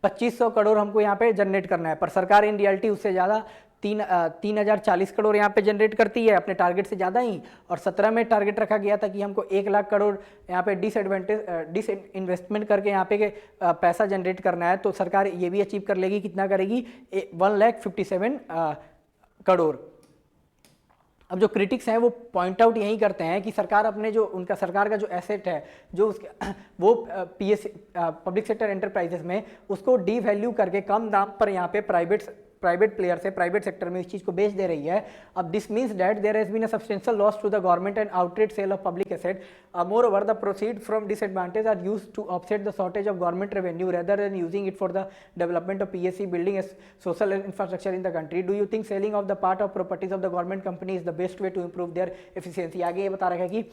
2500 करोड़ हमको यहाँ पे जनरेट करना है। पर सरकार इन रियलिटी उससे ज़्यादा 3040 करोड़ यहाँ पे जनरेट करती है, अपने टारगेट से ज़्यादा ही। और 17 में टारगेट रखा गया था कि हमको 1 लाख करोड़ यहाँ पे डिसइन्वेस्टमेंट करके यहाँ पे पैसा जनरेट करना है। तो सरकार ये भी अचीव कर लेगी, कितना करेगी, 1,57,000 करोड़। अब जो क्रिटिक्स हैं वो पॉइंट आउट यही करते हैं कि सरकार अपने सरकार का जो एसेट है, जो उसके वो पब्लिक सेक्टर एंटरप्राइजेस में उसको डी वैल्यू करके कम दाम पर यहाँ पे प्राइवेट प्लेयर से प्राइवेट सेक्टर में इस चीज़ को बेच दे रही है। अब this means that there has been a substantial loss to the government and outright sale of public asset. More over the proceed from disadvantage are used to offset the shortage of government revenue rather than using it for the development of PSC building social infrastructure in the country. Do you think selling of the part of properties of the government company is the best way to improve their efficiency. आगे ये बता रखा है कि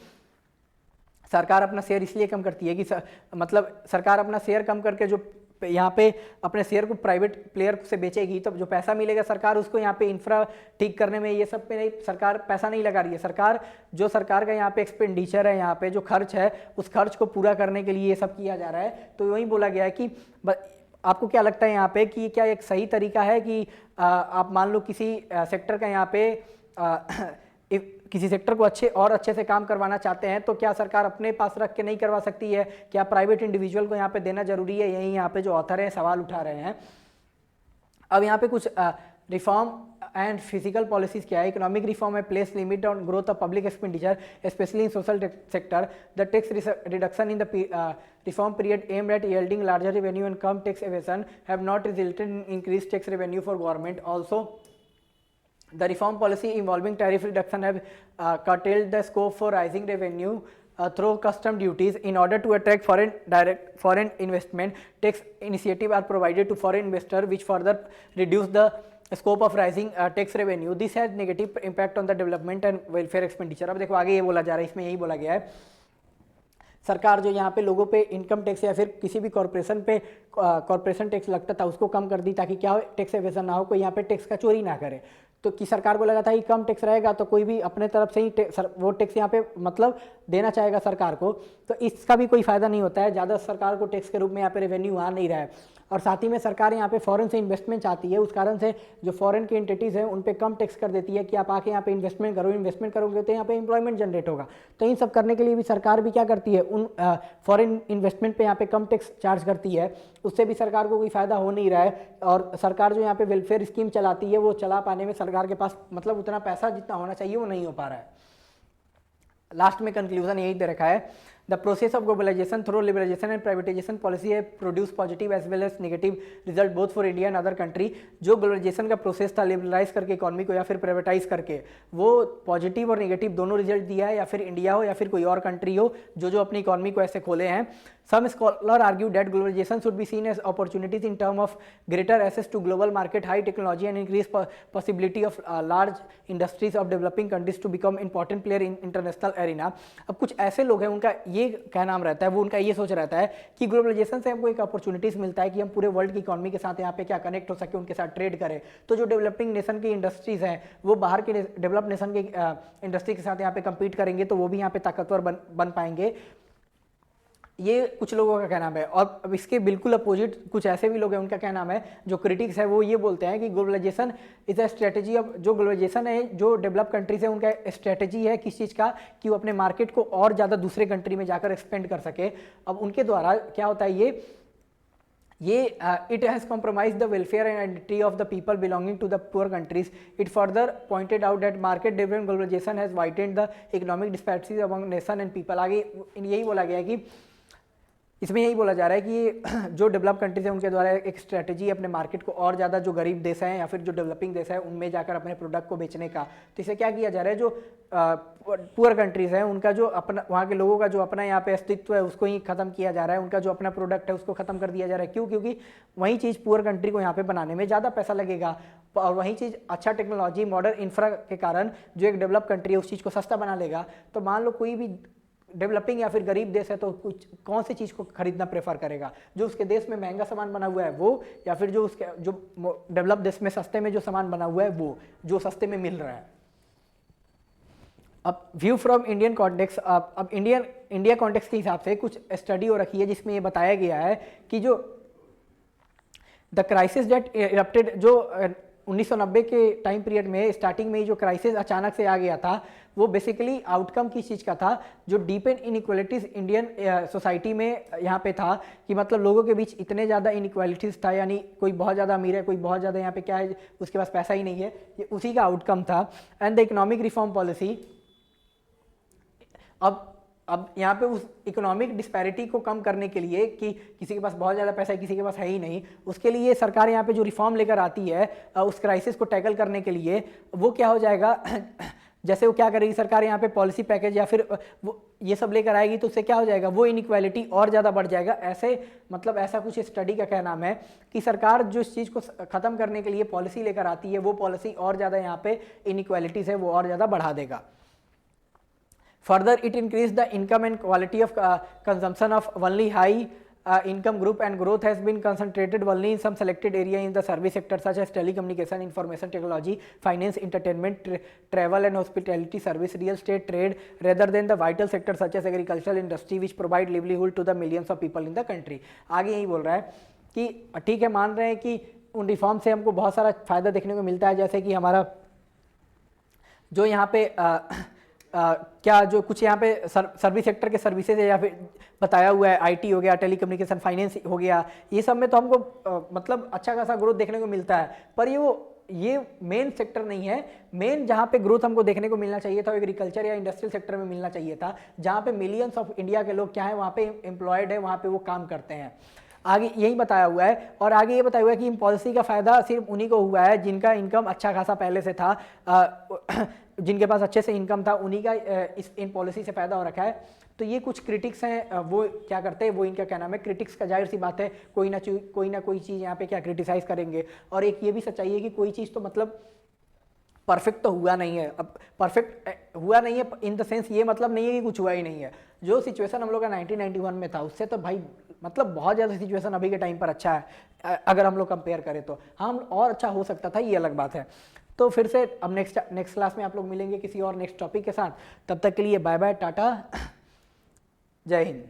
सरकार अपना शेयर इसलिए कम करती है कि मतलब सरकार अपना शेयर कम करके जो यहाँ पे अपने शेयर को प्राइवेट प्लेयर से बेचेगी, तो जो पैसा मिलेगा सरकार उसको यहाँ पे इंफ्रा ठीक करने में ये सब पे नहीं, सरकार पैसा नहीं लगा रही है। सरकार का यहाँ पे एक्सपेंडिचर है, यहाँ पे जो खर्च है उस खर्च को पूरा करने के लिए ये सब किया जा रहा है। तो वही बोला गया है कि आपको क्या लगता है यहाँ पे कि क्या एक सही तरीका है कि आप मान लो किसी सेक्टर का यहाँ पे किसी सेक्टर को अच्छे से काम करवाना चाहते हैं, तो क्या सरकार अपने पास रख के नहीं करवा सकती है, क्या प्राइवेट इंडिविजुअल को यहाँ पे देना जरूरी है? यही यहाँ पे जो ऑथर है सवाल उठा रहे हैं। अब यहाँ पे कुछ रिफॉर्म एंड फिजिकल पॉलिसीज क्या है। इकोनॉमिक रिफॉर्म है place limit on growth of public expenditure specially in social sector. The tax reduction in the reform period aimed at yielding larger revenue and come tax aviation have not resulted in increase tax revenue for government. Also the reform policy involving tariff reduction have curtailed the scope for rising revenue through custom duties. In order to attract foreign investment, tax initiatives are provided to foreign investors which further reduce the scope of rising tax revenue. This has negative impact on the development and welfare expenditure. अब देखो आगे ये बोला जा रहा है, इसमें यही बोला गया है सरकार जो यहाँ पे लोगों पे इनकम टैक्स या फिर किसी भी कॉर्पोरेशन पे कॉर्पोरेशन टैक्स लगता था उसको कम कर दी ताकि क्या हो, टैक्स एवेजन ना हो, कोई यहाँ पे टैक्स का चोरी ना करे। तो कि सरकार को लगा था कि कम टैक्स रहेगा तो कोई भी अपने तरफ से ही वो टैक्स यहाँ पे मतलब देना चाहेगा सरकार को, तो इसका भी कोई फायदा नहीं होता है, ज़्यादा सरकार को टैक्स के रूप में यहाँ पे रेवेन्यू आ नहीं रहा है। और साथ ही में सरकार यहाँ पे फॉरेन से इन्वेस्टमेंट चाहती है, उस कारण से जो फॉरेन की एंटिटीज़ हैं उन पे कम टैक्स कर देती है कि आप आके यहाँ पे इन्वेस्टमेंट करोगे तो यहाँ पे एम्प्लॉयमेंट जनरेट होगा। तो इन सब करने के लिए भी सरकार भी क्या करती है, उन फॉरेन इन्वेस्टमेंट पे यहाँ पे कम टैक्स चार्ज करती है, उससे भी सरकार को कोई फायदा हो नहीं रहा है। और सरकार जो यहाँ पे वेलफेयर स्कीम चलाती है वो चला पाने में सरकार के पास मतलब उतना पैसा जितना होना चाहिए वो नहीं हो पा रहा है। लास्ट में कंक्लूजन यही दे रखा है, the process of globalisation through liberalisation and privatisation policy है produce positive as well as negative result both for India and other country. जो ग्लोबलाइजेशन का प्रोसेस था लिबरलाइज करके इकॉनमी को या फिर प्राइवेटाइज करके, वो पॉजिटिव और नेगेटिव दोनों रिजल्ट दिया है, या फिर इंडिया हो या फिर कोई और कंट्री हो जो अपनी इकॉनमी को ऐसे खोले हैं। Some scholar argue that globalization should be seen as opportunities in terms of greater access to global market, high technology and increased possibility of large industries of developing countries to become important player in international arena। अब कुछ ऐसे लोग हैं उनका ये क्या नाम रहता है, वो उनका ये सोच रहता है कि ग्लोबलाइजेशन से हमको एक अपॉर्चुनिटीज़ मिलता है कि हम पूरे वर्ल्ड की इकॉनमी के साथ यहाँ पे क्या कनेक्ट हो सके, उनके साथ ट्रेड करें। तो जो डेवलपिंग नेशन की इंडस्ट्रीज़ हैं वो बाहर के डेवलप नेशन के इंडस्ट्री के साथ यहाँ पे कम्पीट करेंगे तो वो भी यहाँ पे ताकतवर बन पाएंगे। ये कुछ लोगों का क्या नाम है। और अब इसके बिल्कुल अपोजिट कुछ ऐसे भी लोग हैं, उनका क्या नाम है, जो क्रिटिक्स है वो ये बोलते हैं कि globalization is a strategy of, जो ग्लोबलाइजेशन है जो डेवलप कंट्रीज है उनका स्ट्रेटेजी है किस चीज़ का, कि वो अपने मार्केट को और ज़्यादा दूसरे कंट्री में जाकर एक्सपेंड कर सके। अब उनके द्वारा क्या होता है ये it has compromised the welfare and identity of the people belonging to the poor countries. It further pointed out that market driven globalization has widened the economic disparities among nation and people। आगे यही बोला गया है कि इसमें यही बोला जा रहा है कि जो डेवलप कंट्रीज हैं उनके द्वारा एक स्ट्रेटजी अपने मार्केट को और ज़्यादा, जो गरीब देश हैं या फिर जो डेवलपिंग देश है उनमें जाकर अपने प्रोडक्ट को बेचने का। तो इसे क्या किया जा रहा है, जो पुअर कंट्रीज हैं उनका जो अपना, वहाँ के लोगों का जो अपना यहाँ पे अस्तित्व है उसको ही खत्म किया जा रहा है, उनका जो अपना प्रोडक्ट है उसको खत्म कर दिया जा रहा है। क्यों? क्योंकि वही चीज़ पुअर कंट्री को यहाँ पे बनाने में ज़्यादा पैसा लगेगा, और वही चीज़ अच्छा टेक्नोलॉजी मॉडर्न इंफ्रा के कारण जो एक डेवलप कंट्री है उस चीज़ को सस्ता बना लेगा। तो मान लो कोई भी डेवलपिंग या फिर गरीब देश है तो कुछ कौन सी चीज़ को खरीदना प्रेफर करेगा, जो उसके देश में महंगा सामान बना हुआ है वो, या फिर जो उसके जो डेवलप देश में सस्ते में जो सामान बना हुआ है वो, जो सस्ते में मिल रहा है। अब व्यू फ्रॉम इंडियन कॉन्टेक्स्ट, अब इंडिया कॉन्टेक्स्ट के हिसाब से कुछ स्टडी हो रखी है जिसमें ये बताया गया है कि जो द क्राइसिस डेट इरप्टेड, जो 1990 के टाइम पीरियड में स्टार्टिंग में ही जो क्राइसिस अचानक से आ गया था वो बेसिकली आउटकम किस चीज़ का था, जो deep and inequalities Indian society में यहाँ पे था, कि मतलब लोगों के बीच इतने ज़्यादा इनइक्वालिटीज़ था, यानी कोई बहुत ज़्यादा अमीर है, कोई बहुत ज़्यादा यहाँ पे क्या है उसके पास पैसा ही नहीं है, ये उसी का आउटकम था। And the economic reform policy, अब यहाँ पे उस इकोनॉमिक डिस्पैरिटी को कम करने के लिए कि किसी के पास बहुत ज़्यादा पैसा है किसी के पास है ही नहीं, उसके लिए सरकार यहाँ पे जो रिफॉर्म लेकर आती है उस क्राइसिस को टैकल करने के लिए, वो क्या हो जाएगा जैसे वो क्या करेगी सरकार यहाँ पे पॉलिसी पैकेज या फिर वो ये सब लेकर आएगी तो उससे क्या हो जाएगा, वो इनइक्वालिटी और ज़्यादा बढ़ जाएगा। ऐसे मतलब ऐसा कुछ स्टडी का क्या नाम है कि सरकार जो इस चीज़ को ख़त्म करने के लिए पॉलिसी लेकर आती है वो पॉलिसी और ज़्यादा यहाँ पे इनइक्वालिटीज़ है वो और ज़्यादा बढ़ा देगा। Further, it increased the income and quality of consumption of only high income group, and growth has been concentrated only in some selected area in the service sector such as telecommunication, information technology, finance, entertainment, travel and hospitality service, real estate, trade, rather than the vital sector such as agricultural industry which provide livelihood to the millions of people in the country। आगे यही बोल रहा है कि ठीक है, मान रहे हैं कि उन रिफॉर्म से हमको बहुत सारा फायदा देखने को मिलता है, जैसे कि हमारा जो यहाँ पे क्या जो कुछ यहाँ पे सर्विस सेक्टर के सर्विसेज है या फिर बताया हुआ है, आईटी हो गया, टेलीकम्युनिकेशन, फाइनेंस हो गया, ये सब में तो हमको मतलब अच्छा खासा ग्रोथ देखने को मिलता है। पर ये मेन सेक्टर नहीं है। मेन जहाँ पे ग्रोथ हमको देखने को मिलना चाहिए था एग्रीकल्चर या इंडस्ट्रियल सेक्टर में मिलना चाहिए था, जहाँ पे मिलियंस ऑफ इंडिया के लोग क्या है वहाँ पे एम्प्लॉयड है, वहाँ पे वो काम करते हैं। आगे यही बताया हुआ है, और आगे ये बताया हुआ है कि इन पॉलिसी का फ़ायदा सिर्फ उन्हीं को हुआ है जिनका इनकम अच्छा खासा पहले से था, जिनके पास अच्छे से इनकम था उन्हीं का इन पॉलिसी से फ़ायदा हो रखा है। तो ये कुछ क्रिटिक्स हैं, वो क्या करते हैं, वो इनका क्या नाम है, क्रिटिक्स का जाहिर सी बात है कोई ना कोई चीज़ यहाँ पे क्या क्रिटिसाइज़ करेंगे। और एक ये भी सच्चाई है कि कोई चीज़ तो मतलब परफेक्ट तो हुआ नहीं है। अब परफेक्ट हुआ नहीं है इन द सेंस ये मतलब नहीं है कि कुछ हुआ ही नहीं है। जो सिचुएशन हम लोग का 1991 में था उससे तो भाई मतलब बहुत ज़्यादा सिचुएशन अभी के टाइम पर अच्छा है, अगर हम लोग कंपेयर करें तो। हाँ, और अच्छा हो सकता था, ये अलग बात है। तो फिर से अब नेक्स्ट क्लास में आप लोग मिलेंगे किसी और नेक्स्ट टॉपिक के साथ। तब तक के लिए बाय बाय, टाटा, जय हिंद।